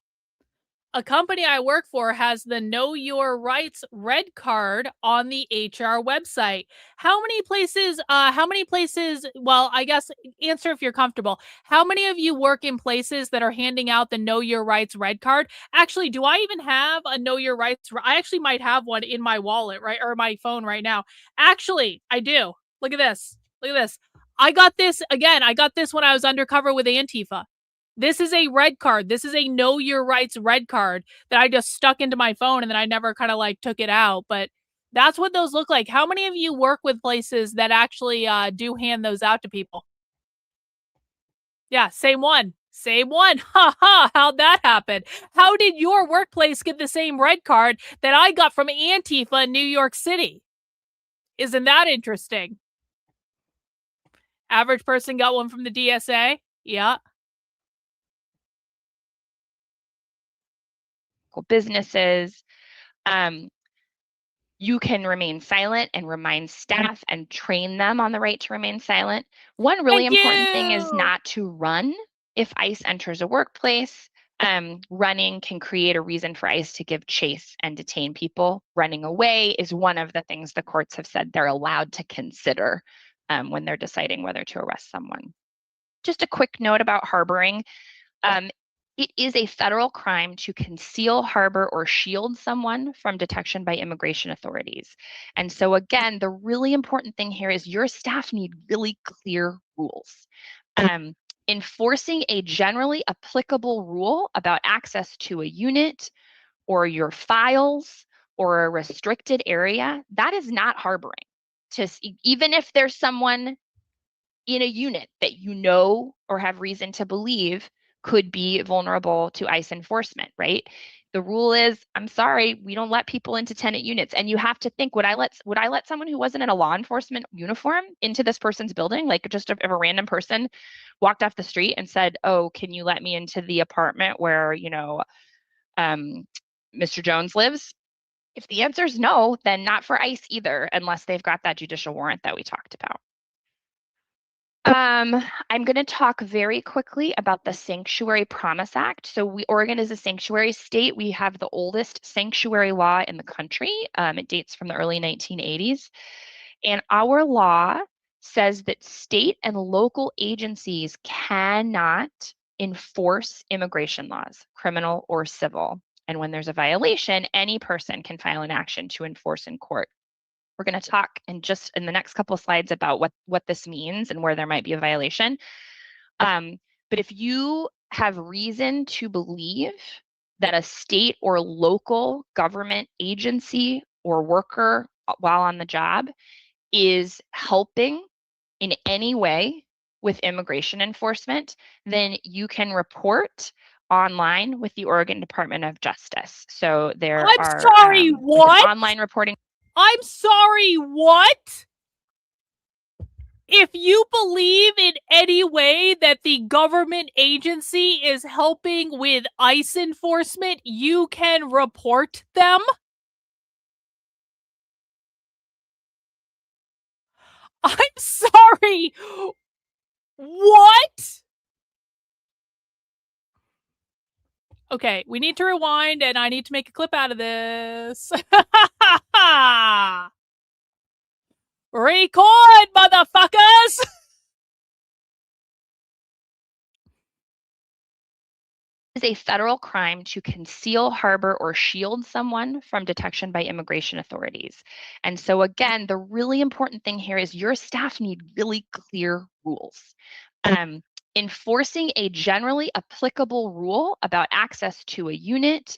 [SPEAKER 10] a company I work for has the Know Your Rights red card on the HR website. How many places, well, I guess answer if you're comfortable. How many of you work in places that are handing out the Know Your Rights red card? Actually, do I even have a Know Your Rights? I actually might have one in my wallet, right? Or my phone right now. Actually, I do. Look at this. Look at this. I got this when I was undercover with Antifa. This is a red card. This is a Know Your Rights red card that I just stuck into my phone and then I never kind of like took it out. But that's what those look like. How many of you work with places that actually do hand those out to people? Yeah, same one. Same one. Ha ha. How'd that happen? How did your workplace get the same red card that I got from Antifa in New York City? Isn't that interesting? Average person got one from the DSA. Yeah.
[SPEAKER 13] Businesses. You can remain silent and remind staff and train them on the right to remain silent. One really important thing is not to run if ICE enters a workplace. Running can create a reason for ICE to give chase and detain people. Running away is one of the things the courts have said they're allowed to consider when they're deciding whether to arrest someone. Just a quick note about harboring. It is a federal crime to conceal, harbor, or shield someone from detection by immigration authorities. And so again, the really important thing here is your staff need really clear rules. Enforcing a generally applicable rule about access to a unit or your files or a restricted area, that is not harboring. Even if there's someone in a unit that you know or have reason to believe could be vulnerable to ICE enforcement, right? The rule is, I'm sorry, we don't let people into tenant units. And you have to think, would I let someone who wasn't in a law enforcement uniform into this person's building? Like just if a random person walked off the street and said, oh, can you let me into the apartment where, Mr. Jones lives? If the answer is no, then not for ICE either, unless they've got that judicial warrant that we talked about. I'm going to talk very quickly about the Sanctuary Promise Act. So Oregon is a sanctuary state. We have the oldest sanctuary law in the country. It dates from the early 1980s. And our law says that state and local agencies cannot enforce immigration laws, criminal or civil. And when there's a violation, any person can file an action to enforce in court. We're going to talk in the next couple of slides about what this means and where there might be a violation. But if you have reason to believe that a state or local government agency or worker while on the job is helping in any way with immigration enforcement, then you can report online with the Oregon Department of Justice. So there
[SPEAKER 10] I'm sorry, what?
[SPEAKER 13] Online reporting.
[SPEAKER 10] I'm sorry, what? If you believe in any way that the government agency is helping with ICE enforcement, you can report them? I'm sorry. What? Okay, we need to rewind and I need to make a clip out of this. Record, motherfuckers!
[SPEAKER 13] It is a federal crime to conceal, harbor, or shield someone from detection by immigration authorities. And so again, the really important thing here is your staff need really clear rules. Enforcing a generally applicable rule about access to a unit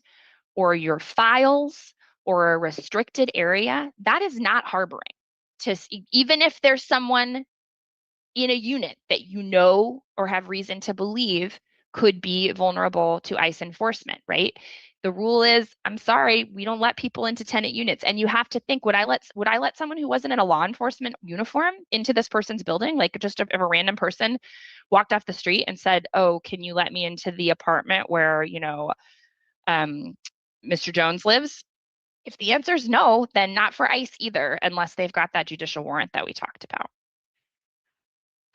[SPEAKER 13] or your files or a restricted area, that is not harboring. Even if there's someone in a unit that you know or have reason to believe could be vulnerable to ICE enforcement, right? The rule is, I'm sorry, we don't let people into tenant units. And you have to think, would I let someone who wasn't in a law enforcement uniform into this person's building? Like just if a random person walked off the street and said, oh, can you let me into the apartment where, Mr. Jones lives? If the answer is no, then not for ICE either, unless they've got that judicial warrant that we talked about.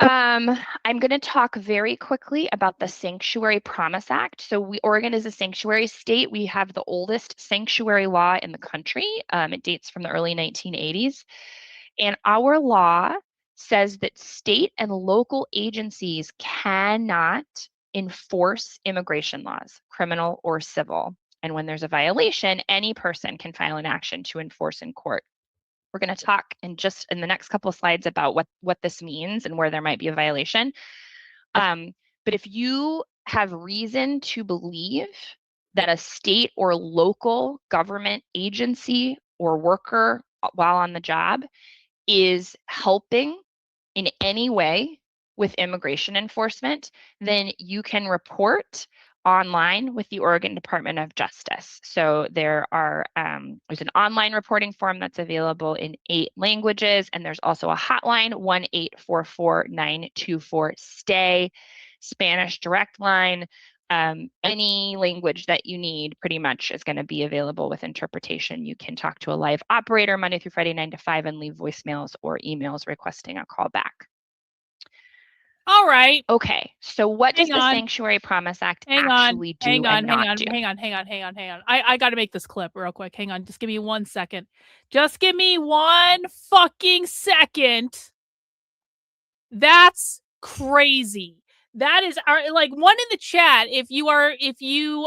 [SPEAKER 13] I'm going to talk very quickly about the Sanctuary Promise Act. So Oregon is a sanctuary state. We have the oldest sanctuary law in the country. It dates from the early 1980s. And our law says that state and local agencies cannot enforce immigration laws, criminal or civil. And when there's a violation, any person can file an action to enforce in court. We're going to talk in the next couple of slides about what this means and where there might be a violation. But if you have reason to believe that a state or local government agency or worker while on the job is helping in any way with immigration enforcement, then you can report online with the Oregon Department of Justice. So there's an online reporting form that's available in 8 languages, and there's also a hotline, 1-844-924-STAY, Spanish direct line. Any language that you need pretty much is going to be available with interpretation. You can talk to a live operator Monday through Friday, 9 to 5, and leave voicemails or emails requesting a call back.
[SPEAKER 10] All right.
[SPEAKER 13] Okay. So what does the Sanctuary Promise Act actually do and not do?
[SPEAKER 10] Hang on. I got to make this clip real quick. Hang on. Just give me 1 second. Just give me 1 fucking second. That's crazy. That is like one in the chat. If you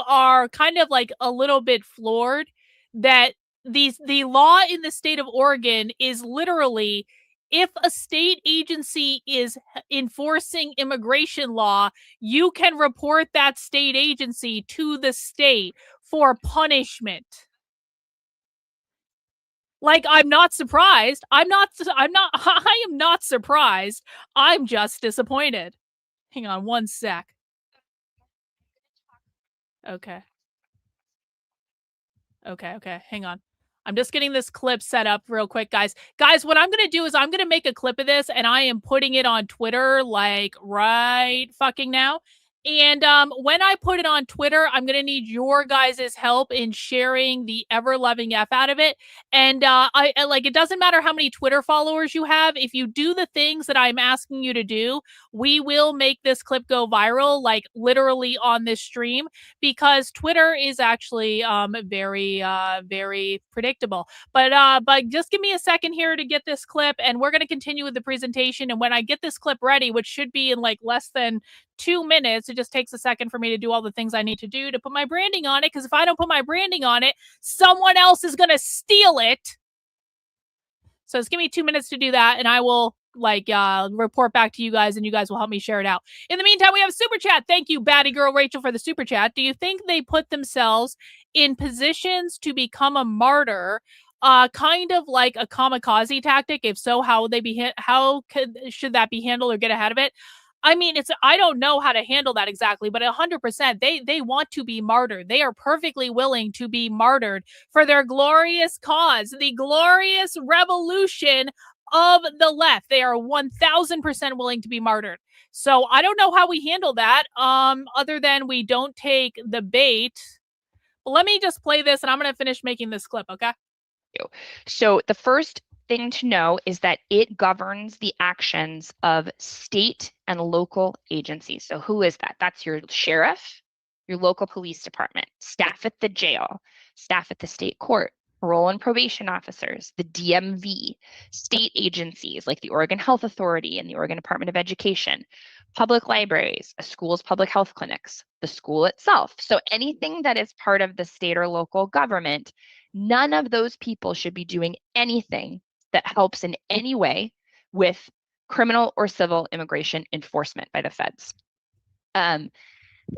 [SPEAKER 10] are kind of like a little bit floored that the law in the state of Oregon is literally, if a state agency is enforcing immigration law, you can report that state agency to the state for punishment. Like, I'm not surprised. I am not surprised. I'm just disappointed. Hang on 1 sec. Okay. Hang on. I'm just getting this clip set up real quick, guys. Guys, what I'm going to do is I'm going to make a clip of this and I am putting it on Twitter like right fucking now. And when I put it on Twitter, I'm going to need your guys' help in sharing the ever-loving F out of it. And I like, it doesn't matter how many Twitter followers you have. If you do the things that I'm asking you to do, we will make this clip go viral, like literally on this stream, because Twitter is actually very predictable. But just give me a second here to get this clip, and we're going to continue with the presentation. And when I get this clip ready, which should be in like less than 2 minutes, it just takes a second for me to do all the things I need to do to put my branding on it, because if I don't put my branding on it, someone else is going to steal it. So just give me 2 minutes to do that, and I will report back to you guys, and you guys will help me share it out. In the meantime, we have a super chat. Thank you, baddie girl Rachel, for the super chat. Do you think they put themselves in positions to become a martyr, kind of like a kamikaze tactic? If so, how would they be? Should that be handled or get ahead of it? I mean, I don't know how to handle that exactly, but 100%, they want to be martyred. They are perfectly willing to be martyred for their glorious cause, the glorious revolution of the left. They are 1000% willing to be martyred. So I don't know how we handle that, other than we don't take the bait. But let me just play this, and I'm going to finish making this clip, okay?
[SPEAKER 13] So the first thing to know is that it governs the actions of state and local agencies. So who is that? That's your sheriff, your local police department, staff at the jail, staff at the state court, parole and probation officers, the DMV, state agencies like the Oregon Health Authority and the Oregon Department of Education, public libraries, a school's public health clinics, the school itself. So anything that is part of the state or local government, none of those people should be doing anything that helps in any way with criminal or civil immigration enforcement by the feds. The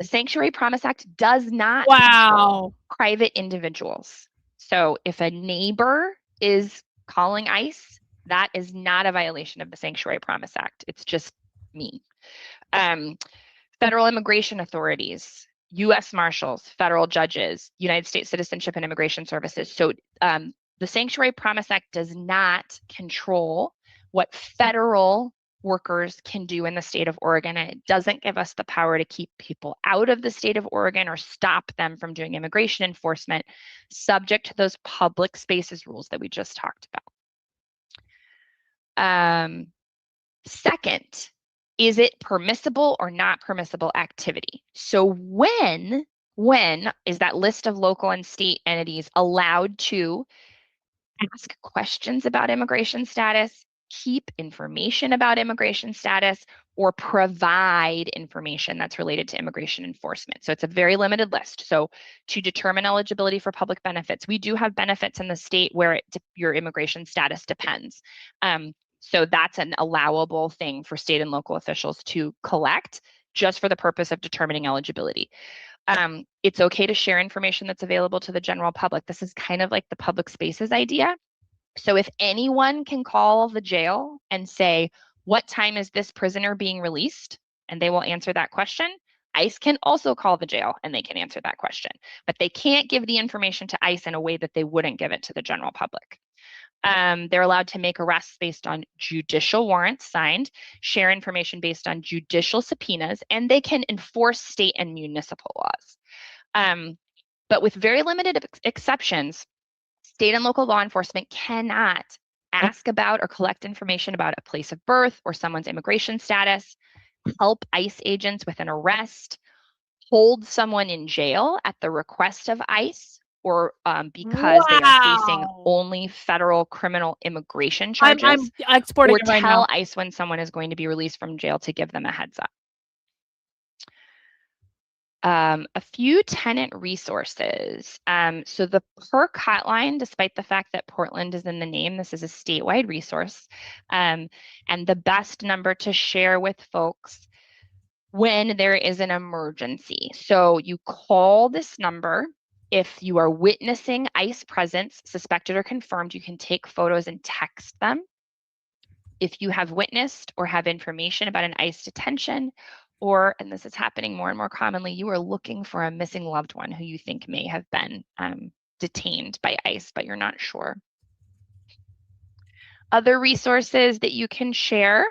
[SPEAKER 13] Sanctuary Promise Act does not control private individuals. So if a neighbor is calling ICE, that is not a violation of the Sanctuary Promise Act. It's just mean. Federal immigration authorities, U.S. Marshals, federal judges, United States Citizenship and Immigration Services. So the Sanctuary Promise Act does not control what federal workers can do in the state of Oregon, and it doesn't give us the power to keep people out of the state of Oregon or stop them from doing immigration enforcement, subject to those public spaces rules that we just talked about. Second, is it permissible or not permissible activity? So when is that list of local and state entities allowed to ask questions about immigration status, keep information about immigration status, or provide information that's related to immigration enforcement? So it's a very limited list. So to determine eligibility for public benefits, we do have benefits in the state where your immigration status depends. So that's an allowable thing for state and local officials to collect just for the purpose of determining eligibility. It's okay to share information that's available to the general public. This is kind of like the public spaces idea. So if anyone can call the jail and say, what time is this prisoner being released? And they will answer that question. ICE can also call the jail and they can answer that question, but they can't give the information to ICE in a way that they wouldn't give it to the general public. They're allowed to make arrests based on judicial warrants signed, share information based on judicial subpoenas, and they can enforce state and municipal laws. But with very limited exceptions, state and local law enforcement cannot ask about or collect information about a place of birth or someone's immigration status, help ICE agents with an arrest, hold someone in jail at the request of ICE, or because they are facing only federal criminal immigration charges,
[SPEAKER 10] I'm exporting
[SPEAKER 13] or
[SPEAKER 10] it right
[SPEAKER 13] tell
[SPEAKER 10] now.
[SPEAKER 13] ICE when someone is going to be released from jail to give them a heads up. A few tenant resources. So the PERC hotline, despite the fact that Portland is in the name, this is a statewide resource, and the best number to share with folks when there is an emergency. So you call this number. If you are witnessing ICE presence, suspected or confirmed, you can take photos and text them. If you have witnessed or have information about an ICE detention, or, and this is happening more and more commonly, you are looking for a missing loved one who you think may have been detained by ICE, but you're not sure. Other resources that you can share.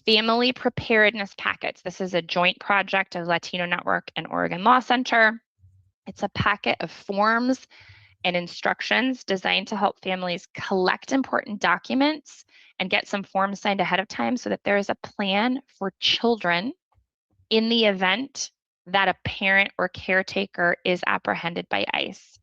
[SPEAKER 13] family preparedness packets. This is a joint project of Latino Network and Oregon Law Center. It's a packet of forms and instructions designed to help families collect important documents and get some forms signed ahead of time so that there is a plan for children in the event that a parent or caretaker is apprehended by ICE.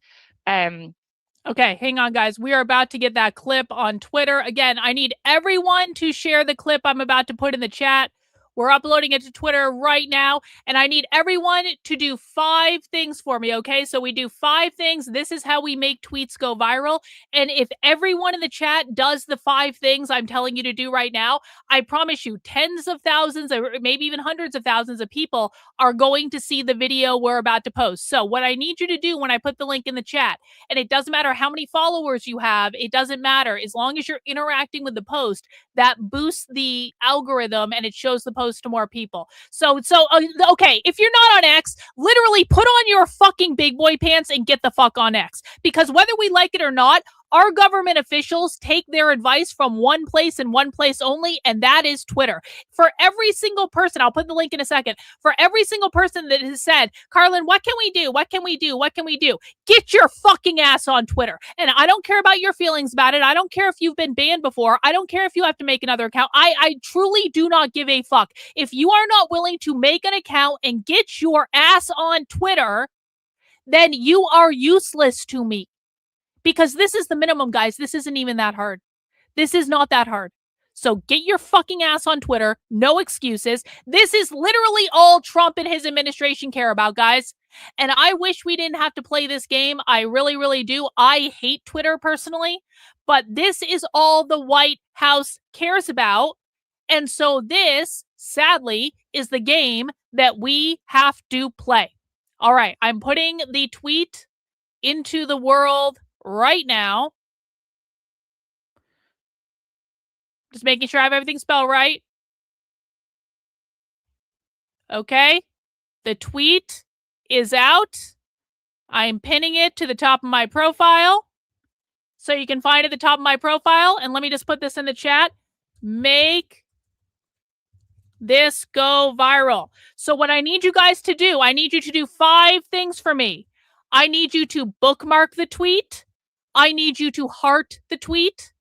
[SPEAKER 10] Okay, hang on, guys. We are about to get that clip on Twitter. Again, I need everyone to share the clip I'm about to put in the chat. We're uploading it to Twitter right now, and I need everyone to do 5 things for me, okay? So we do 5 things. This is how we make tweets go viral. And if everyone in the chat does the 5 things I'm telling you to do right now, I promise you tens of thousands or maybe even hundreds of thousands of people are going to see the video we're about to post. So what I need you to do when I put the link in the chat, and it doesn't matter how many followers you have, it doesn't matter. As long as you're interacting with the post, that boosts the algorithm and it shows the post to more people. So okay, if you're not on X, literally put on your fucking big boy pants and get the fuck on X. Because whether we like it or not, our government officials take their advice from one place and one place only, and that is Twitter. For every single person, I'll put the link in a second, for every single person that has said, Karlyn, what can we do? What can we do? What can we do? Get your fucking ass on Twitter. And I don't care about your feelings about it. I don't care if you've been banned before. I don't care if you have to make another account. I truly do not give a fuck. If you are not willing to make an account and get your ass on Twitter, then you are useless to me. Because this is the minimum, guys. This isn't even that hard. This is not that hard. So get your fucking ass on Twitter. No excuses. This is literally all Trump and his administration care about, guys. And I wish we didn't have to play this game. I really, really do. I hate Twitter personally. But this is all the White House cares about. And so this, sadly, is the game that we have to play. All right. I'm putting the tweet into the world right now. Just making sure I have everything spelled right. Okay. The tweet is out. I'm pinning it to the top of my profile. So you can find it at the top of my profile. And let me just put this in the chat. Make this go viral. So what I need you guys to do, I need you to do 5 things for me. I need you to bookmark the tweet. I need you to heart the tweet.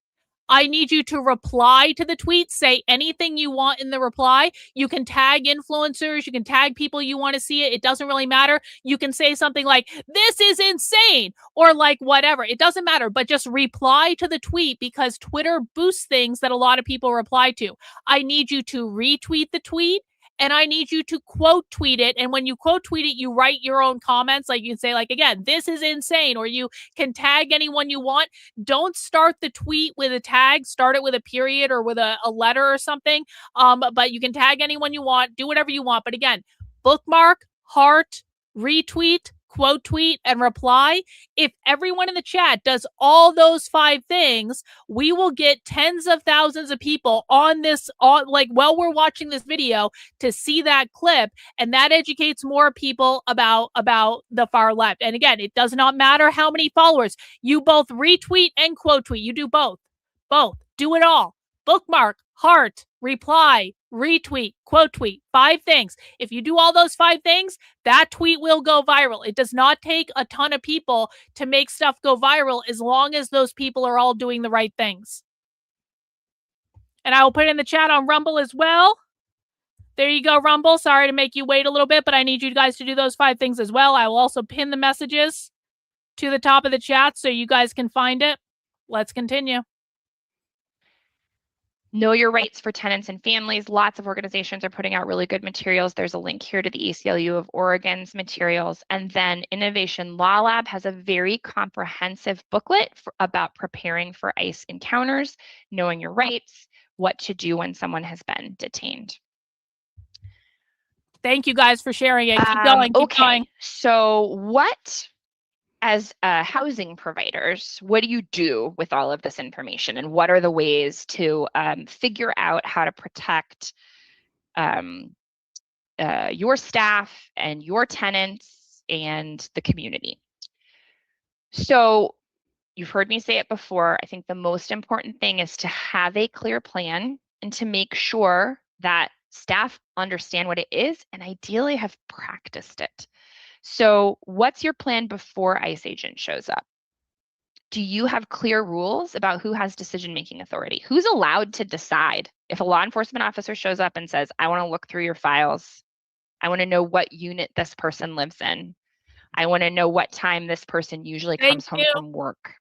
[SPEAKER 10] I need you to reply to the tweet. Say anything you want in the reply. You can tag influencers. You can tag people you want to see it. It doesn't really matter. You can say something like, this is insane, or like whatever. It doesn't matter, but just reply to the tweet because Twitter boosts things that a lot of people reply to. I need you to retweet the tweet. And I need you to quote tweet it. And when you quote tweet it, you write your own comments. Like you can say, like, again, this is insane. Or you can tag anyone you want. Don't start the tweet with a tag. Start it with a period or with a letter or something. But you can tag anyone you want. Do whatever you want. But again, bookmark, heart, retweet, quote tweet, and reply. If everyone in the chat does all those 5 things, we will get tens of thousands of people on this, while we're watching this video to see that clip. And that educates more people about the far left. And again, it does not matter how many followers. You both retweet and quote tweet. You do both. Do it all. Bookmark, heart, reply, retweet, quote tweet. 5 things. If you do all those 5 things, that tweet will go viral. It does not take a ton of people to make stuff go viral as long as those people are all doing the right things. And I will put it in the chat on Rumble as well. There you go, Rumble. Sorry to make you wait a little bit, but I need you guys to do those 5 things as well. I will also pin the messages to the top of the chat so you guys can find it. Let's continue.
[SPEAKER 13] Know your rights for tenants and families. Lots of organizations are putting out really good materials. There's a link here to the ACLU of Oregon's materials. And then Innovation Law Lab has a very comprehensive booklet about preparing for ICE encounters, knowing your rights, what to do when someone has been detained.
[SPEAKER 10] Thank you guys for sharing it. Keep going. Keep going.
[SPEAKER 13] So what, as housing providers, what do you do with all of this information, and what are the ways to figure out how to protect your staff and your tenants and the community? So you've heard me say it before. I think the most important thing is to have a clear plan and to make sure that staff understand what it is and ideally have practiced it. So what's your plan before ICE agent shows up? Do you have clear rules about who has decision-making authority? Who's allowed to decide? If a law enforcement officer shows up and says, I want to look through your files, I want to know what unit this person lives in, I want to know what time this person usually comes home from work.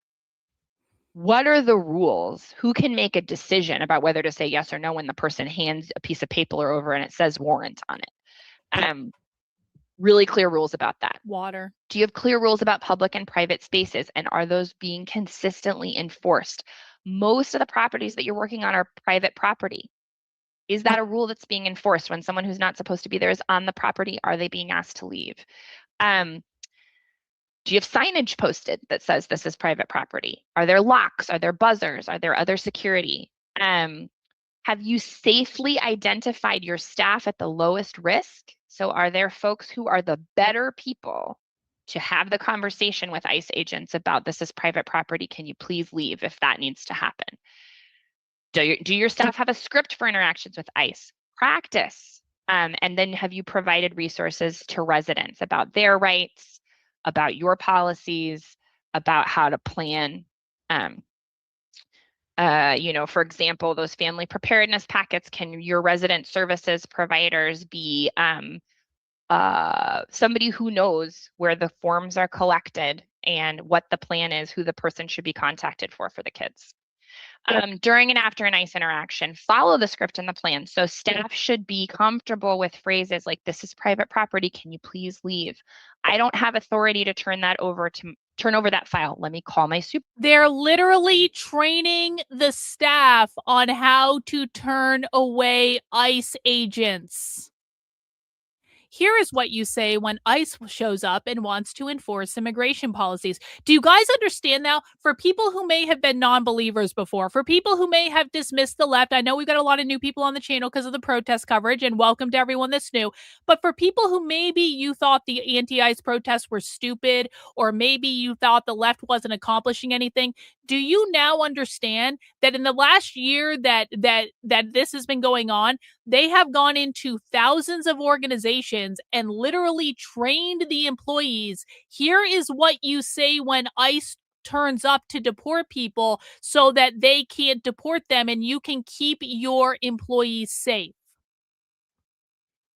[SPEAKER 13] What are the rules? Who can make a decision about whether to say yes or no when the person hands a piece of paper over and it says warrant on it? Really clear rules about that.
[SPEAKER 10] Water.
[SPEAKER 13] Do you have clear rules about public and private spaces, and are those being consistently enforced? Most of the properties that you're working on are private property. Is that a rule that's being enforced when someone who's not supposed to be there is on the property? Are they being asked to leave? Do you have signage posted that says this is private property? Are there locks? Are there buzzers? Are there other security? Have you safely identified your staff at the lowest risk? So are there folks who are the better people to have the conversation with ICE agents about this is private property, can you please leave if that needs to happen? Do your staff have a script for interactions with ICE? Practice. And then have you provided resources to residents about their rights, about your policies, about how to plan? For example, those family preparedness packets, can your resident services providers be somebody who knows where the forms are collected and what the plan is, who the person should be contacted for the kids? During and after an ICE interaction, follow the script and the plan. So staff should be comfortable with phrases like, this is private property, can you please leave? I don't have authority to turn over that file. Let me call my super.
[SPEAKER 10] They're literally training the staff on how to turn away ICE agents. Here is what you say when ICE shows up and wants to enforce immigration policies. Do you guys understand now? For people who may have been non-believers before, for people who may have dismissed the left, I know we've got a lot of new people on the channel because of the protest coverage, and welcome to everyone that's new. But for people who maybe you thought the anti-ICE protests were stupid, or maybe you thought the left wasn't accomplishing anything, do you now understand that in the last year that this has been going on, they have gone into thousands of organizations and literally trained the employees? Here is what you say when ICE turns up to deport people so that they can't deport them and you can keep your employees safe.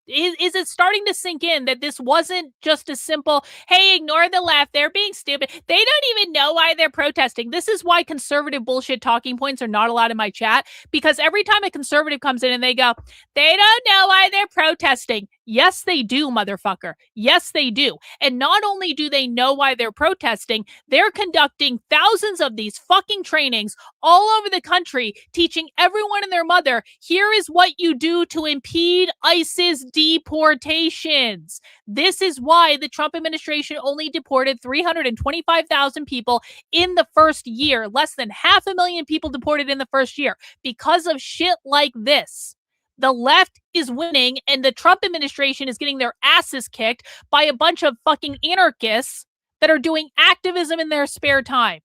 [SPEAKER 10] Is it starting to sink in that this wasn't just a simple, hey, ignore the left, they're being stupid, they don't even know why they're protesting? This is why conservative bullshit talking points are not allowed in my chat, because every time a conservative comes in and they go, they don't know why they're protesting. Yes, they do, motherfucker. Yes, they do. And not only do they know why they're protesting, they're conducting thousands of these fucking trainings all over the country, teaching everyone and their mother, here is what you do to impede ICE's deportations. This is why the Trump administration only deported 325,000 people in the first year, less than 500,000 people deported in the first year, because of shit like this. The left is winning and the Trump administration is getting their asses kicked by a bunch of fucking anarchists that are doing activism in their spare time.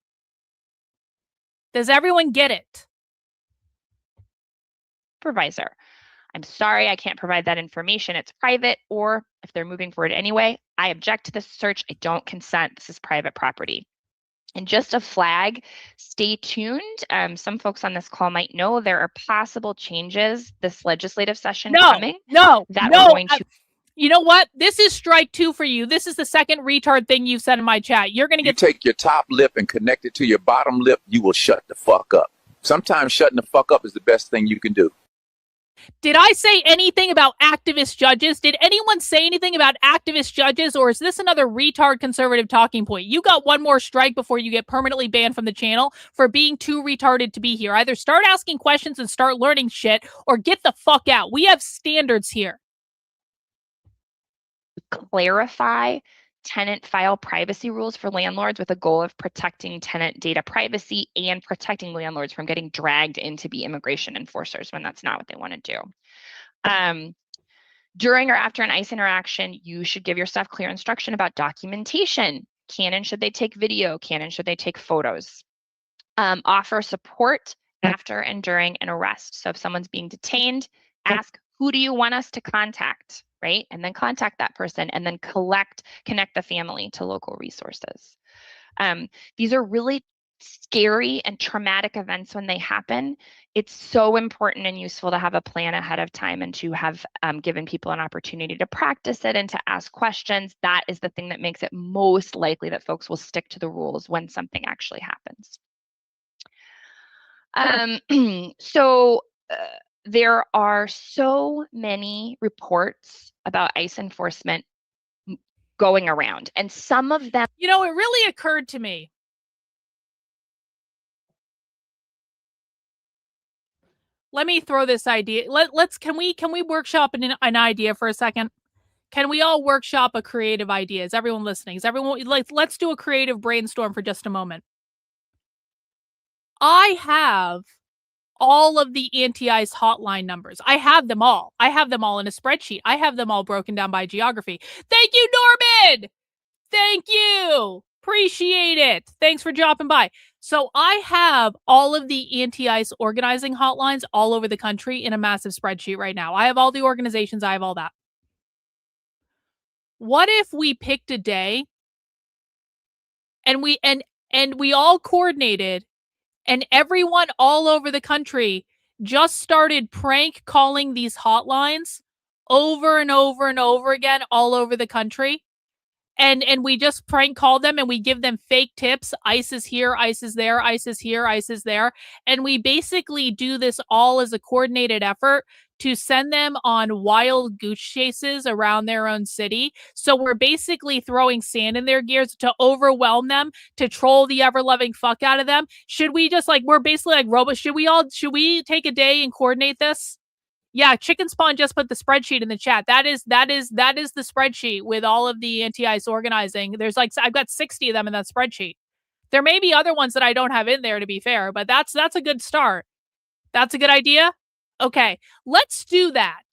[SPEAKER 10] Does everyone get it?
[SPEAKER 13] Supervisor, I'm sorry, I can't provide that information. It's private, or if they're moving forward anyway, I object to this search. I don't consent. This is private property. And just a flag, stay tuned. Some folks on this call might know there are possible changes this legislative session coming. We're going to.
[SPEAKER 10] You know what? This is strike 2 for you. This is the second retard thing you've said in my chat. You're going to get.
[SPEAKER 11] You take your top lip and connect it to your bottom lip, you will shut the fuck up. Sometimes shutting the fuck up is the best thing you can do.
[SPEAKER 10] Did I say anything about activist judges? Did anyone say anything about activist judges, or is this another retard conservative talking point? You got one more strike before you get permanently banned from the channel for being too retarded to be here. Either start asking questions and start learning shit, or get the fuck out. We have standards here.
[SPEAKER 13] Clarify tenant file privacy rules for landlords with a goal of protecting tenant data privacy and protecting landlords from getting dragged in to be immigration enforcers when that's not what they want to do. During or after an ICE interaction, you should give your staff clear instruction about documentation. Can and should they take video? Can and should they take photos? Offer support after and during an arrest. So if someone's being detained, ask Who do you want us to contact, right? And then contact that person and then connect the family to local resources. These are really scary and traumatic events when they happen. It's so important and useful to have a plan ahead of time and to have given people an opportunity to practice it and to ask questions. That is the thing that makes it most likely that folks will stick to the rules when something actually happens. There are so many reports about ICE enforcement going around, and some of them,
[SPEAKER 10] You know, it really occurred to me. Let me throw this idea. Can we workshop an idea for a second? Can we all workshop a creative idea? Is everyone listening? Is everyone let's do a creative brainstorm for just a moment. I have all of the anti-ICE hotline numbers. I have them all. I have them all in a spreadsheet. I have them all broken down by geography. Thank you, Norman! Thank you! Appreciate it. Thanks for dropping by. So I have all of the anti-ICE organizing hotlines all over the country in a massive spreadsheet right now. I have all the organizations. I have all that. What if we picked a day and we all coordinated and everyone all over the country just started prank calling these hotlines over and over and over again all over the country? And we just prank call them and we give them fake tips. ICE is here, ICE is there, ICE is here, ICE is there. And we basically do this all as a coordinated effort to send them on wild goose chases around their own city. So we're basically throwing sand in their gears to overwhelm them, to troll the ever-loving fuck out of them. Should we just we're basically like robots. Should we take a day and coordinate this? Yeah, Chicken Spawn just put the spreadsheet in the chat. That is the spreadsheet with all of the anti-ICE organizing. There's I've got 60 of them in that spreadsheet. There may be other ones that I don't have in there, to be fair, but that's a good start. That's a good idea? Okay, let's do that.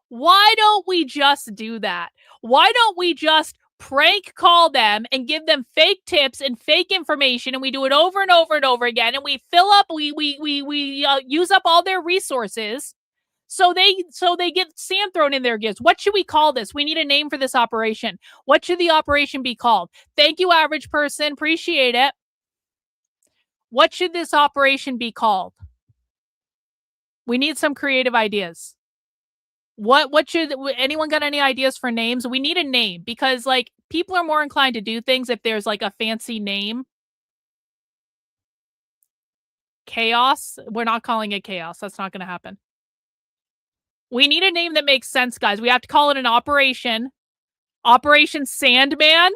[SPEAKER 10] Why don't we just do that? Why don't we just prank call them and give them fake tips and fake information, and we do it over and over and over again, and we fill up, we use up all their resources. So they get sand thrown in their gears. What should we call this? We need a name for this operation. What should the operation be called? Thank you, average person. Appreciate it. What should this operation be called? We need some creative ideas. What should anyone got any ideas for names? We need a name because people are more inclined to do things if there's a fancy name. Chaos. We're not calling it chaos. That's not going to happen. We need a name that makes sense, guys. We have to call it an operation. Operation Sandman.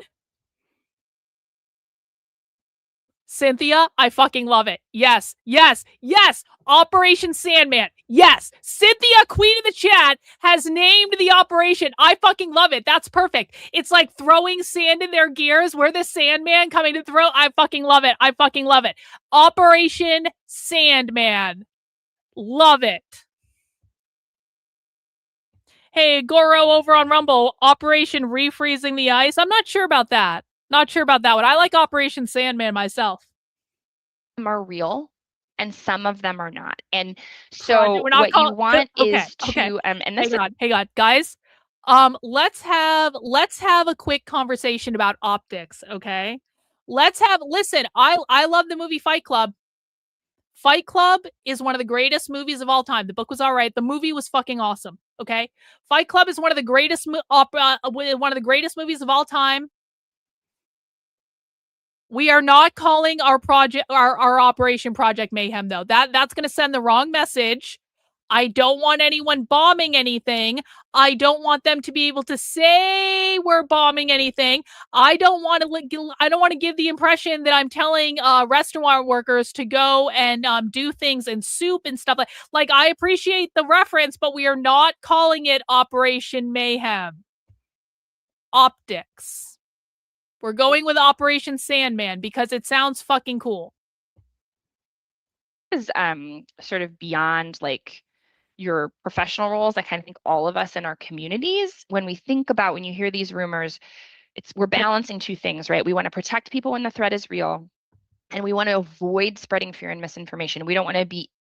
[SPEAKER 10] Cynthia, I fucking love it. Yes, yes, yes. Operation Sandman. Yes. Cynthia, queen of the chat, has named the operation. I fucking love it. That's perfect. It's like throwing sand in their gears. We're the Sandman coming to throw. I fucking love it. I fucking love it. Operation Sandman. Love it. Hey, Goro over on Rumble, Operation Refreezing the Ice. I'm not sure about that. Not sure about that one. I like Operation Sandman myself.
[SPEAKER 13] Some are real and some of them are not. And so what you want is to and this
[SPEAKER 10] hang on, guys. Let's have a quick conversation about optics, okay? Listen, I love the movie Fight Club. Fight Club is one of the greatest movies of all time. The book was all right. The movie was fucking awesome. Okay, Fight Club is one of the greatest movies of all time. We are not calling our project our Operation Project Mayhem though. That's going to send the wrong message. I don't want anyone bombing anything. I don't want them to be able to say we're bombing anything. I don't want to give the impression that I'm telling restaurant workers to go and do things in soup and stuff like. I appreciate the reference, but we are not calling it Operation Mayhem. Optics. We're going with Operation Sandman because it sounds fucking cool.
[SPEAKER 13] Is sort of beyond your professional roles. I kind of think all of us in our communities, when we hear these rumors, we're balancing two things, right? We want to protect people when the threat is real, and we want to avoid spreading fear and misinformation. We don't want to be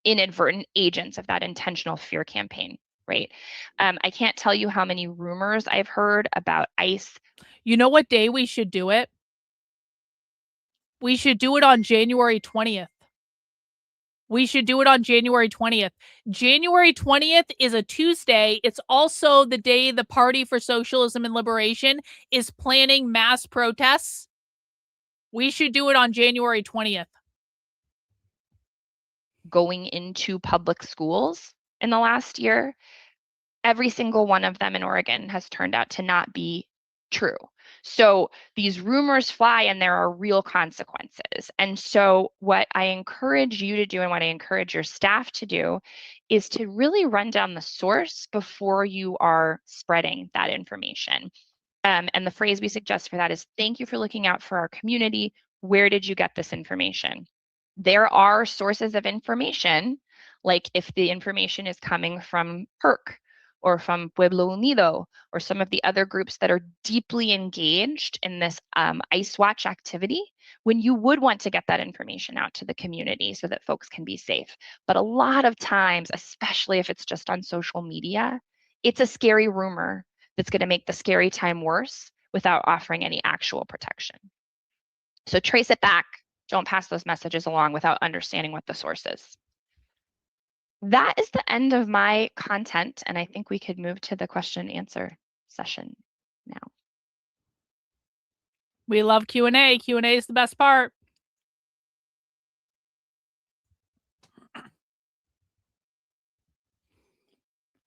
[SPEAKER 13] inadvertent agents of that intentional fear campaign, right? I can't tell you how many rumors I've heard about ICE.
[SPEAKER 10] You know what day we should do it? We should do it on January 20th. We should do it on January 20th. January 20th is a Tuesday. It's also the day the Party for Socialism and Liberation is planning mass protests. We should do it on January 20th.
[SPEAKER 13] Going into public schools in the last year, every single one of them in Oregon has turned out to not be true. So these rumors fly and there are real consequences. And so what I encourage you to do and what I encourage your staff to do is to really run down the source before you are spreading that information. And the phrase we suggest for that is, thank you for looking out for our community. Where did you get this information? There are sources of information, like if the information is coming from PERC or from Pueblo Unido or some of the other groups that are deeply engaged in this ICE Watch activity, when you would want to get that information out to the community so that folks can be safe. But a lot of times, especially if it's just on social media, it's a scary rumor that's going to make the scary time worse without offering any actual protection. So trace it back. Don't pass those messages along without understanding what the source is. That is the end of my content, and I think we could move to the question and answer session now.
[SPEAKER 10] We love Q&A. Q&A is the best part.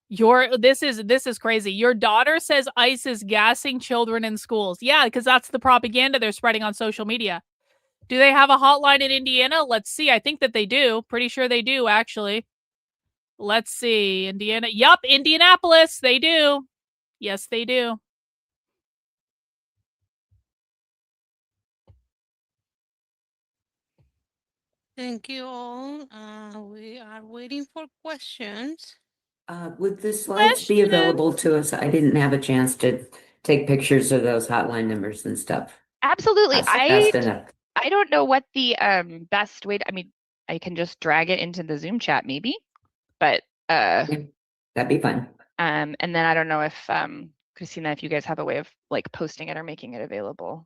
[SPEAKER 10] This is crazy. Your daughter says ICE is gassing children in schools. Yeah, because that's the propaganda they're spreading on social media. Do they have a hotline in Indiana? Let's see. I think that they do. Pretty sure they do, actually. Let's see. Indiana. Yup, Indianapolis. They do. Yes, they do.
[SPEAKER 14] Thank you all. We are waiting for questions.
[SPEAKER 15] Would the slides be available to us? I didn't have a chance to take pictures of those hotline numbers and stuff.
[SPEAKER 13] Absolutely.
[SPEAKER 15] Fast enough.
[SPEAKER 13] I don't know what the best way to, I mean, I can just drag it into the Zoom chat maybe, but
[SPEAKER 15] that'd be fun.
[SPEAKER 13] And then I don't know if Christina, if you guys have a way of like posting it or making it available.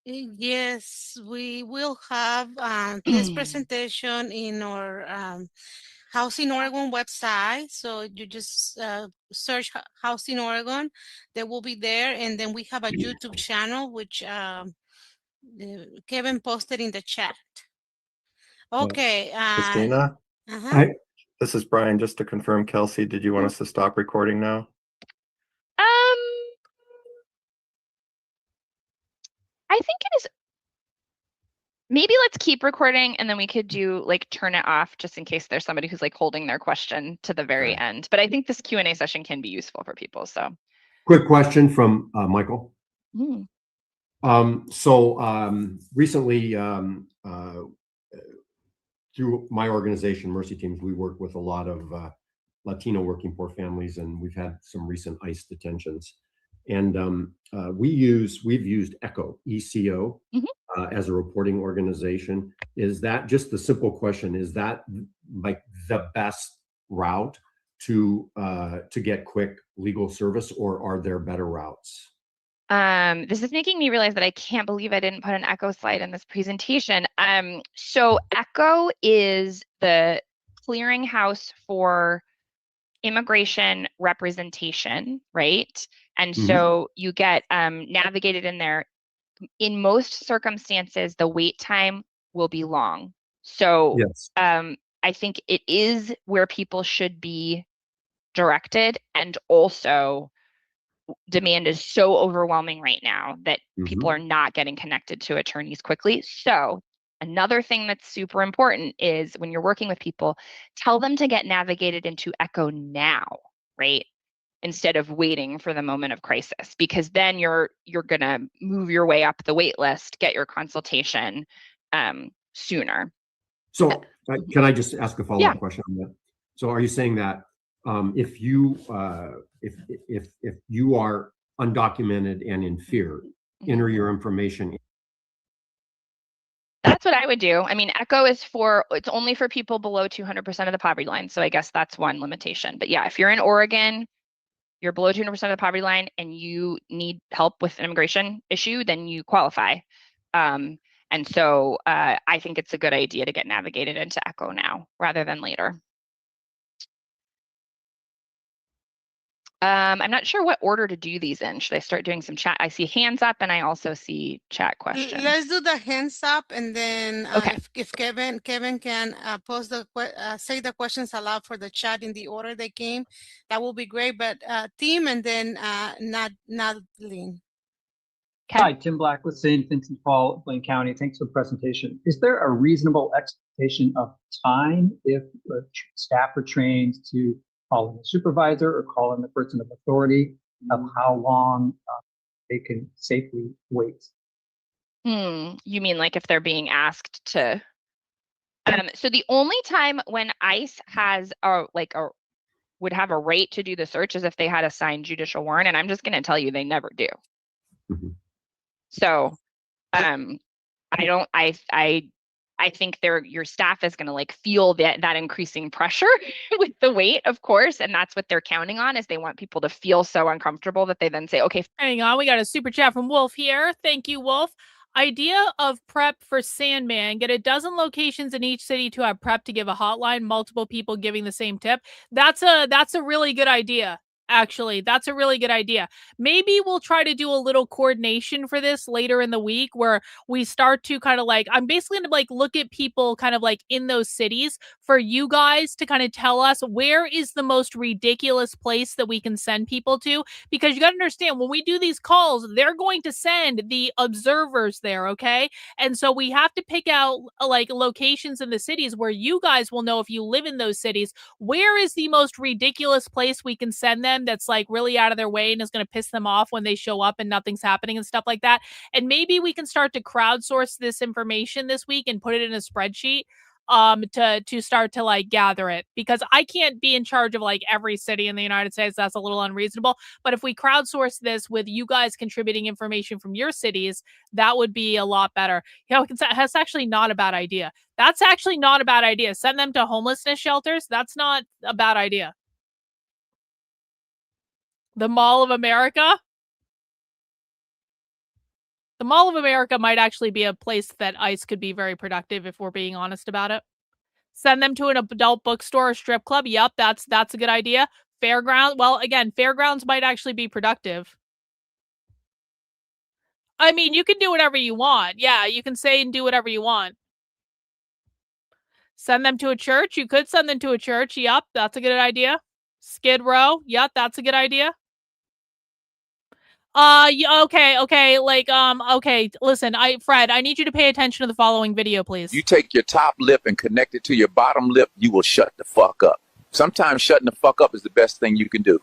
[SPEAKER 14] Yes, we will have this presentation in our Housing Oregon website. So you just search Housing Oregon, they will be there. And then we have a YouTube channel, which Kevin posted in the chat. Okay.
[SPEAKER 16] Christina, this is Brian. Just to confirm, Kelsey, did you want us to stop recording now?
[SPEAKER 13] I think it is. Maybe let's keep recording and then we could do like turn it off just in case there's somebody who's like holding their question to the very end. But I think this Q&A session can be useful for people. So
[SPEAKER 17] quick question from Michael. Recently, through my organization, Mercy Teams, we work with a lot of Latino working poor families, and we've had some recent ICE detentions. And we've used ECHO, ECO, as a reporting organization. Is that just the simple question? Is that like the best route to get quick legal service, or are there better routes?
[SPEAKER 13] This is making me realize that I can't believe I didn't put an ECHO slide in this presentation. So ECHO is the clearinghouse for immigration representation, right? And so you get navigated in there. In most circumstances, the wait time will be long. So I think it is where people should be directed, and also demand is so overwhelming right now that people are not getting connected to attorneys quickly. So another thing that's super important is when you're working with people, tell them to get navigated into ECHO now, right? Instead of waiting for the moment of crisis, because then you're gonna move your way up the wait list, get your consultation sooner.
[SPEAKER 17] So can I just ask a follow-up question on that? So are you saying that if you are undocumented and in fear, enter your information?
[SPEAKER 13] That's what I would do. I mean, ECHO is it's only for people below 200% of the poverty line. So I guess that's one limitation. But yeah, if you're in Oregon, you're below 200% of the poverty line and you need help with an immigration issue, then you qualify. And so I think it's a good idea to get navigated into ECHO now rather than later. I'm not sure what order to do these in. Should I start doing some chat? I see hands up and I also see chat questions.
[SPEAKER 14] Let's do the hands up, and then
[SPEAKER 13] Okay.
[SPEAKER 14] if Kevin can post say the questions aloud for the chat in the order they came, that will be great. But Tim and then Nadine.
[SPEAKER 18] Hi, Tim Black with St. Vincent de Paul, Blaine County. Thanks for the presentation. Is there a reasonable expectation of time if staff are trained to call in a supervisor or call in the person of authority of how long they can safely wait?
[SPEAKER 13] You mean like if they're being asked to? So the only time when ICE has would have a right to do the search is if they had a signed judicial warrant, and I'm just going to tell you they never do. So I think your staff is going to like feel that increasing pressure with the wait, of course, and that's what they're counting on, is they want people to feel so uncomfortable that they then say, okay.
[SPEAKER 10] Hang on, we got a super chat from Wolf here. Thank you, Wolf. Idea of prep for Sandman. Get a dozen locations in each city to have prep to give a hotline, multiple people giving the same tip. That's a really good idea. Actually, that's a really good idea. Maybe we'll try to do a little coordination for this later in the week where we start to kind of like, I'm basically going to like look at people kind of like in those cities for you guys to kind of tell us where is the most ridiculous place that we can send people to, because you got to understand when we do these calls, they're going to send the observers there. Okay. And so we have to pick out like locations in the cities where you guys will know, if you live in those cities, where is the most ridiculous place we can send them that's like really out of their way and is going to piss them off when they show up and nothing's happening and stuff like that. And maybe we can start to crowdsource this information this week and put it in a spreadsheet to start to like gather it, because I can't be in charge of like every city in the United States. That's a little unreasonable. But if we crowdsource this with you guys contributing information from your cities, that would be a lot better. You know, that's actually not a bad idea. That's actually not a bad idea. Send them to homelessness shelters. That's not a bad idea. The Mall of America? The Mall of America might actually be a place that ICE could be very productive if we're being honest about it. Send them to an adult bookstore or strip club. Yep, that's a good idea. Fairground. Well, again, fairgrounds might actually be productive. I mean, you can do whatever you want. Yeah, you can say and do whatever you want. Send them to a church. You could send them to a church. Yep, that's a good idea. Skid Row. Yep, that's a good idea. Okay. Like, okay. Listen, Fred, I need you to pay attention to the following video, please.
[SPEAKER 11] You take your top lip and connect it to your bottom lip, you will shut the fuck up. Sometimes shutting the fuck up is the best thing you can do.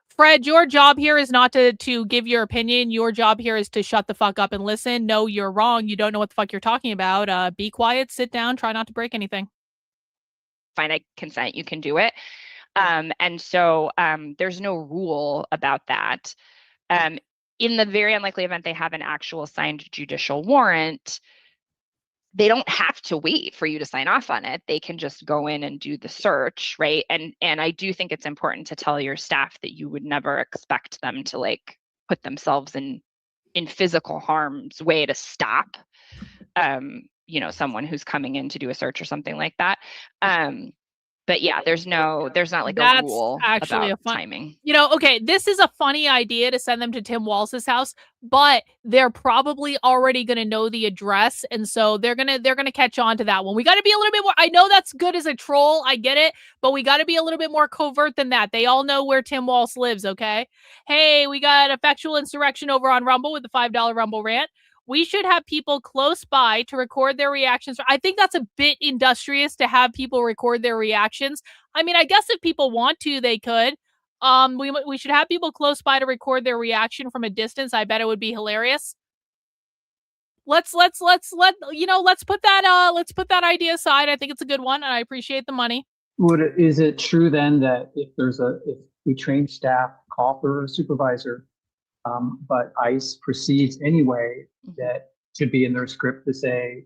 [SPEAKER 10] Fred, your job here is not to give your opinion. Your job here is to shut the fuck up and listen. No, you're wrong. You don't know what the fuck you're talking about. Be quiet, sit down, try not to break anything.
[SPEAKER 13] Finite consent, you can do it. And so there's no rule about that. In the very unlikely event they have an actual signed judicial warrant, they don't have to wait for you to sign off on it. They can just go in and do the search, right? And I do think it's important to tell your staff that you would never expect them to like put themselves in physical harm's way to stop, someone who's coming in to do a search or something like that. But yeah, there's not like a rule
[SPEAKER 10] actually
[SPEAKER 13] about timing.
[SPEAKER 10] Okay, this is a funny idea to send them to Tim Walz's house, but they're probably already going to know the address, and so they're gonna catch on to that one. We got to be a little bit more. I know that's good as a troll, I get it, but we got to be a little bit more covert than that. They all know where Tim Walz lives. Okay, hey, we got Effectual Insurrection over on Rumble with the $5 Rumble rant. We should have people close by to record their reactions. I think that's a bit industrious to have people record their reactions. I mean, I guess if people want to, they could. We should have people close by to record their reaction from a distance. I bet it would be hilarious. Let's put that idea aside. I think it's a good one, and I appreciate the money.
[SPEAKER 18] Is it true then that if we train staff, call for a supervisor, but ICE proceeds anyway, that should be in their script to say,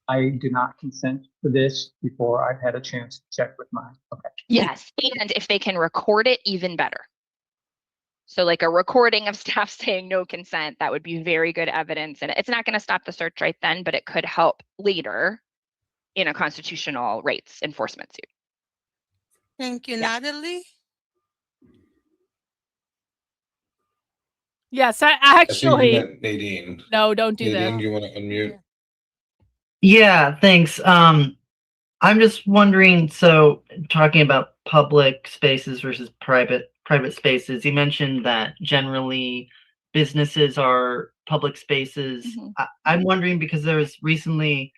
[SPEAKER 18] I do not consent to this before I've had a chance to check with my. Okay.
[SPEAKER 13] Yes, and if they can record it, even better. So like a recording of staff saying no consent, that would be very good evidence. And it's not going to stop the search right then, but it could help later in a constitutional rights enforcement suit.
[SPEAKER 14] Thank you, Natalie.
[SPEAKER 10] Yes, I
[SPEAKER 19] I think you
[SPEAKER 10] actually.
[SPEAKER 19] meant Nadine.
[SPEAKER 10] No, don't do
[SPEAKER 19] Nadine,
[SPEAKER 10] that.
[SPEAKER 19] do you want to unmute?
[SPEAKER 20] Yeah, thanks. I'm just wondering, so talking about public spaces versus private spaces, you mentioned that generally businesses are public spaces. I'm wondering because there was recently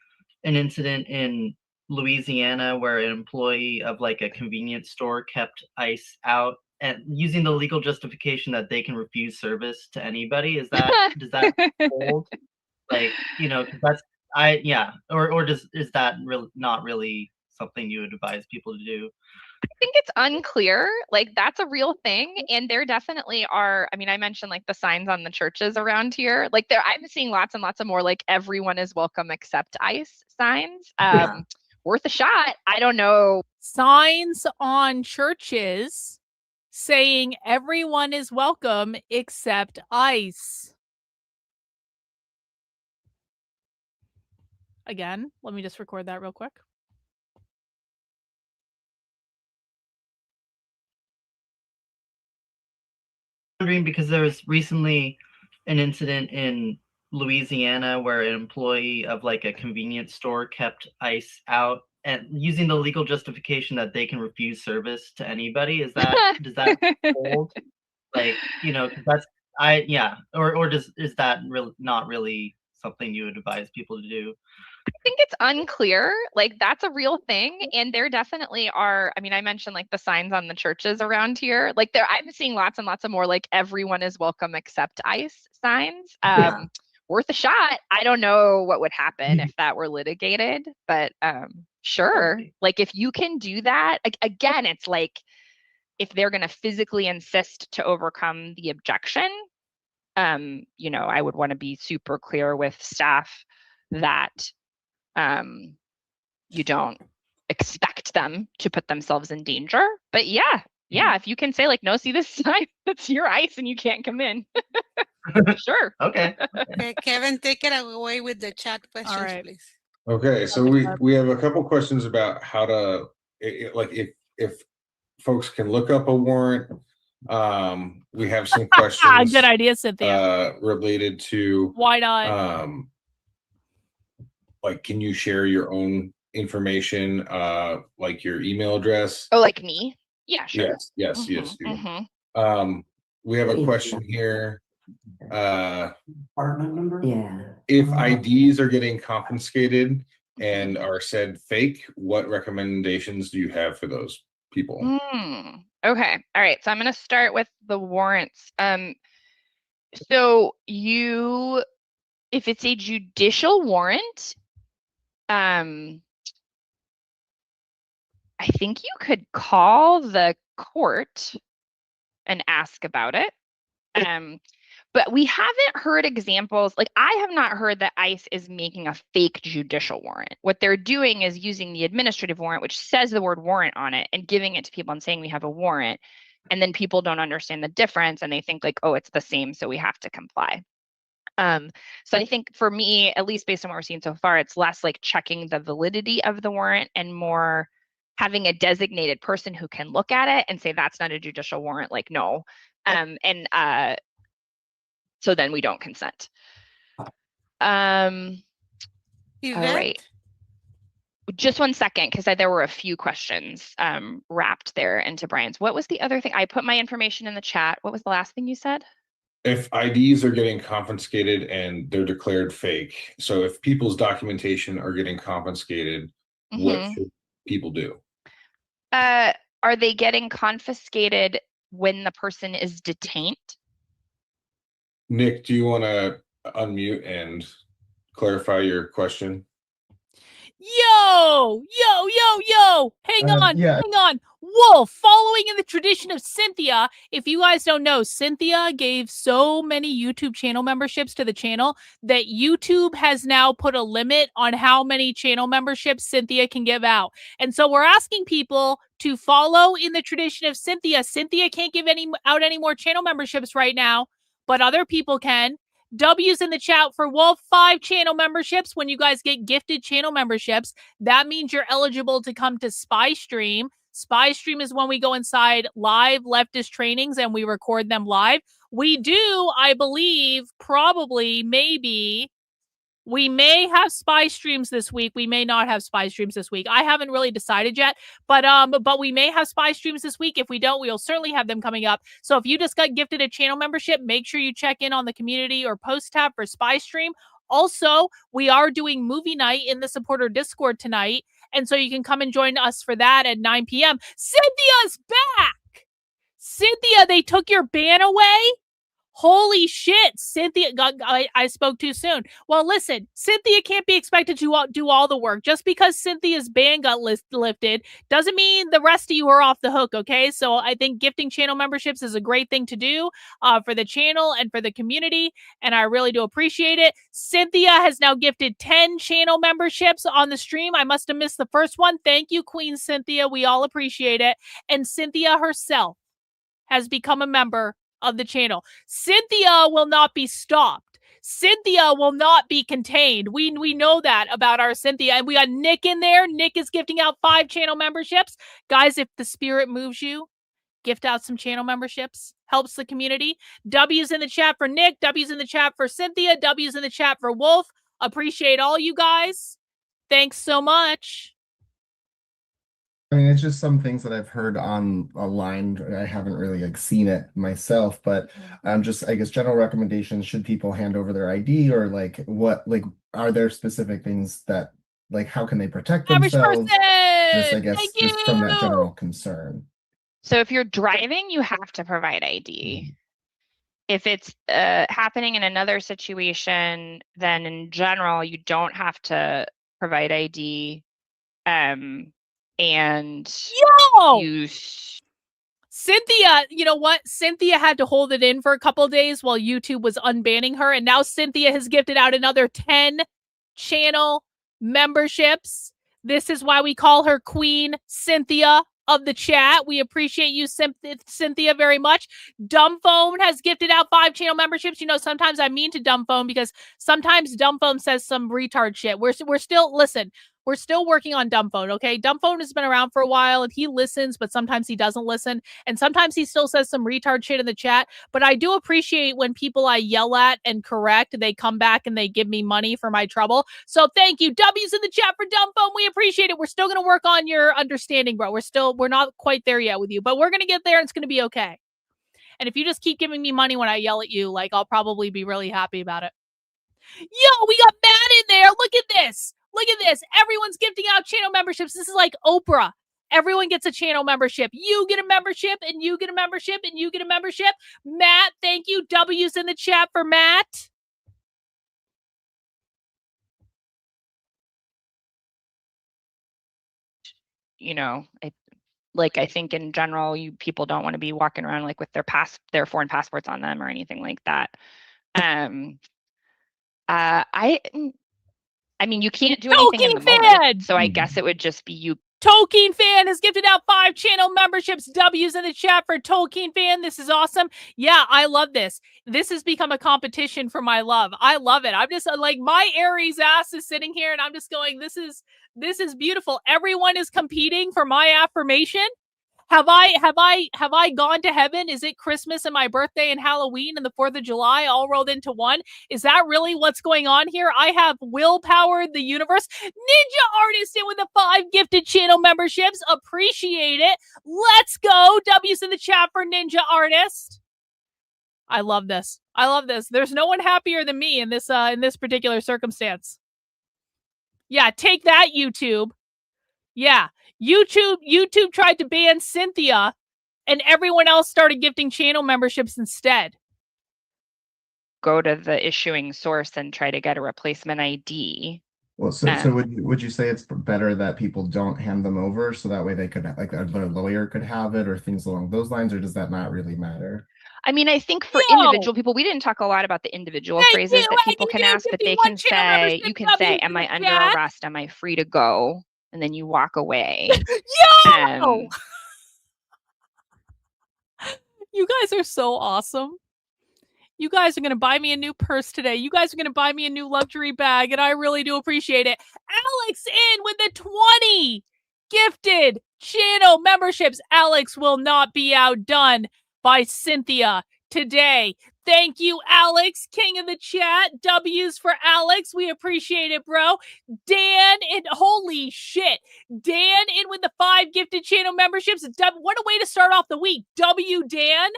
[SPEAKER 20] an incident in Louisiana where an employee of like a convenience store kept ICE out and using the legal justification that they can refuse service to anybody. Does that hold? Like, 'cause that's is that not really something you would advise people to do?
[SPEAKER 13] I think it's unclear. Like that's a real thing, and there definitely are. I mean, I mentioned like the signs on the churches around here. Like I'm seeing lots and lots of more like everyone is welcome except ICE signs. Worth a shot. I don't know.
[SPEAKER 10] Signs on churches saying everyone is welcome except ICE. Again, let me just record that real quick.
[SPEAKER 20] Wondering because there was recently an incident in Louisiana where an employee of like a convenience store kept ICE out and using the legal justification that they can refuse service to anybody. Does that hold? Like, 'cause that's is that not really something you would advise people to do?
[SPEAKER 13] I think it's unclear. Like that's a real thing, and there definitely are. I mean, I mentioned like the signs on the churches around here. Like I'm seeing lots and lots of more like everyone is welcome except ICE signs. Worth a shot. I don't know what would happen if that were litigated, but sure. Like if you can do that, again, it's like if they're going to physically insist to overcome the objection, I would want to be super clear with staff that you don't expect them to put themselves in danger. But yeah, if you can say like, no, see this sign, that's your ICE and you can't come in. Sure.
[SPEAKER 20] Okay.
[SPEAKER 14] Okay, Kevin, take it away with the chat questions, please.
[SPEAKER 19] Okay, so we have a couple questions about how to like if folks can look up a warrant. We have some questions.
[SPEAKER 10] Good idea, Cynthia.
[SPEAKER 19] Related to
[SPEAKER 10] why not?
[SPEAKER 19] Like, can you share your own information, like your email address?
[SPEAKER 13] Oh, like me? Yeah, sure.
[SPEAKER 19] Yes. We have a question here.
[SPEAKER 15] Apartment number? Yeah.
[SPEAKER 19] If IDs are getting confiscated and are said fake, what recommendations do you have for those people?
[SPEAKER 13] Okay. All right. So I'm going to start with the warrants. So if it's a judicial warrant, I think you could call the court and ask about it. But we haven't heard examples, like I have not heard that ICE is making a fake judicial warrant. What they're doing is using the administrative warrant, which says the word warrant on it, and giving it to people and saying we have a warrant. And then people don't understand the difference and they think like, oh, it's the same, so we have to comply. So I think for me, at least based on what we're seeing so far, it's less like checking the validity of the warrant and more having a designated person who can look at it and say that's not a judicial warrant, like no. So then we don't consent. All right. Just 1 second, because there were a few questions wrapped there into Brian's. What was the other thing? I put my information in the chat. What was the last thing you said?
[SPEAKER 19] If IDs are getting confiscated and they're declared fake, so if people's documentation are getting confiscated, what should people do?
[SPEAKER 13] Are they getting confiscated when the person is detained?
[SPEAKER 19] Nick, do you want to unmute and clarify your question?
[SPEAKER 10] Yo. Hang on. Wolf, following in the tradition of Cynthia, if you guys don't know, Cynthia gave so many YouTube channel memberships to the channel that YouTube has now put a limit on how many channel memberships Cynthia can give out. And so we're asking people to follow in the tradition of Cynthia. Cynthia can't give out any more channel memberships right now, but other people can. W's in the chat for Wolf 5 channel memberships. When you guys get gifted channel memberships, that means you're eligible to come to Spy Stream. Spy Stream is when we go inside live leftist trainings and we record them live. We do, I believe, probably, maybe, we may have Spy Streams this week. We may not have Spy Streams this week. I haven't really decided yet, but we may have Spy Streams this week. If we don't, we'll certainly have them coming up. So if you just got gifted a channel membership, make sure you check in on the community or post tab for Spy Stream. Also, we are doing movie night in the supporter Discord tonight, and so you can come and join us for that at 9 p.m. Cynthia's back! Cynthia, they took your ban away? Holy shit, Cynthia, I spoke too soon. Well, listen, Cynthia can't be expected to do all the work. Just because Cynthia's ban got lifted doesn't mean the rest of you are off the hook, okay? So I think gifting channel memberships is a great thing to do for the channel and for the community, and I really do appreciate it. Cynthia has now gifted 10 channel memberships on the stream. I must have missed the first one. Thank you, Queen Cynthia. We all appreciate it. And Cynthia herself has become a member of the channel. Cynthia will not be stopped. Cynthia will not be contained. We know that about our Cynthia. And we got Nick in there. Nick is gifting out 5 channel memberships. Guys, if the spirit moves you, gift out some channel memberships. Helps the community. W's in the chat for Nick. W's in the chat for Cynthia. W's in the chat for Wolf. Appreciate all you guys. Thanks so much.
[SPEAKER 21] I mean, it's just some things that I've heard online. I haven't really seen it myself, but just, I guess, general recommendations. Should people hand over their ID, or what are there specific things that how can they protect themselves? Just, I guess, just from that general concern.
[SPEAKER 13] So if you're driving, you have to provide ID. If it's happening in another situation, then in general, you don't have to provide ID.
[SPEAKER 10] Cynthia, you know what? Cynthia had to hold it in for a couple of days while YouTube was unbanning her, and now Cynthia has gifted out another 10 channel memberships. This is why we call her Queen Cynthia of the chat. We appreciate you, Cynthia, very much. Dumbphone has gifted out 5 channel memberships. You know, sometimes I mean to Dumbphone because sometimes Dumbphone says some retard shit. We're still, listen, we're still working on Dumbphone, okay? Dumbphone has been around for a while, and he listens, but sometimes he doesn't listen, and sometimes he still says some retard shit in the chat, but I do appreciate when people I yell at and correct, they come back and they give me money for my trouble. So thank you. W's in the chat for Dumbphone. We appreciate it. We're still going to work on your understanding, bro. We're not quite there yet with you, but we're going to get there, and it's going to be okay. And if you just keep giving me money when I yell at you, I'll probably be really happy about it. Yo, we got Matt in there. Look at this. Look at this. Everyone's gifting out channel memberships. This is like Oprah. Everyone gets a channel membership. You get a membership, and you get a membership, and you get a membership. Matt, thank you. W's in the chat for Matt.
[SPEAKER 13] You know, I think in general, people don't want to be walking around with their foreign passports on them or anything like that. I mean, you can't do anything in the moment, so I guess it would just be you.
[SPEAKER 10] Tolkien Fan has gifted out 5 channel memberships. W's in the chat for Tolkien Fan. This is awesome. Yeah, I love this. This has become a competition for my love. I love it. I'm just my Aries ass is sitting here, and I'm just going, this is beautiful. Everyone is competing for my affirmation. Have I gone to heaven? Is it Christmas and my birthday and Halloween and the 4th of July all rolled into one? Is that really what's going on here? I have willpowered the universe. Ninja Artist in with the 5 gifted channel memberships. Appreciate it. Let's go. W's in the chat for Ninja Artist. I love this. I love this. There's no one happier than me in this particular circumstance. Yeah, take that, YouTube. Yeah. YouTube tried to ban Cynthia, and everyone else started gifting channel memberships instead.
[SPEAKER 13] Go to the issuing source and try to get a replacement ID.
[SPEAKER 21] Well, so
[SPEAKER 13] Um,
[SPEAKER 21] would you say it's better that people don't hand them over so that way they could like their lawyer could have it or things along those lines, or does that not really matter?
[SPEAKER 13] I mean, I think for
[SPEAKER 10] Yo!
[SPEAKER 13] individual people, we didn't talk a lot about the individual
[SPEAKER 10] Thank
[SPEAKER 13] phrases
[SPEAKER 10] you.
[SPEAKER 13] that
[SPEAKER 10] Thank
[SPEAKER 13] people can
[SPEAKER 10] you.
[SPEAKER 13] ask, but they
[SPEAKER 10] 51
[SPEAKER 13] can
[SPEAKER 10] channel
[SPEAKER 13] say,
[SPEAKER 10] membership
[SPEAKER 13] you can say,
[SPEAKER 10] W's in
[SPEAKER 13] am
[SPEAKER 10] the
[SPEAKER 13] I under
[SPEAKER 10] chat.
[SPEAKER 13] arrest? Am I free to go? And then you walk away.
[SPEAKER 10] Yo!
[SPEAKER 13] Um,
[SPEAKER 10] You guys are so awesome. You guys are going to buy me a new purse today. You guys are going to buy me a new luxury bag, and I really do appreciate it. Alex in with the 20 gifted channel memberships. Alex will not be outdone by Cynthia today. Thank you, Alex, king of the chat. W's for Alex. We appreciate it, bro. Dan, and holy shit. Dan in with the 5 gifted channel memberships. What a way to start off the week. W, Dan.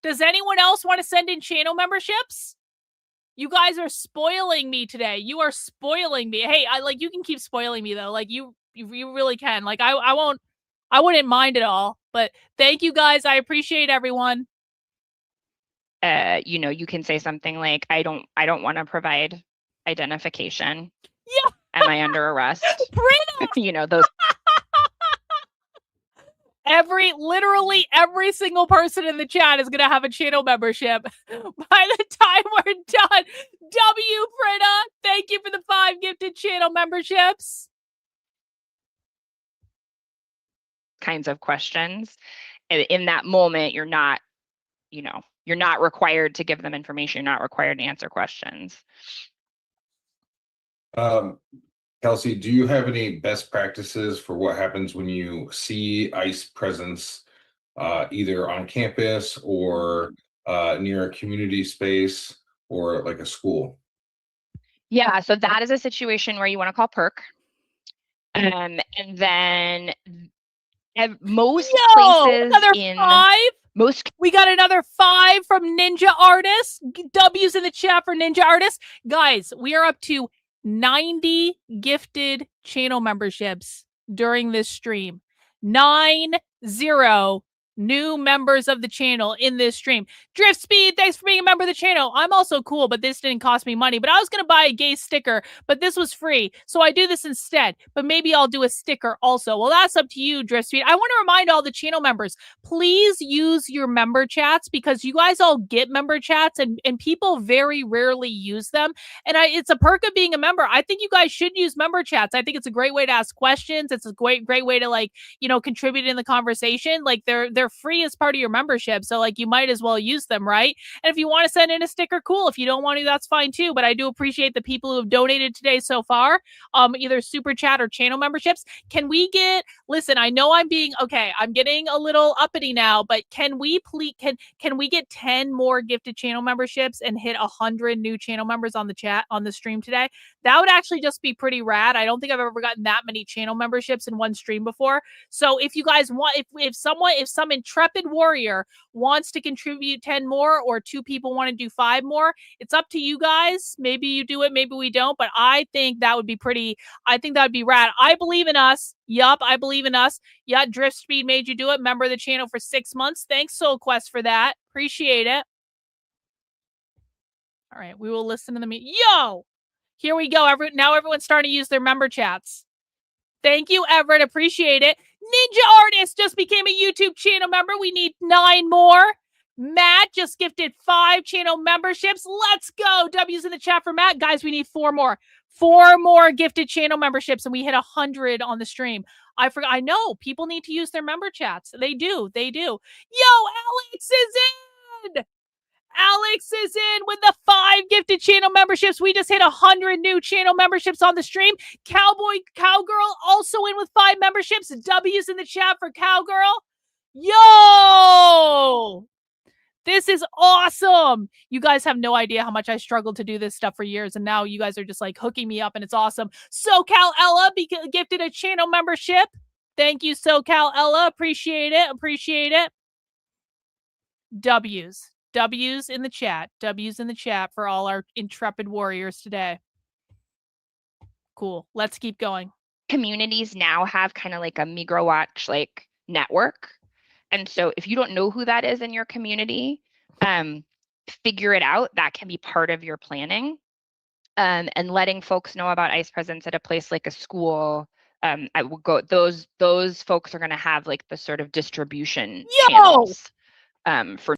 [SPEAKER 10] Does anyone else want to send in channel memberships? You guys are spoiling me today. You are spoiling me. Hey, you can keep spoiling me though. Like you really can. Like I wouldn't mind at all. But thank you guys. I appreciate everyone.
[SPEAKER 13] you know, you can say something like, I don't want to provide identification.
[SPEAKER 10] Yeah.
[SPEAKER 13] Am I under arrest?
[SPEAKER 10] Britta!
[SPEAKER 13] You know, those.
[SPEAKER 10] Literally every single person in the chat is gonna have a channel membership by the time we're done. W, Britta, thank you for the 5 gifted channel memberships.
[SPEAKER 13] Kinds of questions. In that moment, you're not, you know, you're not required to give them information. You're not required to answer questions.
[SPEAKER 19] Kelsey, do you have any best practices for what happens when you see ICE presence either on campus or near a community space or like a school?
[SPEAKER 13] Yeah, so that is a situation where you want to call PERC. And then most places
[SPEAKER 10] another
[SPEAKER 13] in
[SPEAKER 10] 5.
[SPEAKER 13] Most
[SPEAKER 10] we got another 5 from Ninja Artist. W's in the chat for Ninja Artist. Guys, we are up to 90 gifted channel memberships during this stream. 90 new members of the channel in this stream. Drift Speed, thanks for being a member of the channel. I'm also cool, but this didn't cost me money. But I was going to buy a gay sticker, but this was free. So I do this instead. But maybe I'll do a sticker also. Well, that's up to you, Drift Speed. I want to remind all the channel members, please use your member chats because you guys all get member chats and people very rarely use them. And it's a perk of being a member. I think you guys should use member chats. I think it's a great way to ask questions. It's a great way to contribute in the conversation. Like they're free as part of your membership. So you might as well use them, right? And if you want to send in a sticker, cool. If you don't want to, that's fine too. But I do appreciate the people who have donated today so far, either super chat or channel memberships. Can we get, listen, I know I'm getting a little uppity now, but can we please, can we get 10 more gifted channel memberships and hit 100 new channel members on the stream today? That would actually just be pretty rad. I don't think I've ever gotten that many channel memberships in one stream before. So if you guys want, if some intrepid warrior wants to contribute 10 more or 2 people want to do 5 more, it's up to you guys. Maybe you do it, maybe we don't, but I think that would be rad. I believe in us. Yup, I believe in us. Yeah, Drift Speed made you do it. Member of the channel for 6 months. Thanks, Soul Quest, for that. Appreciate it. All right, we will listen to the Yo! Here we go. Now everyone's starting to use their member chats. Thank you, Everett. Appreciate it. Ninja Artist just became a YouTube channel member. We need 9 more. Matt just gifted 5 channel memberships. Let's go. W's in the chat for Matt. Guys, we need 4 more. 4 more gifted channel memberships, and we hit 100 on the stream. I forgot. I know people need to use their member chats. They do. Yo, Alex is in. Alex is in with the 5 gifted channel memberships. We just hit 100 new channel memberships on the stream. Cowgirl also in with 5 memberships. W's in the chat for Cowgirl. Yo! This is awesome. You guys have no idea how much I struggled to do this stuff for years. And now you guys are just hooking me up and it's awesome. SoCal Ella gifted a channel membership. Thank you, SoCal Ella. Appreciate it. W's in the chat. W's in the chat for all our intrepid warriors today. Cool. Let's keep going.
[SPEAKER 13] Communities now have kind of like a MigroWatch network. And so if you don't know who that is in your community, figure it out. That can be part of your planning. and letting folks know about ICE presence at a place like a school. I will go. Those folks are going to have like the sort of distribution channels for.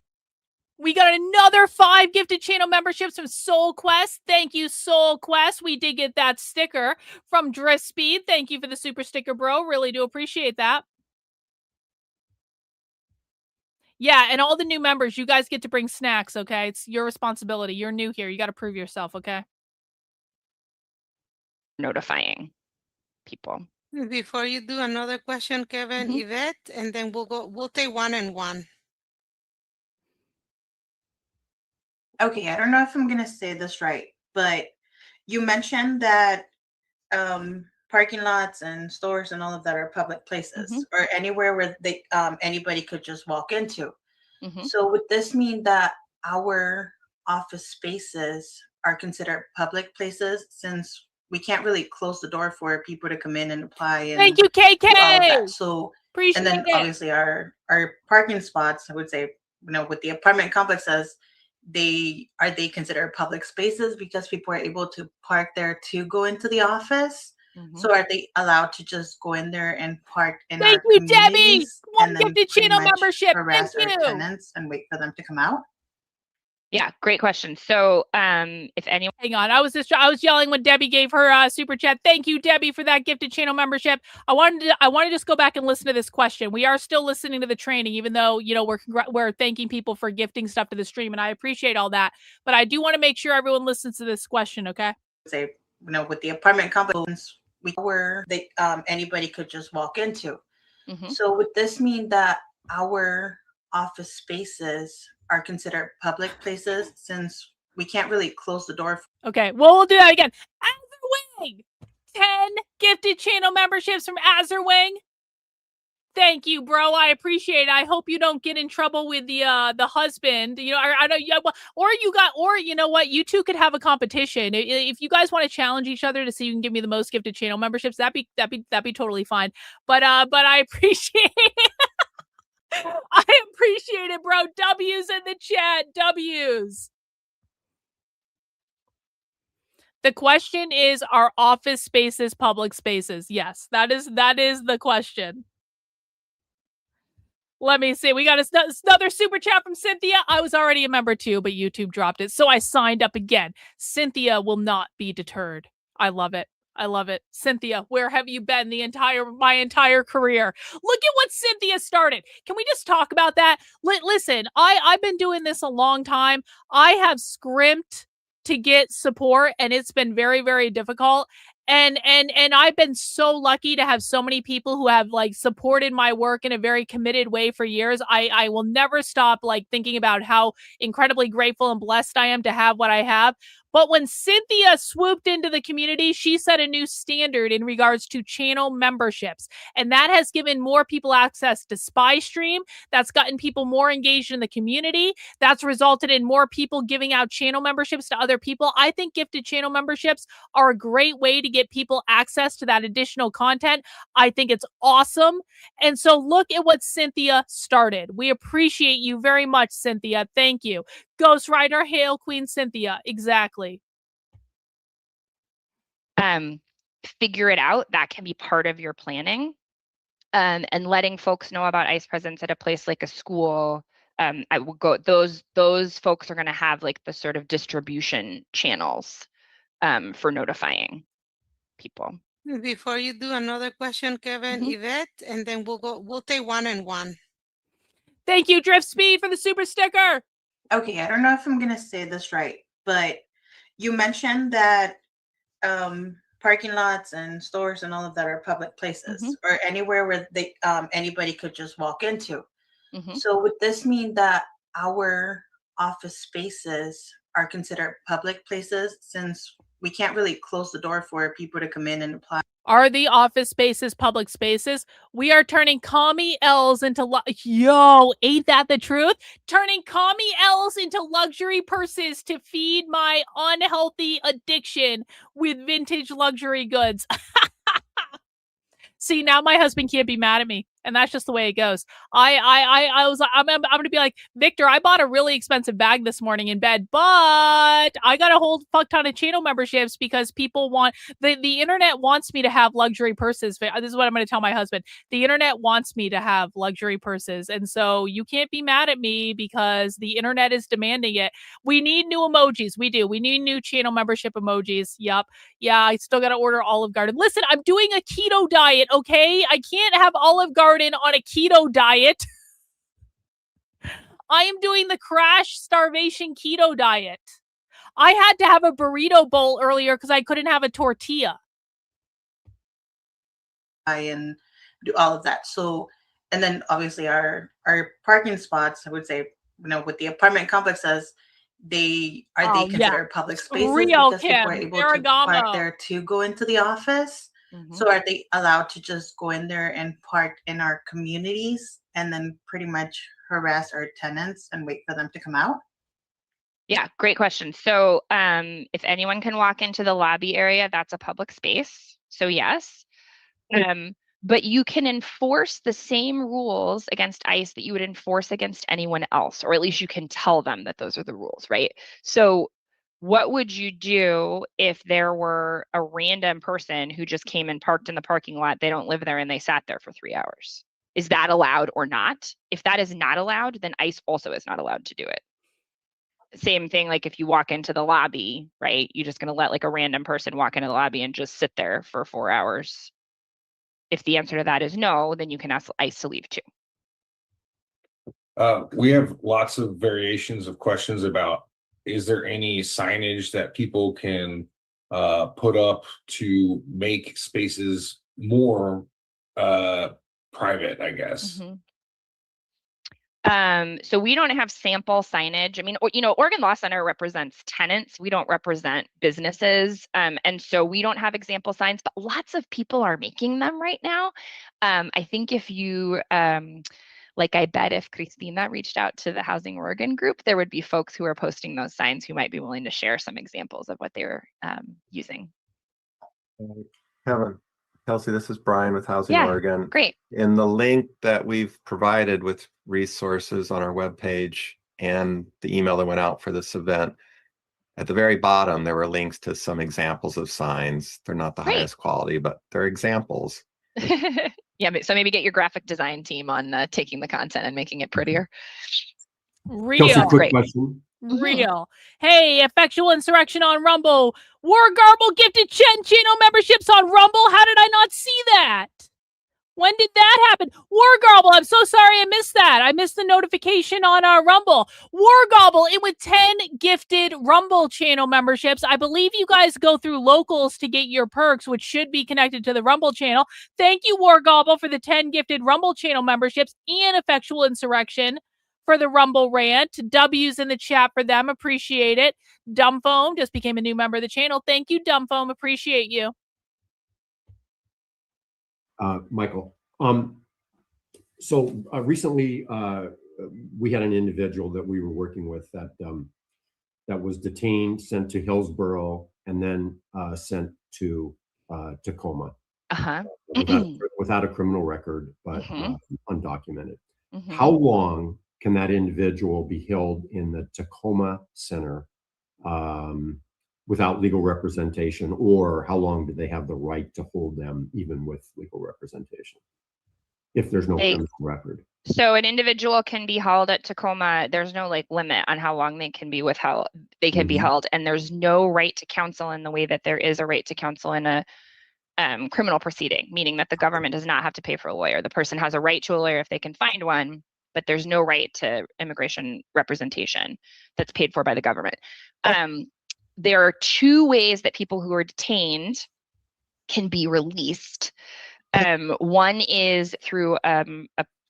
[SPEAKER 10] We got another 5 gifted channel memberships from Soul Quest. Thank you, Soul Quest. We did get that sticker from Drift Speed. Thank you for the super sticker, bro. Really do appreciate that. Yeah, and all the new members, you guys get to bring snacks, okay? It's your responsibility. You're new here. You got to prove yourself, okay?
[SPEAKER 13] Notifying people.
[SPEAKER 14] Before you do another question, Kevin, Yvette, and then we'll take one and one.
[SPEAKER 1] Okay, I don't know if I'm going to say this right, but you mentioned that parking lots and stores and all of that are public places or anywhere where they anybody could just walk into. So would this mean that our office spaces are considered public places since we can't really close the door for people to come in and apply? And
[SPEAKER 10] thank you, KK.
[SPEAKER 1] do all of that? So
[SPEAKER 10] appreciate
[SPEAKER 1] and then
[SPEAKER 10] it.
[SPEAKER 1] obviously our parking spots, I would say, with the apartment complexes, they considered public spaces because people are able to park there to go into the office. So are they allowed to just go in there and park in
[SPEAKER 10] Thank
[SPEAKER 1] our
[SPEAKER 10] you, Debbie.
[SPEAKER 1] communities
[SPEAKER 10] One
[SPEAKER 1] and then
[SPEAKER 10] gifted
[SPEAKER 1] pretty
[SPEAKER 10] channel
[SPEAKER 1] much
[SPEAKER 10] membership.
[SPEAKER 1] harass
[SPEAKER 10] Thank
[SPEAKER 1] our
[SPEAKER 10] you.
[SPEAKER 1] tenants and wait for them to come out?
[SPEAKER 13] Yeah, great question. So if anyone,
[SPEAKER 10] hang on, I was yelling when Debbie gave her super chat. Thank you, Debbie, for that gifted channel membership. I wanted to just go back and listen to this question. We are still listening to the training, even though we're thanking people for gifting stuff to the stream, and I appreciate all that. But I do want to make sure everyone listens to this question, okay?
[SPEAKER 1] Say, with the apartment complexes, anybody could just walk into. So would this mean that our office spaces are considered public places since we can't really close the door?
[SPEAKER 10] Okay, well, we'll do that again. Azerwing! 10 gifted channel memberships from Azerwing. Thank you, bro. I appreciate it. I hope you don't get in trouble with the husband. I know, or you know what? You two could have a competition. If you guys want to challenge each other to see who can give me the most gifted channel memberships, that'd be totally fine. But I appreciate it. I appreciate it, bro. W's in the chat. W's. The question is, are office spaces public spaces? Yes, that is the question. Let me see. We got another super chat from Cynthia. I was already a member too, but YouTube dropped it, so I signed up again. Cynthia will not be deterred. I love it. I love it. Cynthia, where have you been my entire career? Look at what Cynthia started. Can we just talk about that? Listen, I've been doing this a long time. I have scrimped to get support, and it's been very, very difficult. And I've been so lucky to have so many people who have supported my work in a very committed way for years. I will never stop thinking about how incredibly grateful and blessed I am to have what I have. But when Cynthia swooped into the community, she set a new standard in regards to channel memberships. And that has given more people access to Spy Stream. That's gotten people more engaged in the community. That's resulted in more people giving out channel memberships to other people. I think gifted channel memberships are a great way to get people access to that additional content. I think it's awesome. And so look at what Cynthia started. We appreciate you very much, Cynthia. Thank you. Ghost Rider, hail Queen Cynthia. Exactly.
[SPEAKER 13] Figure it out. That can be part of your planning. And letting folks know about ICE presence at a place like a school. I will go. Those folks are going to have the sort of distribution channels for notifying people.
[SPEAKER 14] Before you do another question, Kevin, Yvette, and then we'll take one and one.
[SPEAKER 10] Thank you, Drift Speed, for the super sticker.
[SPEAKER 1] Okay, I don't know if I'm going to say this right, but you mentioned that parking lots and stores and all of that are public places or anywhere where anybody could just walk into. So would this mean that our office spaces are considered public places since we can't really close the door for people to come in and apply?
[SPEAKER 10] Are the office spaces public spaces? We are turning commie L's into yo, ain't that the truth? Turning commie L's into luxury purses to feed my unhealthy addiction with vintage luxury goods. See, now my husband can't be mad at me. And that's just the way it goes. I was, I'm going to be like, Victor, I bought a really expensive bag this morning in bed, but I got a whole fuck ton of channel memberships because people want, the internet wants me to have luxury purses. This is what I'm going to tell my husband. The internet wants me to have luxury purses. And so you can't be mad at me because the internet is demanding it. We need new emojis. We do. We need new channel membership emojis. Yup. Yeah, I still got to order Olive Garden. Listen, I'm doing a keto diet, okay? I can't have Olive Garden on a keto diet. I am doing the crash starvation keto diet. I had to have a burrito bowl earlier because I couldn't have a tortilla.
[SPEAKER 1] And do all of that. So, and then obviously our parking spots, I would say, with the apartment complexes, they considered public spaces because people are able to park there to go into the office. So are they allowed to just go in there and park in our communities and then pretty much harass our tenants and wait for them to come out?
[SPEAKER 13] Yeah, great question. So if anyone can walk into the lobby area, that's a public space. So yes. But you can enforce the same rules against ICE that you would enforce against anyone else, or at least you can tell them that those are the rules, right? So what would you do if there were a random person who just came and parked in the parking lot, they don't live there, and they sat there for 3 hours? Is that allowed or not? If that is not allowed, then ICE also is not allowed to do it. Same thing, like if you walk into the lobby, right? You're just going to let like a random person walk into the lobby and just sit there for 4 hours. If the answer to that is no, then you can ask ICE to leave too.
[SPEAKER 19] We have lots of variations of questions about, is there any signage that people can put up to make spaces more private, I guess?
[SPEAKER 13] So we don't have sample signage. I mean, Oregon Law Center represents tenants. We don't represent businesses. And so we don't have example signs, but lots of people are making them right now. I think if you, I bet if Christina reached out to the Housing Oregon group, there would be folks who are posting those signs who might be willing to share some examples of what they were using.
[SPEAKER 16] Kelsey, this is Brian with Housing Oregon.
[SPEAKER 13] Great.
[SPEAKER 16] In the link that we've provided with resources on our webpage and the email that went out for this event, at the very bottom, there were links to some examples of signs. They're not the highest quality, but they're examples.
[SPEAKER 13] Yeah, so maybe get your graphic design team on taking the content and making it prettier.
[SPEAKER 17] Kelsey, quick question.
[SPEAKER 10] Real. Hey, effectual insurrection on Rumble. War Garble gifted channel memberships on Rumble. How did I not see that? When did that happen? War Garble, I'm so sorry I missed that. I missed the notification on our Rumble. War Garble, it with 10 gifted Rumble channel memberships. I believe you guys go through locals to get your perks, which should be connected to the Rumble channel. Thank you, War Garble, for the 10 gifted Rumble channel memberships and effectual insurrection for the Rumble rant. W's in the chat for them. Appreciate it. Dumbfoam just became a new member of the channel. Thank you, Dumbfoam. Appreciate you.
[SPEAKER 17] Michael. So recently we had an individual that we were working with that was detained, sent to Hillsborough, and then sent to Tacoma without a criminal record, but undocumented. How long can that individual be held in the Tacoma Center without legal representation, or how long do they have the right to hold them even with legal representation if there's no criminal record?
[SPEAKER 13] So an individual can be held at Tacoma. There's no limit on how long they can be withheld. They can be held, and there's no right to counsel in the way that there is a right to counsel in a criminal proceeding, meaning that the government does not have to pay for a lawyer. The person has a right to a lawyer if they can find one, but there's no right to immigration representation that's paid for by the government. There are two ways that people who are detained can be released. One is through a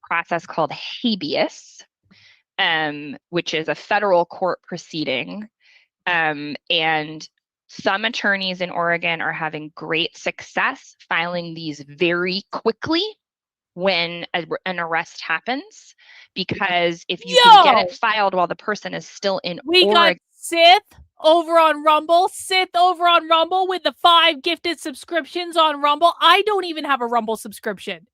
[SPEAKER 13] process called habeas, which is a federal court proceeding. And some attorneys in Oregon are having great success filing these very quickly when an arrest happens, because if you can get it filed while the person is still in Oregon.
[SPEAKER 10] Got Sith over on Rumble. Sith over on Rumble with the 5 gifted subscriptions on Rumble. I don't even have a Rumble subscription.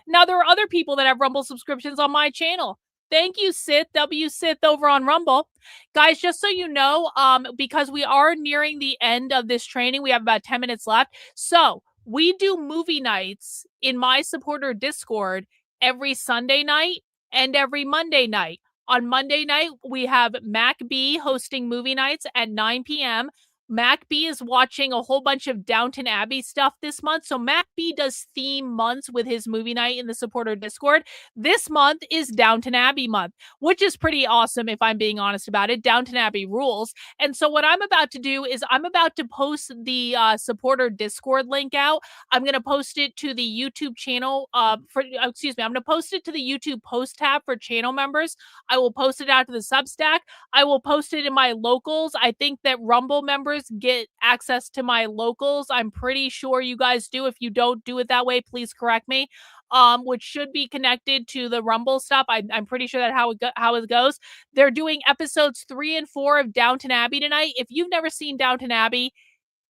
[SPEAKER 10] Now, there are other people that have Rumble subscriptions on my channel. Thank you, Sith, W Sith over on Rumble. Guys, just so you know, because we are nearing the end of this training, we have about 10 minutes left. So we do movie nights in my supporter Discord every Sunday night and every Monday night. On Monday night, we have Mac B hosting movie nights at 9 p.m. Mac B is watching a whole bunch of Downton Abbey stuff this month. So Mac B does theme months with his movie night in the supporter Discord. This month is Downton Abbey month, which is pretty awesome if I'm being honest about it. Downton Abbey rules. And so what I'm about to do is I'm about to post the supporter Discord link out. I'm going to post it to the YouTube channel I'm going to post it to the YouTube post tab for channel members. I will post it out to the Substack. I will post it in my locals. I think that Rumble members get access to my locals. I'm pretty sure you guys do. If you don't do it that way, please correct me. Which should be connected to the Rumble stuff. I'm pretty sure that how it goes. They're doing episodes 3 and 4 of Downton Abbey tonight. If you've never seen Downton Abbey,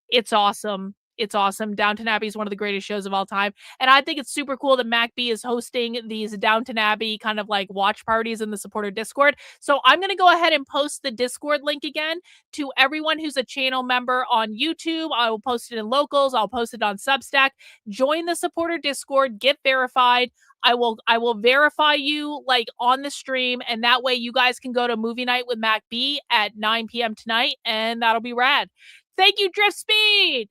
[SPEAKER 10] it's awesome. It's awesome. Downton Abbey is one of the greatest shows of all time. And I think it's super cool that MacB is hosting these Downton Abbey kind of like watch parties in the supporter Discord. So I'm going to go ahead and post the Discord link again to everyone who's a channel member on YouTube. I will post it in locals. I'll post it on Substack. Join the supporter Discord. Get verified. I will verify you like on the stream, and that way you guys can go to movie night with MacB at 9 p.m. tonight, and that'll be rad. Thank you, Drift Speed.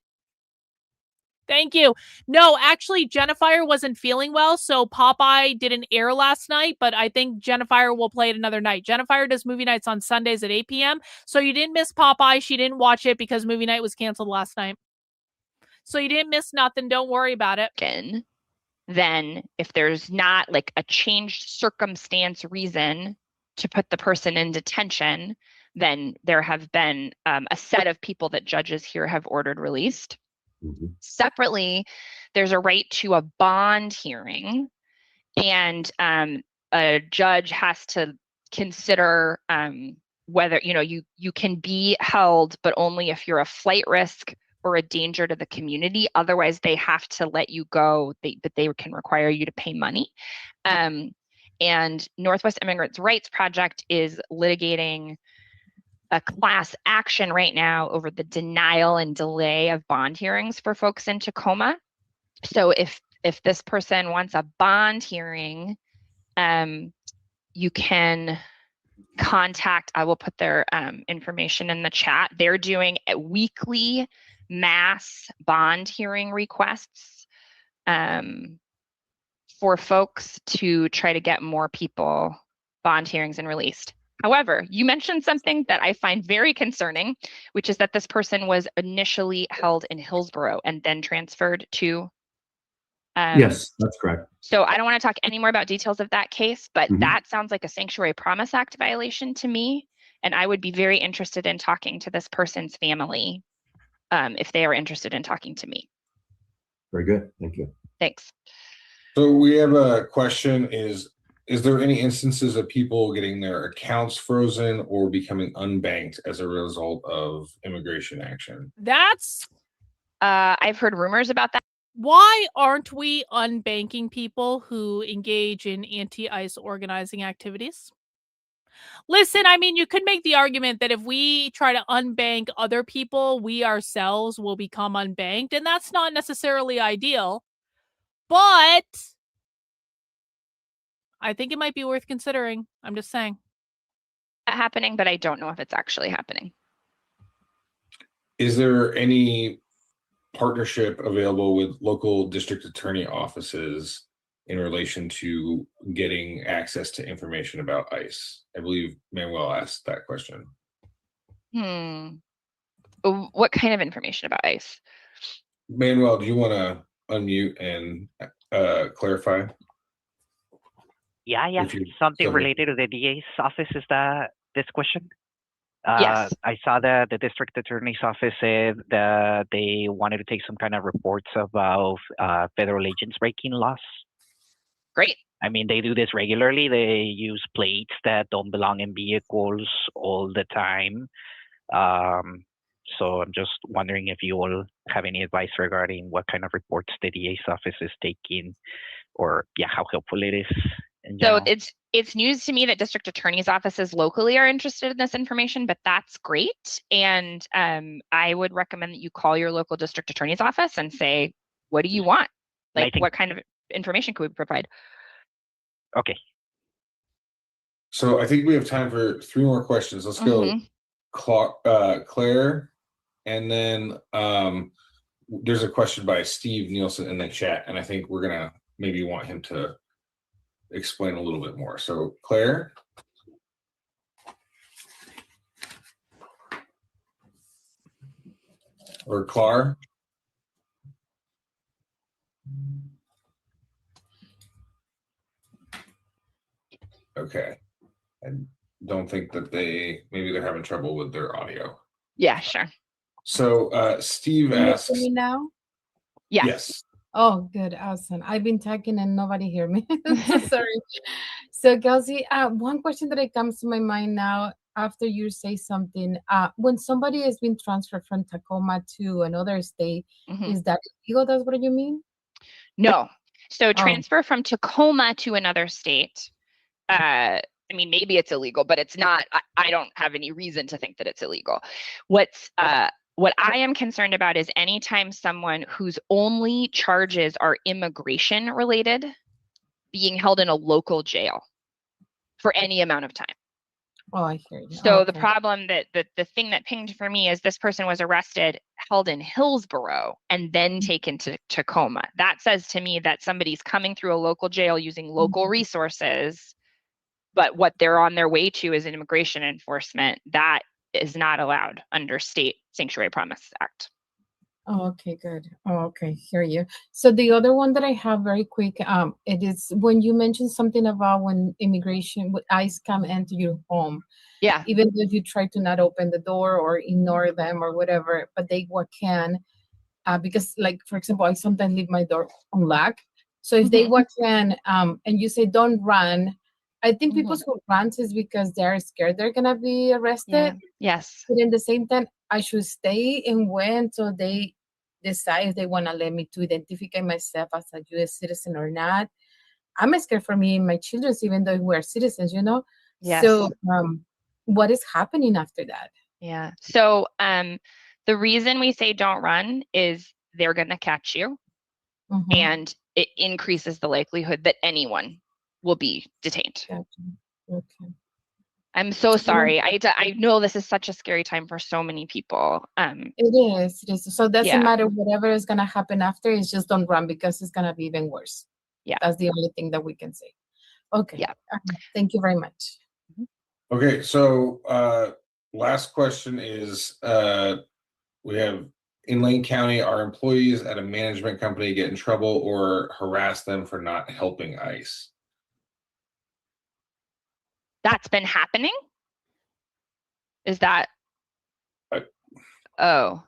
[SPEAKER 10] Thank you. No, actually, Jennifer wasn't feeling well, so Popeye didn't air last night, but I think Jennifer will play it another night. Jennifer does movie nights on Sundays at 8 p.m., so you didn't miss Popeye. She didn't watch it because movie night was canceled last night. So you didn't miss nothing. Don't worry about it.
[SPEAKER 13] Then if there's not like a changed circumstance reason to put the person in detention, then there have been a set of people that judges here have ordered released. Separately, there's a right to a bond hearing, and a judge has to consider whether you can be held, but only if you're a flight risk or a danger to the community. Otherwise, they have to let you go, but they can require you to pay money. And Northwest Immigrants' Rights Project is litigating a class action right now over the denial and delay of bond hearings for folks in Tacoma. So if this person wants a bond hearing, you can contact, I will put their information in the chat. They're doing a weekly mass bond hearing requests for folks to try to get more people bond hearings and released. However, you mentioned something that I find very concerning, which is that this person was initially held in Hillsborough and then transferred to.
[SPEAKER 17] Yes, that's correct.
[SPEAKER 13] So I don't want to talk any more about details of that case, but that sounds like a Sanctuary Promise Act violation to me. And I would be very interested in talking to this person's family if they are interested in talking to me.
[SPEAKER 17] Very good. Thank you.
[SPEAKER 13] Thanks.
[SPEAKER 19] So we have a question: Is there any instances of people getting their accounts frozen or becoming unbanked as a result of immigration action?
[SPEAKER 10] That's
[SPEAKER 13] I've heard rumors about that.
[SPEAKER 10] Why aren't we unbanking people who engage in anti-ICE organizing activities? Listen, I mean, you could make the argument that if we try to unbank other people, we ourselves will become unbanked, and that's not necessarily ideal. But I think it might be worth considering. I'm just saying.
[SPEAKER 13] Happening, but I don't know if it's actually happening.
[SPEAKER 19] Is there any partnership available with local district attorney offices in relation to getting access to information about ICE? I believe Manuel asked that question.
[SPEAKER 13] What kind of information about ICE?
[SPEAKER 19] Manuel, do you want to unmute and clarify?
[SPEAKER 2] Yeah, something related to the DA's office. Is that this question?
[SPEAKER 13] Yes.
[SPEAKER 2] I saw that the district attorney's office said that they wanted to take some kind of reports about federal agents breaking laws.
[SPEAKER 13] Great.
[SPEAKER 2] I mean, they do this regularly. They use plates that don't belong in vehicles all the time. So I'm just wondering if you all have any advice regarding what kind of reports the DA's office is taking or how helpful it is in
[SPEAKER 13] So
[SPEAKER 2] general.
[SPEAKER 13] it's news to me that district attorneys' offices locally are interested in this information, but that's great. And I would recommend that you call your local district attorney's office and say, what do you want? Like, what kind of information could we provide?
[SPEAKER 2] Okay.
[SPEAKER 19] So I think we have time for 3 more questions. Let's go Claire, and then there's a question by Steve Nielsen in the chat, and I think we're gonna maybe want him to explain a little bit more. So Claire. Or Clar. Okay. I don't think that maybe they're having trouble with their audio.
[SPEAKER 13] Yeah, sure.
[SPEAKER 19] So Steve
[SPEAKER 3] Can you
[SPEAKER 19] asks.
[SPEAKER 3] hear me now?
[SPEAKER 19] Yes.
[SPEAKER 3] Oh, good, awesome. I've been talking and nobody hear me. So sorry. So Kelsey, one question that comes to my mind now after you say something, when somebody has been transferred from Tacoma to another state, is that illegal? That's what you mean?
[SPEAKER 13] No. So transfer from Tacoma to another state. I mean, maybe it's illegal, but it's not. I don't have any reason to think that it's illegal. What I am concerned about is anytime someone whose only charges are immigration related being held in a local jail for any amount of time.
[SPEAKER 3] Oh, I hear you.
[SPEAKER 13] So the problem that the thing that pinged for me is this person was arrested, held in Hillsborough, and then taken to Tacoma. That says to me that somebody's coming through a local jail using local resources, but what they're on their way to is an immigration enforcement. That is not allowed under state Sanctuary Promise Act.
[SPEAKER 3] Oh, okay, good. Oh, okay, hear you. So the other one that I have very quick, it is when you mentioned something about when immigration with ICE come into your home.
[SPEAKER 13] Yeah.
[SPEAKER 3] Even if you try to not open the door or ignore them or whatever, but they can, because like for example, I sometimes leave my door unlocked. So if they can, and you say don't run, I think people who run is because they're scared they're gonna be arrested.
[SPEAKER 13] Yes.
[SPEAKER 3] But in the same time, I should stay and wait until they decide if they want to let me to identify myself as a U.S. citizen or not. I'm scared for me and my children, even though we're citizens, you know?
[SPEAKER 13] Yes.
[SPEAKER 3] So what is happening after that?
[SPEAKER 13] Yeah. So the reason we say don't run is they're going to catch you, and it increases the likelihood that anyone will be detained.
[SPEAKER 3] Okay.
[SPEAKER 13] I'm so sorry. I know this is such a scary time for so many people.
[SPEAKER 3] It is. So it doesn't
[SPEAKER 13] Yeah.
[SPEAKER 3] matter whatever is going to happen after. It's just don't run because it's going to be even worse.
[SPEAKER 13] Yeah.
[SPEAKER 3] That's the only thing that we can say. Okay.
[SPEAKER 13] Yeah.
[SPEAKER 3] Thank you very much.
[SPEAKER 19] Okay, so last question is we have in Lane County, are employees at a management company get in trouble or harass them for not helping ICE?
[SPEAKER 13] That's been happening? Is that? Oh.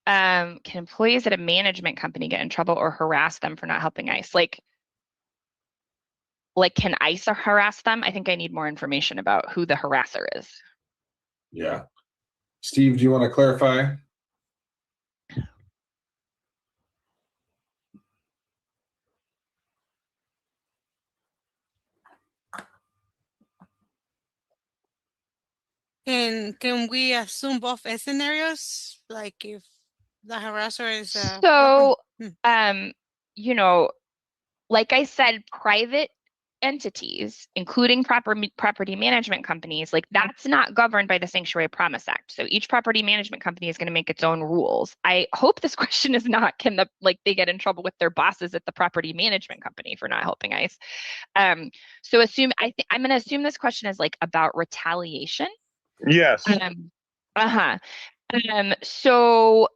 [SPEAKER 13] Can employees at a management company get in trouble or harass them for not helping ICE? Like can ICE harass them? I think I need more information about who the harasser is.
[SPEAKER 19] Yeah. Steve, do you want to clarify?
[SPEAKER 14] Can we assume both scenarios? Like if the harasser is
[SPEAKER 13] so you know, like I said, private entities, including property management companies, like that's not governed by the Sanctuary Promise Act. So each property management company is going to make its own rules. I hope this question is not they get in trouble with their bosses at the property management company for not helping ICE. So I'm going to assume this question is like about retaliation.
[SPEAKER 19] Yes.
[SPEAKER 13] So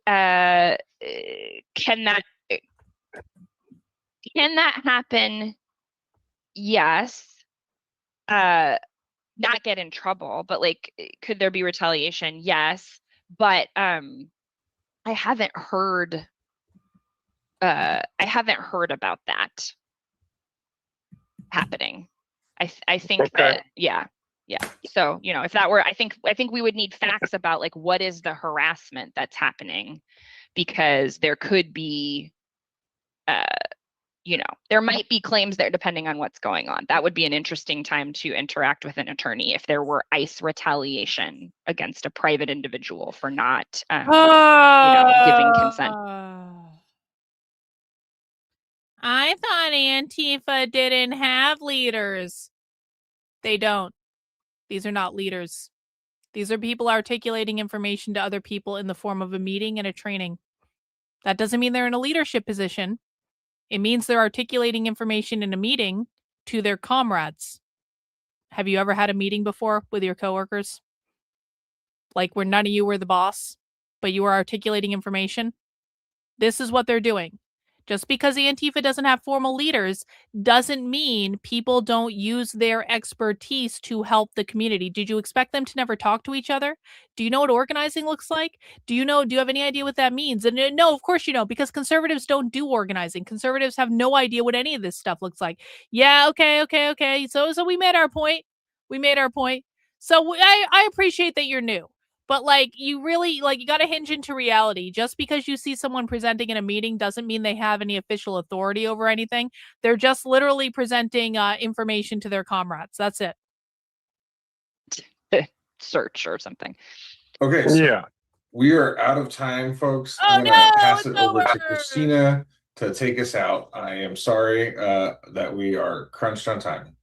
[SPEAKER 13] can that happen? Yes. Not get in trouble, but like, could there be retaliation? Yes. But I haven't heard about that happening. I think that yeah. So, you know, if that were, I think we would need facts about like what is the harassment that's happening, because there could be there might be claims there depending on what's going on. That would be an interesting time to interact with an attorney if there were ICE retaliation against a private individual for not, giving consent.
[SPEAKER 10] I thought Antifa didn't have leaders. They don't. These are not leaders. These are people articulating information to other people in the form of a meeting and a training. That doesn't mean they're in a leadership position. It means they're articulating information in a meeting to their comrades. Have you ever had a meeting before with your coworkers? Like where none of you were the boss, but you were articulating information? This is what they're doing. Just because Antifa doesn't have formal leaders doesn't mean people don't use their expertise to help the community. Did you expect them to never talk to each other? Do you know what organizing looks like? Do you have any idea what that means? And no, of course you don't, because conservatives don't do organizing. Conservatives have no idea what any of this stuff looks like. Yeah, okay. So we made our point. So I appreciate that you're new. But you really you got to hinge into reality. Just because you see someone presenting in a meeting doesn't mean they have any official authority over anything. They're just literally presenting information to their comrades. That's it.
[SPEAKER 13] Search or something.
[SPEAKER 19] Okay. So we are out of time, folks. I'm going to pass it over to Christina to take us out. I am sorry that we are crunched on time.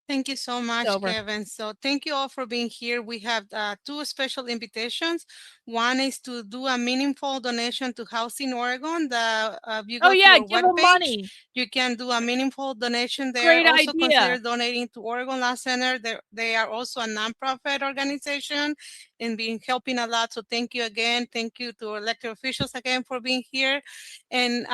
[SPEAKER 14] Thank you so much, Kevin. So thank you all for being here. We have two special invitations. One is to do a meaningful donation to Housing Oregon. You go to our
[SPEAKER 10] give them
[SPEAKER 14] webpage,
[SPEAKER 10] money.
[SPEAKER 14] You can do a meaningful donation there.
[SPEAKER 10] Great
[SPEAKER 14] also
[SPEAKER 10] idea.
[SPEAKER 14] consider donating to Oregon Law Center. They are also a nonprofit organization and been helping a lot. So thank you again. Thank you to elected officials again for being here. And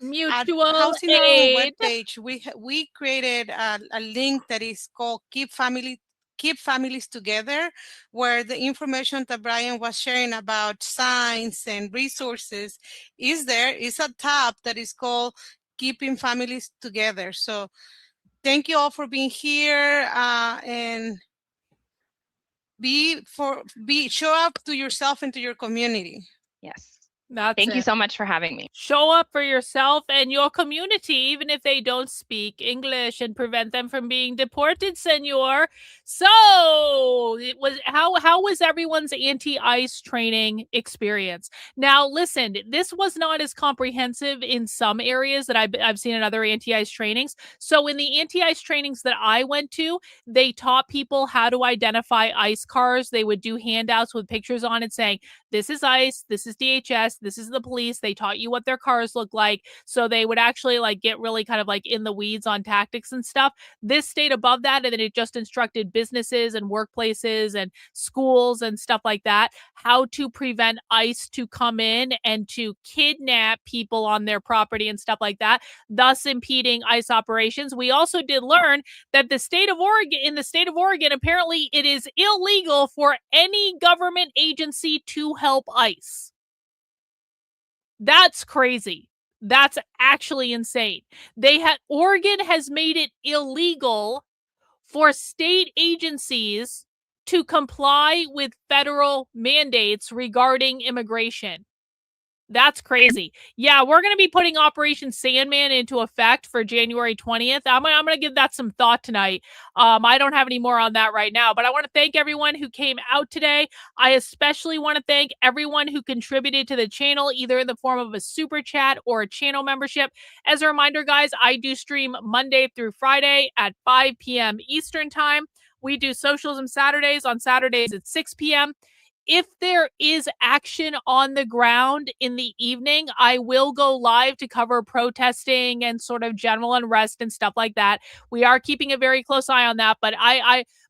[SPEAKER 10] Mutual
[SPEAKER 14] at Housing Oregon
[SPEAKER 10] aid.
[SPEAKER 14] webpage, we created a link that is called Keep Families Together, where the information that Brian was sharing about signs and resources is there. It's a tab that is called Keeping Families Together. So thank you all for being here, and show up to yourself and to your community.
[SPEAKER 13] Yes.
[SPEAKER 10] That's
[SPEAKER 13] Thank you
[SPEAKER 10] it.
[SPEAKER 13] so much for having me.
[SPEAKER 10] Show up for yourself and your community, even if they don't speak English, and prevent them from being deported, senor. So, how was everyone's anti-ICE training experience? Now, listen, this was not as comprehensive in some areas that I've seen in other anti-ICE trainings. So, in the anti-ICE trainings that I went to, they taught people how to identify ICE cars. They would do handouts with pictures on it saying, this is ICE, this is DHS, this is the police. They taught you what their cars look like. So they would actually get really kind of in the weeds on tactics and stuff. This stayed above that, and then it just instructed businesses and workplaces and schools and stuff like that how to prevent ICE to come in and to kidnap people on their property and stuff like that, thus impeding ICE operations. We also did learn that in the state of Oregon, apparently it is illegal for any government agency to help ICE. That's crazy. That's actually insane. Oregon has made it illegal for state agencies to comply with federal mandates regarding immigration. That's crazy. Yeah, we're going to be putting Operation Sandman into effect for January 20th. I'm going to give that some thought tonight. I don't have any more on that right now, but I want to thank everyone who came out today. I especially want to thank everyone who contributed to the channel, either in the form of a super chat or a channel membership. As a reminder, guys, I do stream Monday through Friday at 5 p.m. Eastern time. We do Socialism Saturdays on Saturdays at 6 p.m. If there is action on the ground in the evening, I will go live to cover protesting and sort of general unrest and stuff like that. We are keeping a very close eye on that, but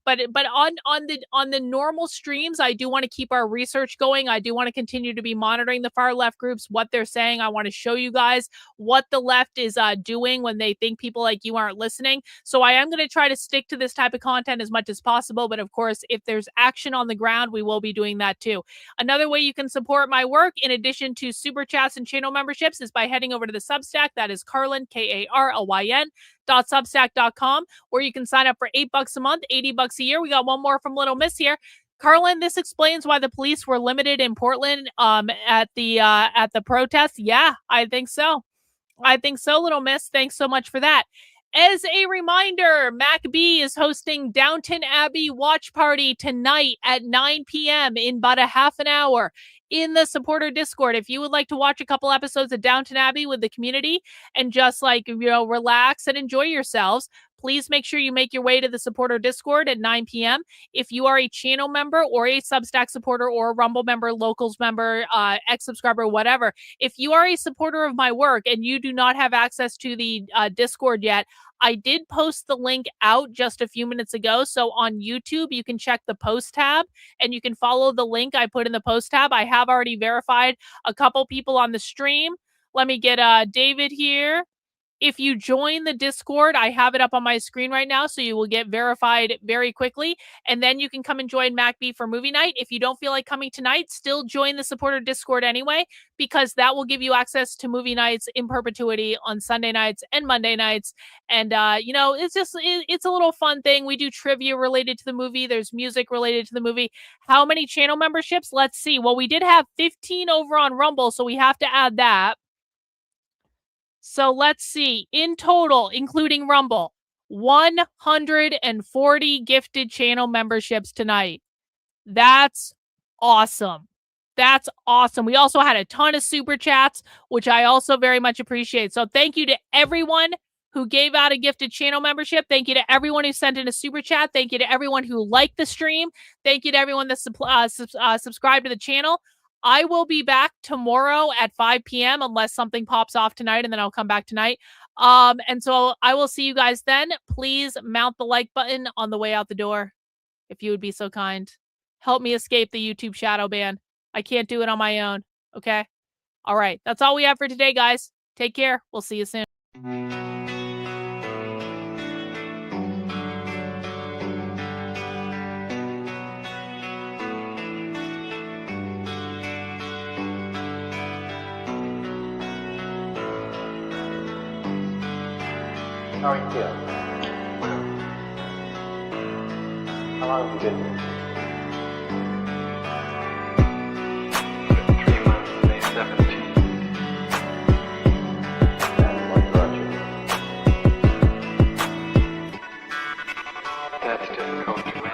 [SPEAKER 10] but on the normal streams, I do want to keep our research going. I do want to continue to be monitoring the far left groups, what they're saying. I want to show you guys what the left is doing when they think people like you aren't listening. So I am going to try to stick to this type of content as much as possible. But of course, if there's action on the ground, we will be doing that too. Another way you can support my work, in addition to super chats and channel memberships, is by heading over to the Substack. That is Karlyn, Karlyn, .substack.com, where you can sign up for $8 a month, $80 a year. We got one more from Little Miss here. Karlyn, this explains why the police were limited in Portland at the protest. Yeah, I think so. I think so, little miss. Thanks so much for that. As a reminder, Mac B is hosting Downton Abbey Watch Party tonight at 9 p.m. in about a half an hour in the supporter Discord. If you would like to watch a couple episodes of Downton Abbey with the community and just relax and enjoy yourselves, please make sure you make your way to the supporter Discord at 9 p.m. If you are a channel member or a Substack supporter or a Rumble member, Locals member, ex-subscriber, whatever, if you are a supporter of my work and you do not have access to the Discord yet, I did post the link out just a few minutes ago. So on YouTube, you can check the post tab and you can follow the link I put in the post tab. I have already verified a couple people on the stream. Let me get David here. If you join the Discord, I have it up on my screen right now, so you will get verified very quickly. And then you can come and join MacB for movie night. If you don't feel like coming tonight, still join the supporter Discord anyway, because that will give you access to movie nights in perpetuity on Sunday nights and Monday nights. And, it's a little fun thing. We do trivia related to the movie. There's music related to the movie. How many channel memberships? Let's see. Well, we did have 15 over on Rumble, so we have to add that. So let's see. In total, including Rumble, 140 gifted channel memberships tonight. That's awesome. That's awesome. We also had a ton of super chats, which I also very much appreciate. So thank you to everyone who gave out a gifted channel membership. Thank you to everyone who sent in a super chat. Thank you to everyone who liked the stream. Thank you to everyone that subscribed to the channel. I will be back tomorrow at 5 p.m. unless something pops off tonight, and then I'll come back tonight. And so I will see you guys then. Please mount the like button on the way out the door, if you would be so kind. Help me escape the YouTube shadow ban. I can't do it on my own. Okay? All right. That's all we have for today, guys. Take care. We'll see you soon.
[SPEAKER 5] How are you feeling? How long have you been here? 3 months, May 17th. And what brought you here? That's difficult to answer.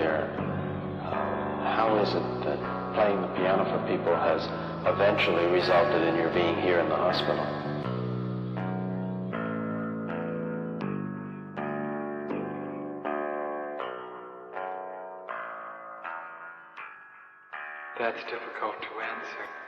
[SPEAKER 5] earlier, how is it that playing the piano for people has eventually resulted in your being here in the hospital?
[SPEAKER 7] That's difficult to answer.